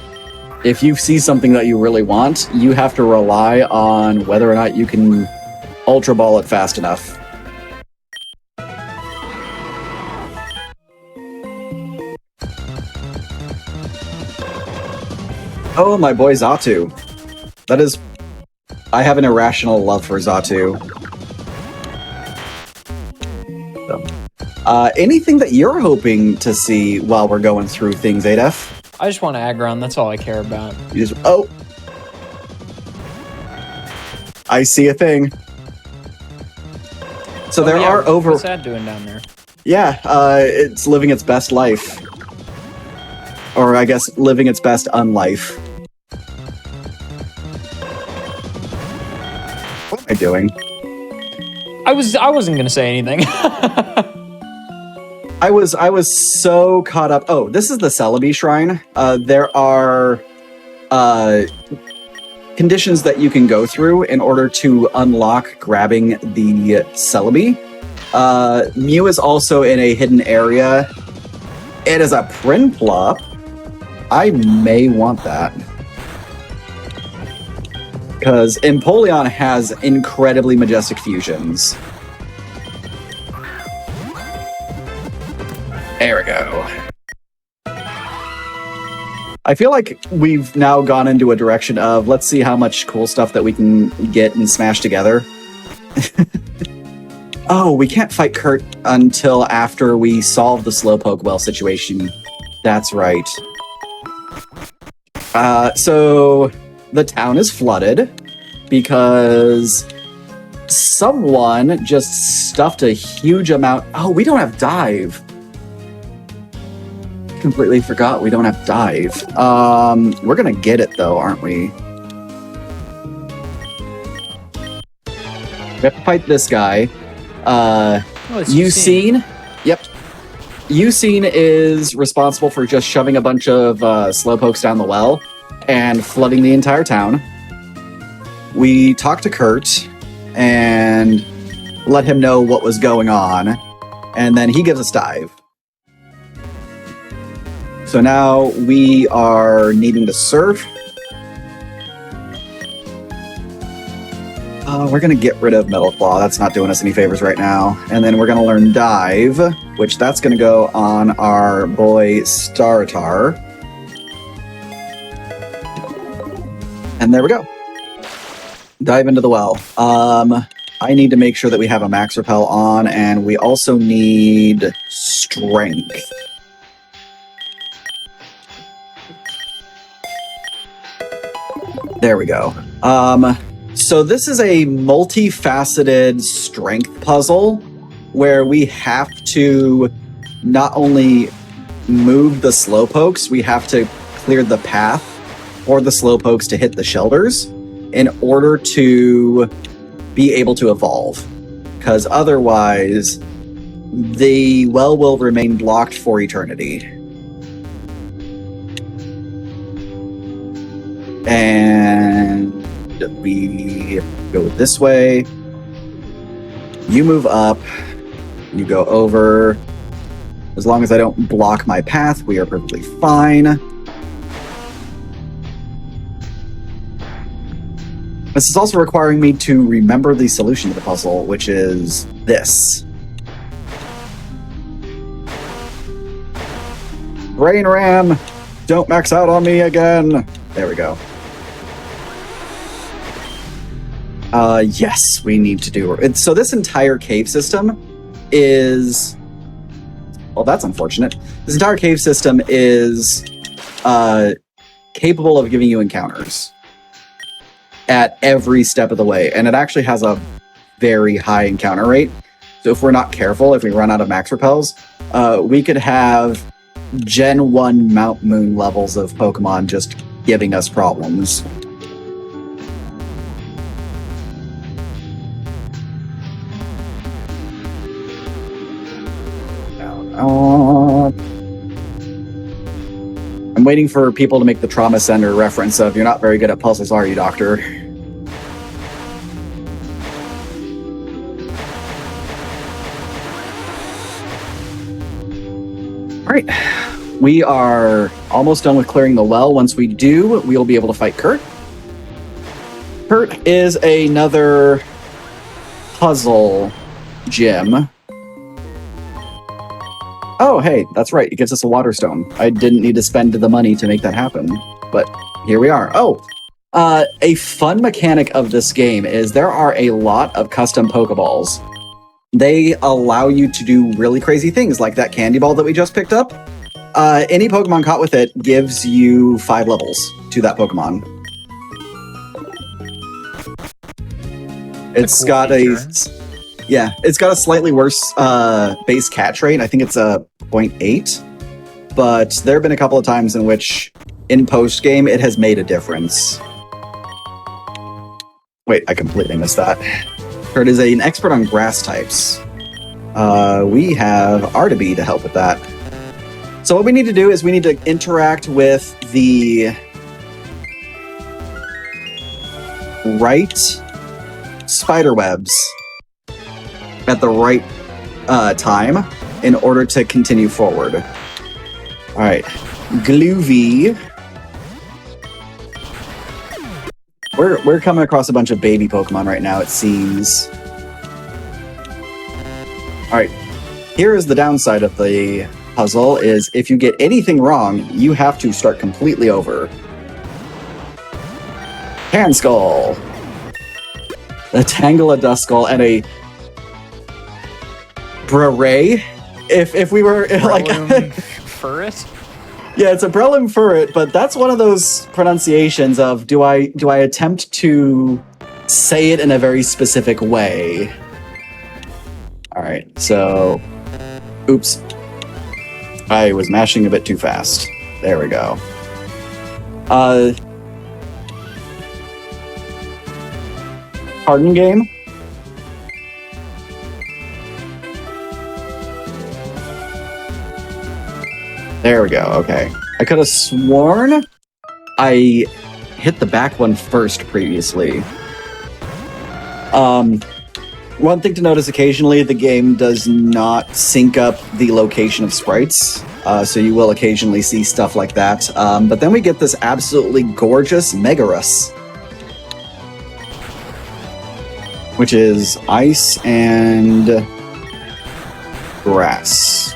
if you see something that you really want, you have to rely on whether or not you can Ultra Ball it fast enough. Oh, my boy Xatu. That is... I have an irrational love for Xatu. So, anything that you're hoping to see while we're going through things, Adef? I just want to aggron. That's all I care about. You just... Oh! I see a thing. So there are over... What's that doing down there? Yeah, it's living its best life. Or I guess living its best unlife. What am I doing? I wasn't gonna say anything. I was so caught up. Oh, this is the Celebi Shrine. There are conditions that you can go through in order to unlock grabbing the Celebi. Mew is also in a hidden area. It is a Prinplup. I may want that. Because Empoleon has incredibly majestic fusions. There we go. I feel like we've now gone into a direction of let's see how much cool stuff that we can get and smash together. Oh, we can't fight Kurt until after we solve the Slowpoke well situation. That's right. So the town is flooded because someone just stuffed a huge amount. Oh, we don't have dive. Completely forgot we don't have dive. We're gonna get it though, aren't we? We have to fight this guy. Ucene. Yep. Ucene is responsible for just shoving a bunch of Slowpokes down the well and flooding the entire town. We talked to Kurt and let him know what was going on, and then he gives us dive. So now we are needing to surf. We're going to get rid of Metal Claw. That's not doing us any favors right now. And then we're going to learn Dive, which that's going to go on our boy Startar. And there we go. Dive into the well. I need to make sure that we have a Max Repel on, and we also need Strength. There we go. So this is a multifaceted strength puzzle where we have to not only move the slowpokes, we have to clear the path for the slowpokes to hit the shelters in order to be able to evolve. Because otherwise, the well will remain blocked for eternity. And we go this way. You move up. You go over. As long as I don't block my path, we are perfectly fine. This is also requiring me to remember the solution to the puzzle, which is this. Brain Ram! Don't max out on me again! There we go. Yes, we need to do it. So this entire cave system is... Well, that's unfortunate. This entire cave system is capable of giving you encounters at every step of the way, and it actually has a very high encounter rate. So if we're not careful, if we run out of max repels, we could have Gen 1 Mount Moon levels of Pokemon just giving us problems. I'm waiting for people to make the trauma center reference of, you're not very good at puzzles, are you, Doctor? Alright, we are almost done with clearing the well. Once we do, we'll be able to fight Kurt. Kurt is another puzzle gym. Oh, hey, that's right. It gives us a water stone. I didn't need to spend the money to make that happen, but here we are. Oh, a fun mechanic of this game is there are a lot of custom Pokeballs. They allow you to do really crazy things, like that candy ball that we just picked up. Any Pokemon caught with it gives you 5 levels to that Pokemon. It's got a... Yeah, it's got a slightly worse base catch rate. I think it's a 0.8. But there have been a couple of times in which, in post-game, it has made a difference. Wait, I completely missed that. Kurt is an expert on grass types. We have Artaby to help with that. So what we need to do is we need to interact with the right spider webs at the right time in order to continue forward. All right, Gloovy. We're coming across a bunch of baby Pokemon right now, it seems. All right, here is the downside of the puzzle, is if you get anything wrong, you have to start completely over. Tandskull. A Tangela Duskull and a Brare. If we were like Furret? Yeah, it's a Breloom Furret, but that's one of those pronunciations of do I attempt to say it in a very specific way? All right, so oops. I was mashing a bit too fast. There we go. Pardon game? There we go, okay. I could have sworn I hit the back one first previously. One thing to notice occasionally, the game does not sync up the location of sprites, so you will occasionally see stuff like that. But then we get this absolutely gorgeous Megarus, which is ice and grass.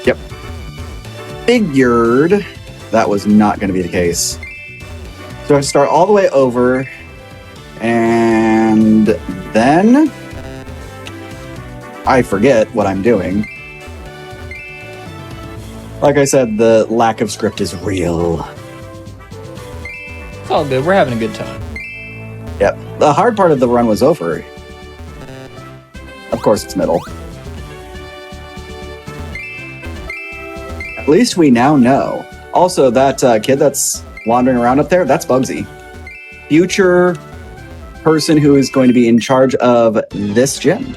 Yep. Figured that was not going to be the case. So I have to start all the way over, and then I forget what I'm doing. Like I said, the lack of script is real. It's all good. We're having a good time. Yep. The hard part of the run was over. course it's middle. At least we now know. Also, that kid that's wandering around up there, that's Bugsy. Future person who is going to be in charge of this gym.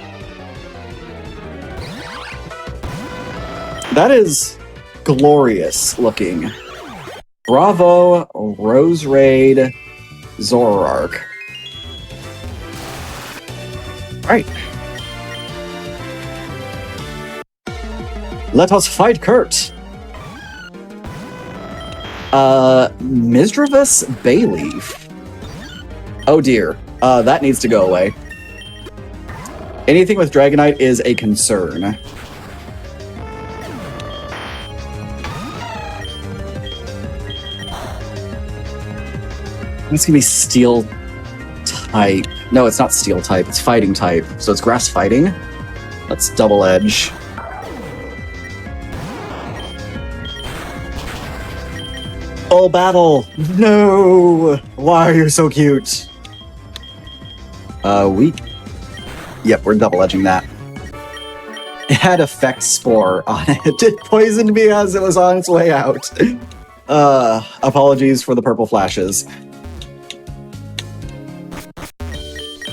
That is glorious looking. Bravo, Rose Raid, Zoroark. All right. Let us fight Kurt. Misdreavus Bayleaf. Oh dear. That needs to go away. Anything with Dragonite is a concern. It's gonna be Steel type. No, it's not Steel type. It's Fighting type. So it's Grass Fighting. Let's Double Edge. Oh, battle! No! Why are you so cute? Yep, we're double edging that. It had Effect Spore on it. It poisoned me as it was on its way out. Apologies for the purple flashes.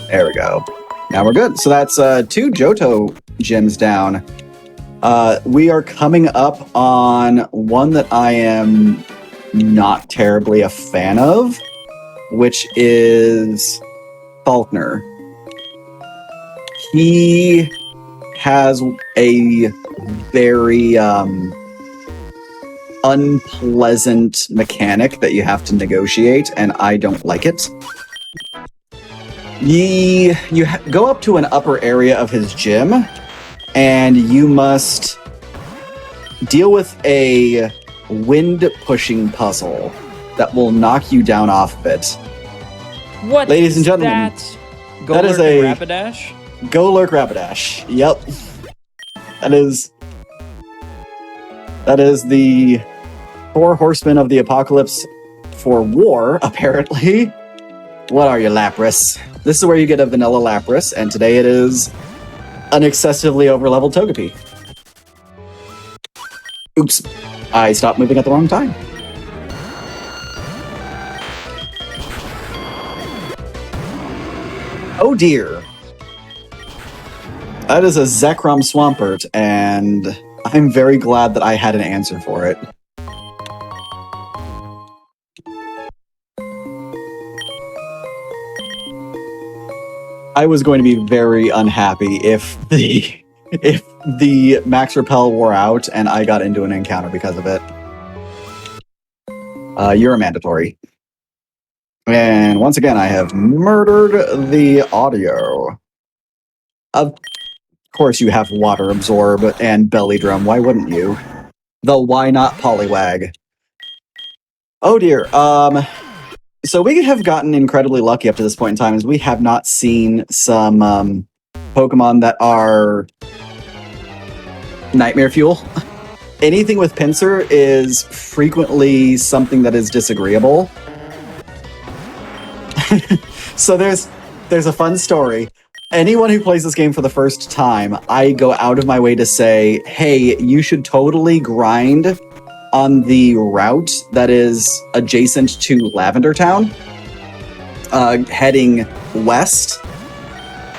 There we go. Now we're good. So that's 2 Johto gems down. We are coming up on one that I am not terribly a fan of, which is Faulkner. He has a very unpleasant mechanic that you have to negotiate, and I don't like it. You go up to an upper area of his gym, and you must deal with a wind-pushing puzzle that will knock you down off of it. What, ladies and gentlemen, that is a Rapidash? Golurk Rapidash. Yep. That is the 4 horsemen of the apocalypse for war, apparently. What are you, Lapras? This is where you get a vanilla Lapras, and today it is an excessively overleveled Togepi. Oops. I stopped moving at the wrong time. Oh dear. That is a Zekrom Swampert, and I'm very glad that I had an answer for it. I was going to be very unhappy if the Max Repel wore out and I got into an encounter because of it. You're a mandatory. And once again, I have murdered the audio. Of course you have Water Absorb and Belly Drum. Why wouldn't you? The why not Poliwag? Oh dear. So we have gotten incredibly lucky up to this point in time, as we have not seen some Pokemon that are Nightmare Fuel. Anything with Pinsir is frequently something that is disagreeable. So there's a fun story. Anyone who plays this game for the first time, I go out of my way to say, hey, you should totally grind on the route that is adjacent to Lavender Town, heading west.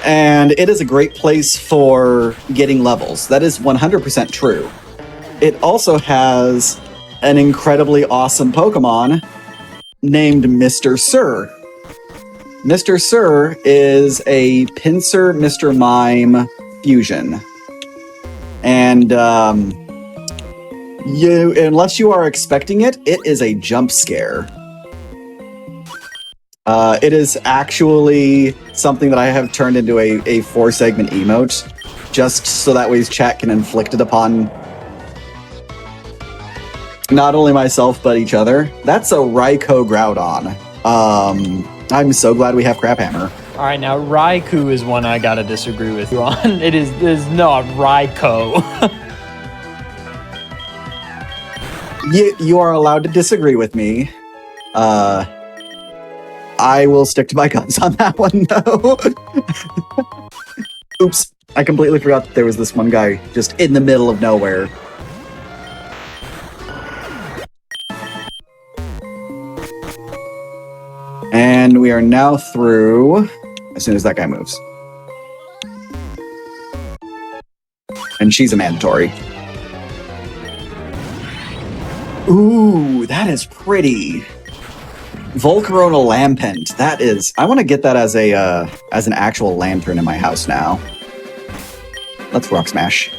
And it is a great place for getting levels. That is 100% true. It also has an incredibly awesome Pokemon named Mr. Sir. Mr. Sir is a Pinsir Mr. Mime fusion. And unless you are expecting it, it is a jump scare. It is actually something that I have turned into a 4-segment emote, just so that way chat can inflict it upon not only myself, but each other. That's a Raikou Groudon. I'm so glad we have Crabhammer. All right, now Raikou is one I gotta disagree with you on. It is not Raikou. You are allowed to disagree with me. I will stick to my guns on that one, though. Oops. I completely forgot that there was this one guy just in the middle of nowhere. And we are now through as soon as that guy moves. And she's a mandatory. Ooh, that is pretty. Volcarona Lampent. That is... I want to get that as an actual lantern in my house now. Let's rock smash.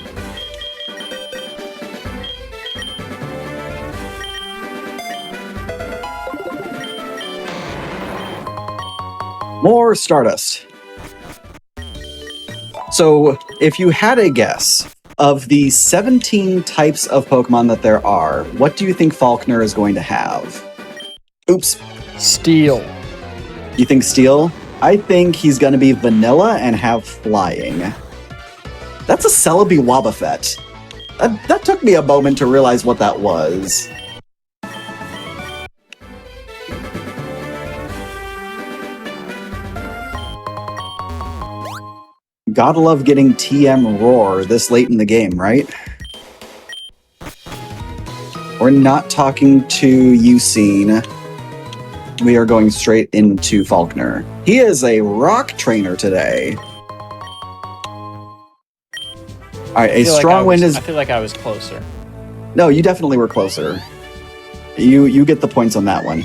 More Stardust. So, if you had a guess, of the 17 types of Pokemon that there are, what do you think Falkner is going to have? Oops. Steel. You think Steel? I think he's going to be Vanilla and have Flying. That's a Celebi Wobbuffet. That took me a moment to realize what that was. Gotta love getting TM Roar this late in the game, right? We're not talking to Ucene. We are going straight into Falkner. He is a rock trainer today. Alright, a strong wind is... I feel like I was closer. No, you definitely were closer. You get the points on that one.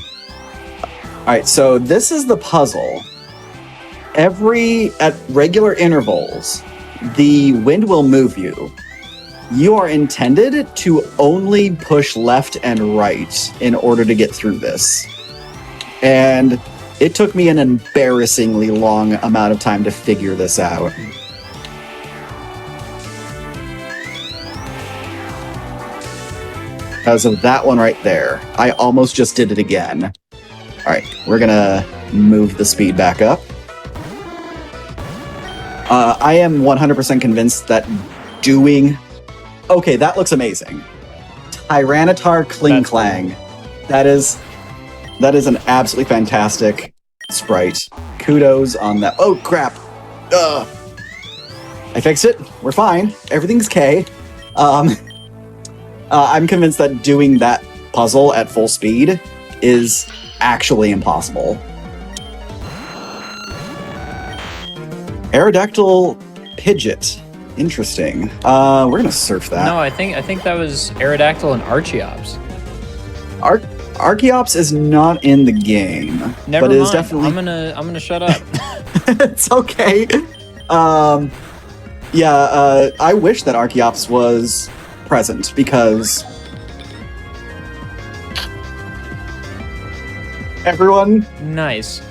Alright, so this is the puzzle. At regular intervals, the wind will move you. You are intended to only push left and right in order to get through this. And it took me an embarrassingly long amount of time to figure this out. Because of that one right there. I almost just did it again. Alright, we're gonna move the speed back up. I am 100% convinced that doing... Okay, that looks amazing. Tyranitar Klinklang. That is an absolutely fantastic sprite. Kudos on that. Oh, crap. Ugh. I fixed it. We're fine. Everything's K. I'm convinced that doing that puzzle at full speed is actually impossible. Aerodactyl Pidgeot. Interesting. We're gonna surf that. No, I think that was Aerodactyl and Archeops. Archeops is not in the game. Never but mind. Is definitely... I'm gonna shut up. It's okay. I wish that Archeops was present because everyone Nice.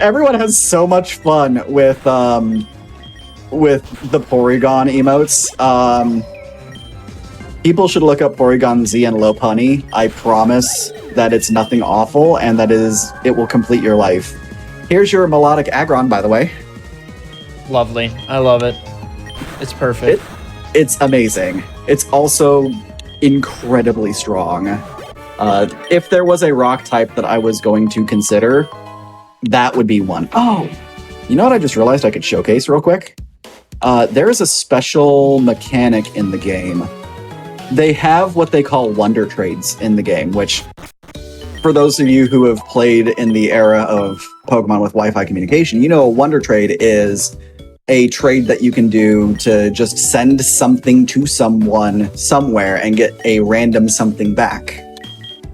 Everyone has so much fun with the Porygon emotes. People should look up Porygon Z and Lopunny. I promise that it's nothing awful, and it will complete your life. Here's your melodic Aggron, by the way. Lovely. I love it. It's perfect. It's amazing. It's also incredibly strong. If there was a rock type that I was going to consider, that would be one. Oh, you know what I just realized I could showcase real quick? There is a special mechanic in the game. They have what they call wonder trades in the game, which, for those of you who have played in the era of Pokemon with Wi-Fi communication, you know a wonder trade is a trade that you can do to just send something to someone somewhere and get a random something back.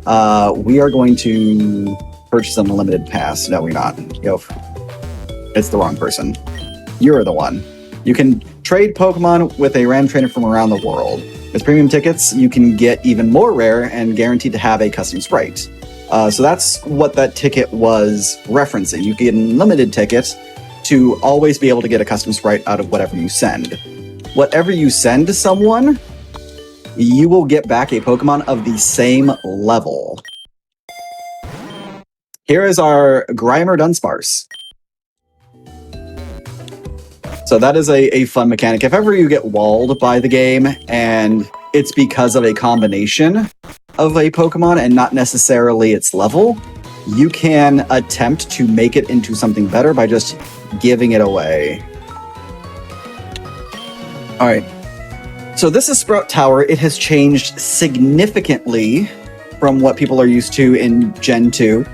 We are going to purchase an unlimited pass. No, we're not. Yo, it's the wrong person. You're the one. You can trade Pokemon with a random trainer from around the world. With premium tickets, you can get even more rare and guaranteed to have a custom sprite. So that's what that ticket was referencing. You get an unlimited ticket to always be able to get a custom sprite out of whatever you send. Whatever you send to someone, you will get back a Pokemon of the same level. Here is our Grimer Dunsparce. So that is a fun mechanic. If ever you get walled by the game and it's because of a combination of a Pokemon and not necessarily its level, you can attempt to make it into something better by just giving it away. All right. So this is Sprout Tower. It has changed significantly from what people are used to in Gen 2.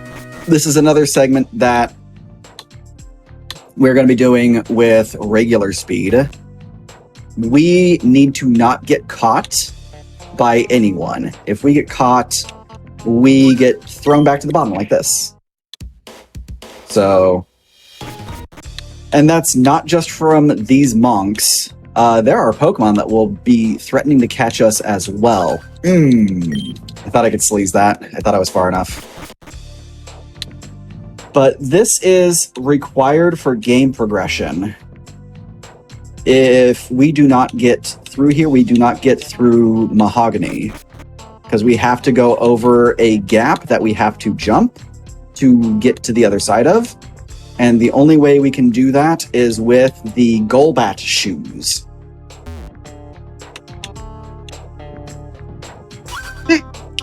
This is another segment that we're going to be doing with regular speed. We need to not get caught by anyone. If we get caught, we get thrown back to the bottom like this. So, and that's not just from these monks. There are Pokemon that will be threatening to catch us as well. I thought I could sleaze that. I thought I was far enough. But this is required for game progression. If we do not get through here, we do not get through Mahogany. Because we have to go over a gap that we have to jump to get to the other side of. And the only way we can do that is with the Golbat shoes.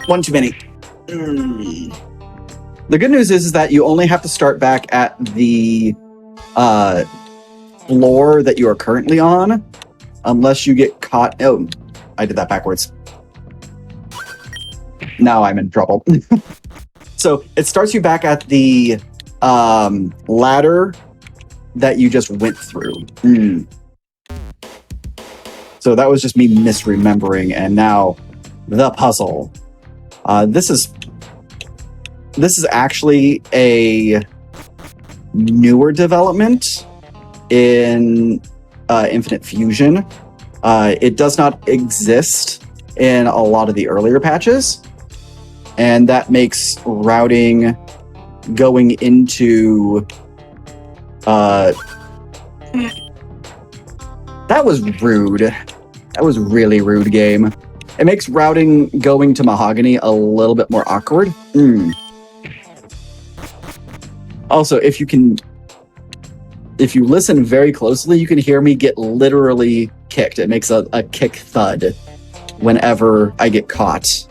One too many. The good news is that you only have to start back at the floor that you are currently on, unless you get caught. Oh, I did that backwards. Now I'm in trouble. So it starts you back at the ladder that you just went through. So that was just me misremembering, and now the puzzle. This is actually a newer development in Infinite Fusion. It does not exist in a lot of the earlier patches, and that makes routing going into that was rude. That was really rude, game. It makes routing going to Mahogany a little bit more awkward. Also, if you listen very closely, you can hear me get literally kicked. It makes a kick thud whenever I get caught.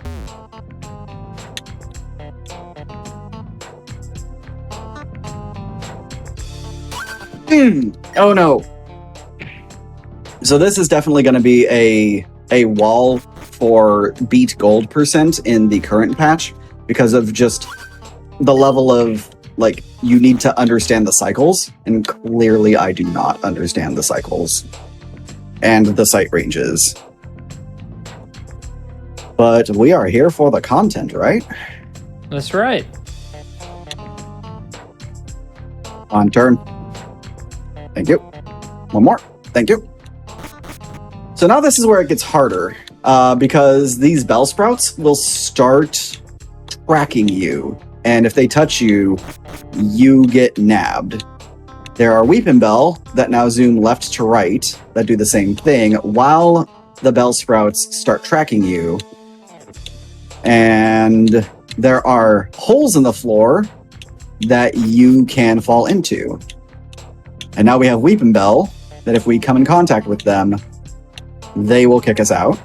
Oh no. So this is definitely going to be a wall for beat gold % in the current patch because of just the level of, like, you need to understand the cycles, and clearly I do not understand the cycles and the sight ranges. But we are here for the content, right? That's right. On turn. Thank you. One more. Thank you. So now this is where it gets harder, because these Bellsprouts will start tracking you, and if they touch you, you get nabbed. There are Weepinbell that now zoom left to right that do the same thing while the Bellsprouts start tracking you. And there are holes in the floor that you can fall into. And now we have Weepinbell that if we come in contact with them, they will kick us out.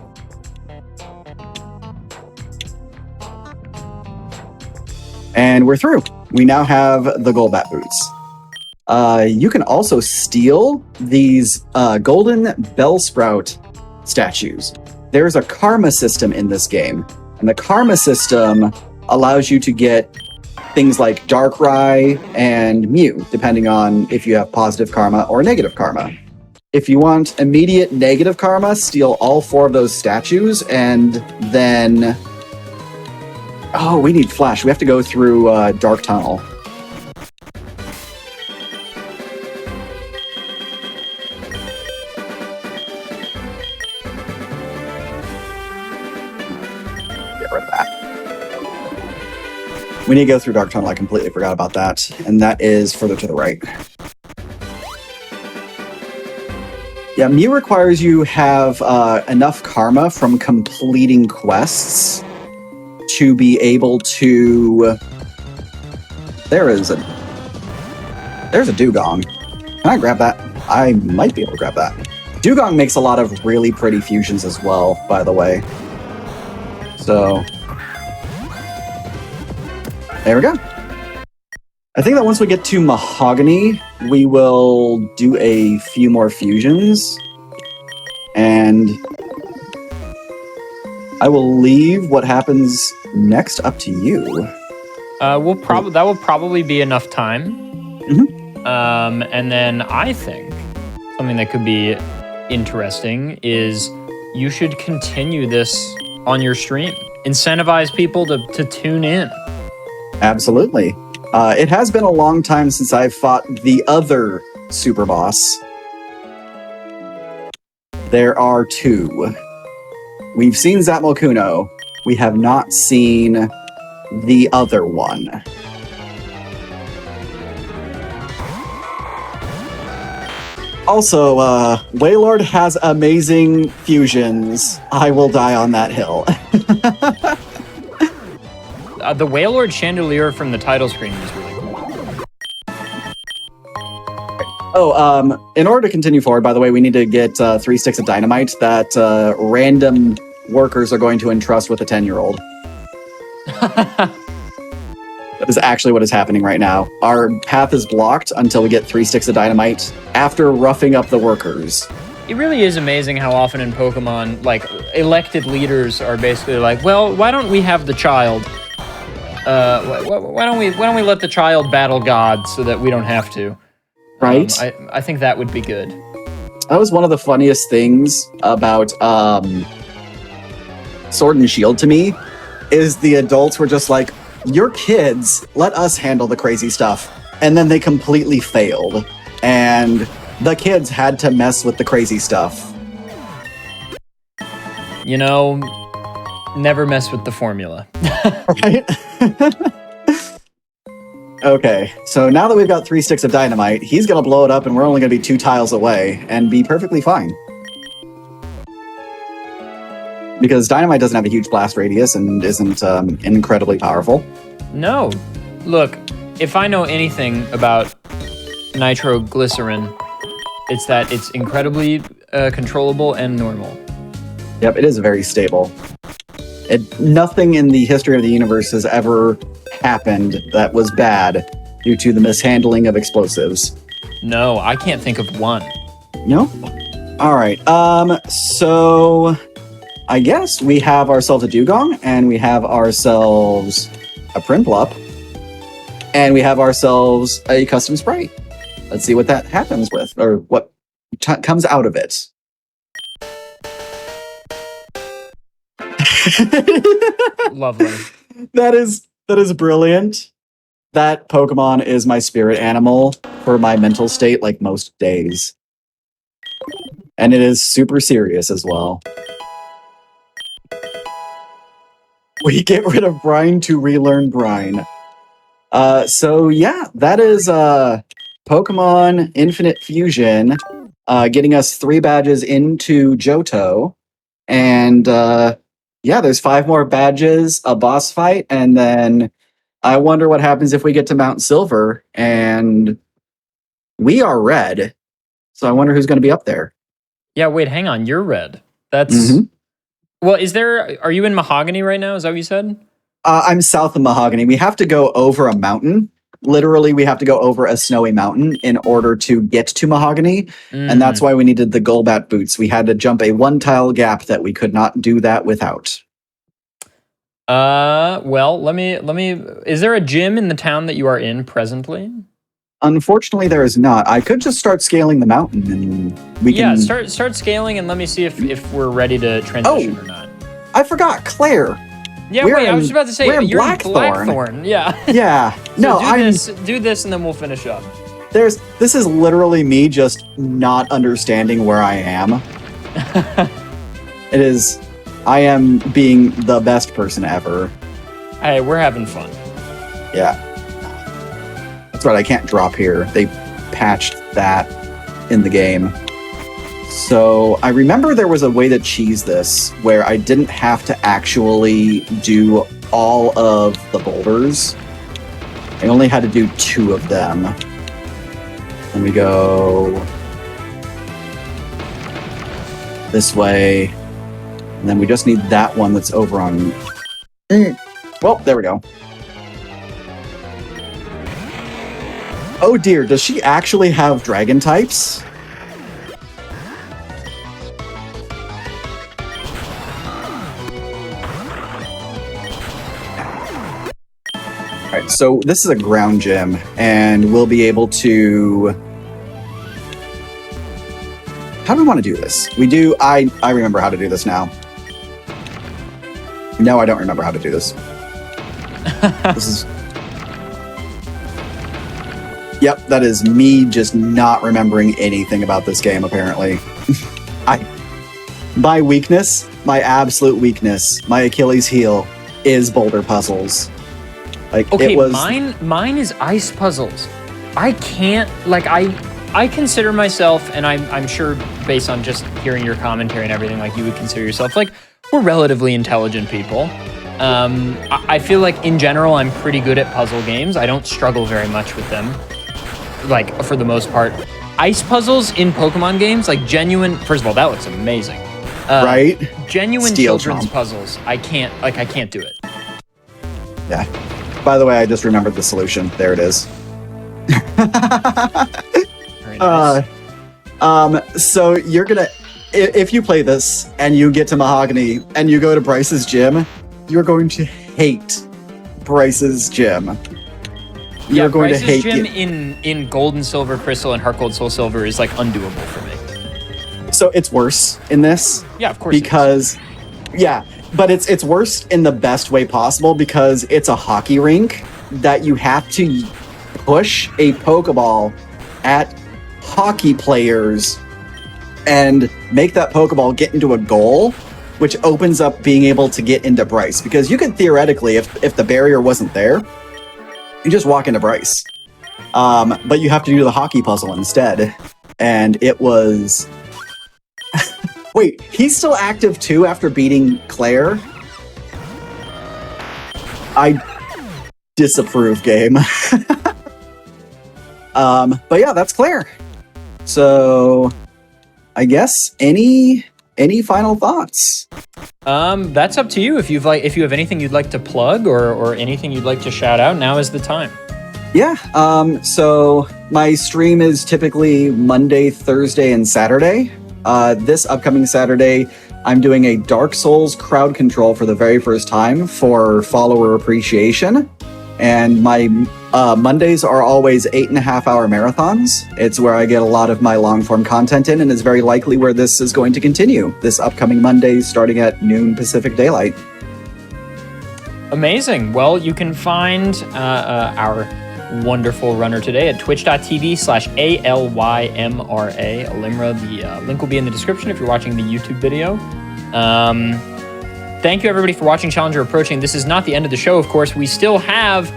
And we're through. We now have the Golbat boots. You can also steal these golden Bellsprout statues. There's a karma system in this game, and the karma system allows you to get things like Darkrai and Mew, depending on if you have positive karma or negative karma. If you want immediate negative karma, steal all 4 of those statues, and then... Oh, we need Flash. We have to go through Dark Tunnel. Get rid of that. We need to go through Dark Tunnel. I completely forgot about that. And that is further to the right. Yeah, Mew requires you have enough karma from completing quests to be able to... There's a Dugong. Can I grab that? I might be able to grab that. Dugong makes a lot of really pretty fusions as well, by the way. So... there we go. I think that once we get to Mahogany, we will do a few more fusions. And I will leave what happens next up to you. That will probably be enough time. And then I think something that could be interesting is you should continue this on your stream. Incentivize people to tune in. Absolutely. It has been a long time since I've fought the other super boss. There are two. We've seen Zatmo Kuno. We have not seen the other one. Also, Waylord has amazing fusions. I will die on that hill. The Waylord chandelier from the title screen is really cool. Oh, in order to continue forward, by the way, we need to get 3 sticks of dynamite that random workers are going to entrust with a 10-year-old. That is actually what is happening right now. Our path is blocked until we get 3 sticks of dynamite after roughing up the workers. It really is amazing how often in Pokemon, like, elected leaders are basically like, well, why don't we have the child? Why don't we let the child battle God so that we don't have to? Right? I think that would be good. That was one of the funniest things about Sword and Shield to me, is the adults were just like, you're kids, let us handle the crazy stuff. And then they completely failed. And the kids had to mess with the crazy stuff. You know, never mess with the formula. Right? Okay, so now that we've got 3 sticks of dynamite, he's going to blow it up and we're only going to be 2 tiles away and be perfectly fine. Because dynamite doesn't have a huge blast radius and isn't incredibly powerful. No. Look, if I know anything about nitroglycerin, it's that it's incredibly controllable and normal. Yep, it is very stable. Nothing in the history of the universe has ever happened that was bad due to the mishandling of explosives. No, I can't think of one. No? All right. So I guess we have ourselves a Dugong, and we have ourselves a Prinplup, and we have ourselves a custom sprite. Let's see what that happens with, or what comes out of it. Lovely. That is brilliant. That Pokemon is my spirit animal for my mental state, like most days. And it is super serious as well. We get rid of Brine to relearn Brine. So yeah, that is Pokemon Infinite Fusion, getting us 3 badges into Johto. And yeah, there's 5 more badges, a boss fight, and then I wonder what happens if we get to Mount Silver, and we are red. So I wonder who's going to be up there. Yeah, wait, hang on. You're red. That's... Mm-hmm. Well, are you in Mahogany right now? Is that what you said? I'm south of Mahogany. We have to go over a mountain. Literally, we have to go over a snowy mountain in order to get to Mahogany. And that's why we needed the Golbat boots. We had to jump a 1-tile gap that we could not do that without. Well, let me, is there a gym in the town that you are in presently? Unfortunately, there is not. I could just start scaling the mountain and we can... Yeah, start scaling and let me see if we're ready to transition or not. I forgot, Claire. Yeah, wait, I was about to say, you're in Blackthorn. Yeah. Yeah. No, do this and then we'll finish up. This is literally me just not understanding where I am. I am being the best person ever. Hey, we're having fun. Yeah. That's right, I can't drop here. They patched that in the game. So I remember there was a way to cheese this where I didn't have to actually do all of the boulders. I only had to do 2 of them. Then we go this way. And then we just need that one that's over on... Well, there we go. Oh dear, does she actually have dragon types? right, so this is a ground gym, and we'll be able to... How do we want to do this? I remember how to do this now. No, I don't remember how to do this. This is... Yep, that is me just not remembering anything about this game, apparently. My weakness, my absolute weakness, my Achilles heel is boulder puzzles. Like, okay, it was... mine is ice puzzles. I can't, like, I consider myself, and I'm sure based on just hearing your commentary and everything, like, you would consider yourself, like, we're relatively intelligent people. I feel like in general, I'm pretty good at puzzle games. I don't struggle very much with them, like, for the most part. Ice puzzles in Pokemon games, like, genuine, first of all, that looks amazing. Right? Genuine Steel children's Chomp. puzzles, I can't do it. Yeah. By the way, I just remembered the solution. There it is. Very nice. So you're gonna... If you play this, and you get to Mahogany, and you go to Bryce's gym, you're going to hate Bryce's gym. You're going Bryce's to hate gym it. in Gold and Silver Crystal and Heart Gold Soul Silver is, like, undoable for me. So it's worse in this. Yeah, of course. Because, yeah, but it's worse in the best way possible because it's a hockey rink that you have to push a Pokeball at hockey players and make that Pokeball get into a goal, which opens up being able to get into Bryce. Because you could theoretically, if the barrier wasn't there, you just walk into Bryce. But you have to do the hockey puzzle instead. And it was... Wait, he's still active too after beating Claire? I disapprove, game. But yeah, that's Claire. So I guess any final thoughts? That's up to you. If you have anything you'd like to plug or anything you'd like to shout out, now is the time. Yeah. So my stream is typically Monday, Thursday, and Saturday. This upcoming Saturday, I'm doing a Dark Souls crowd control for the very first time for follower appreciation. And my Mondays are always 8.5-hour marathons. It's where I get a lot of my long-form content in, and is very likely where this is going to continue this upcoming Monday, starting at noon Pacific Daylight. Amazing. Well, you can find our wonderful runner today at twitch.tv/ALYMRA, Alimra. The link will be in the description if you're watching the YouTube video. Thank you, everybody, for watching Challenger Approaching. This is not the end of the show, of course. We still have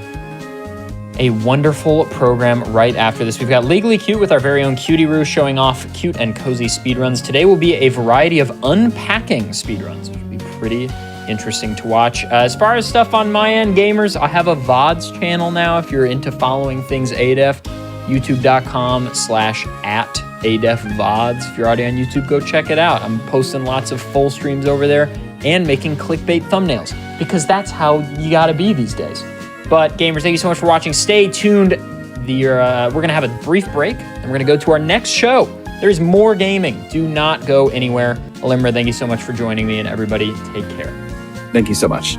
a wonderful program right after this. We've got Legally Cute with our very own Cutie-Roo showing off cute and cozy speedruns. Today will be a variety of unpacking speedruns, which will be pretty interesting to watch. As far as stuff on my end, gamers, I have a VODs channel now if you're into following things ADEF, youtube.com/@ADEFVODs. If you're already on YouTube, go check it out. I'm posting lots of full streams over there and making clickbait thumbnails because that's how you gotta be these days. But gamers, thank you so much for watching. Stay tuned. We're gonna have a brief break and we're gonna go to our next show. There's more gaming. Do not go anywhere. Alimra, thank you so much for joining me, and everybody take care. Thank you so much.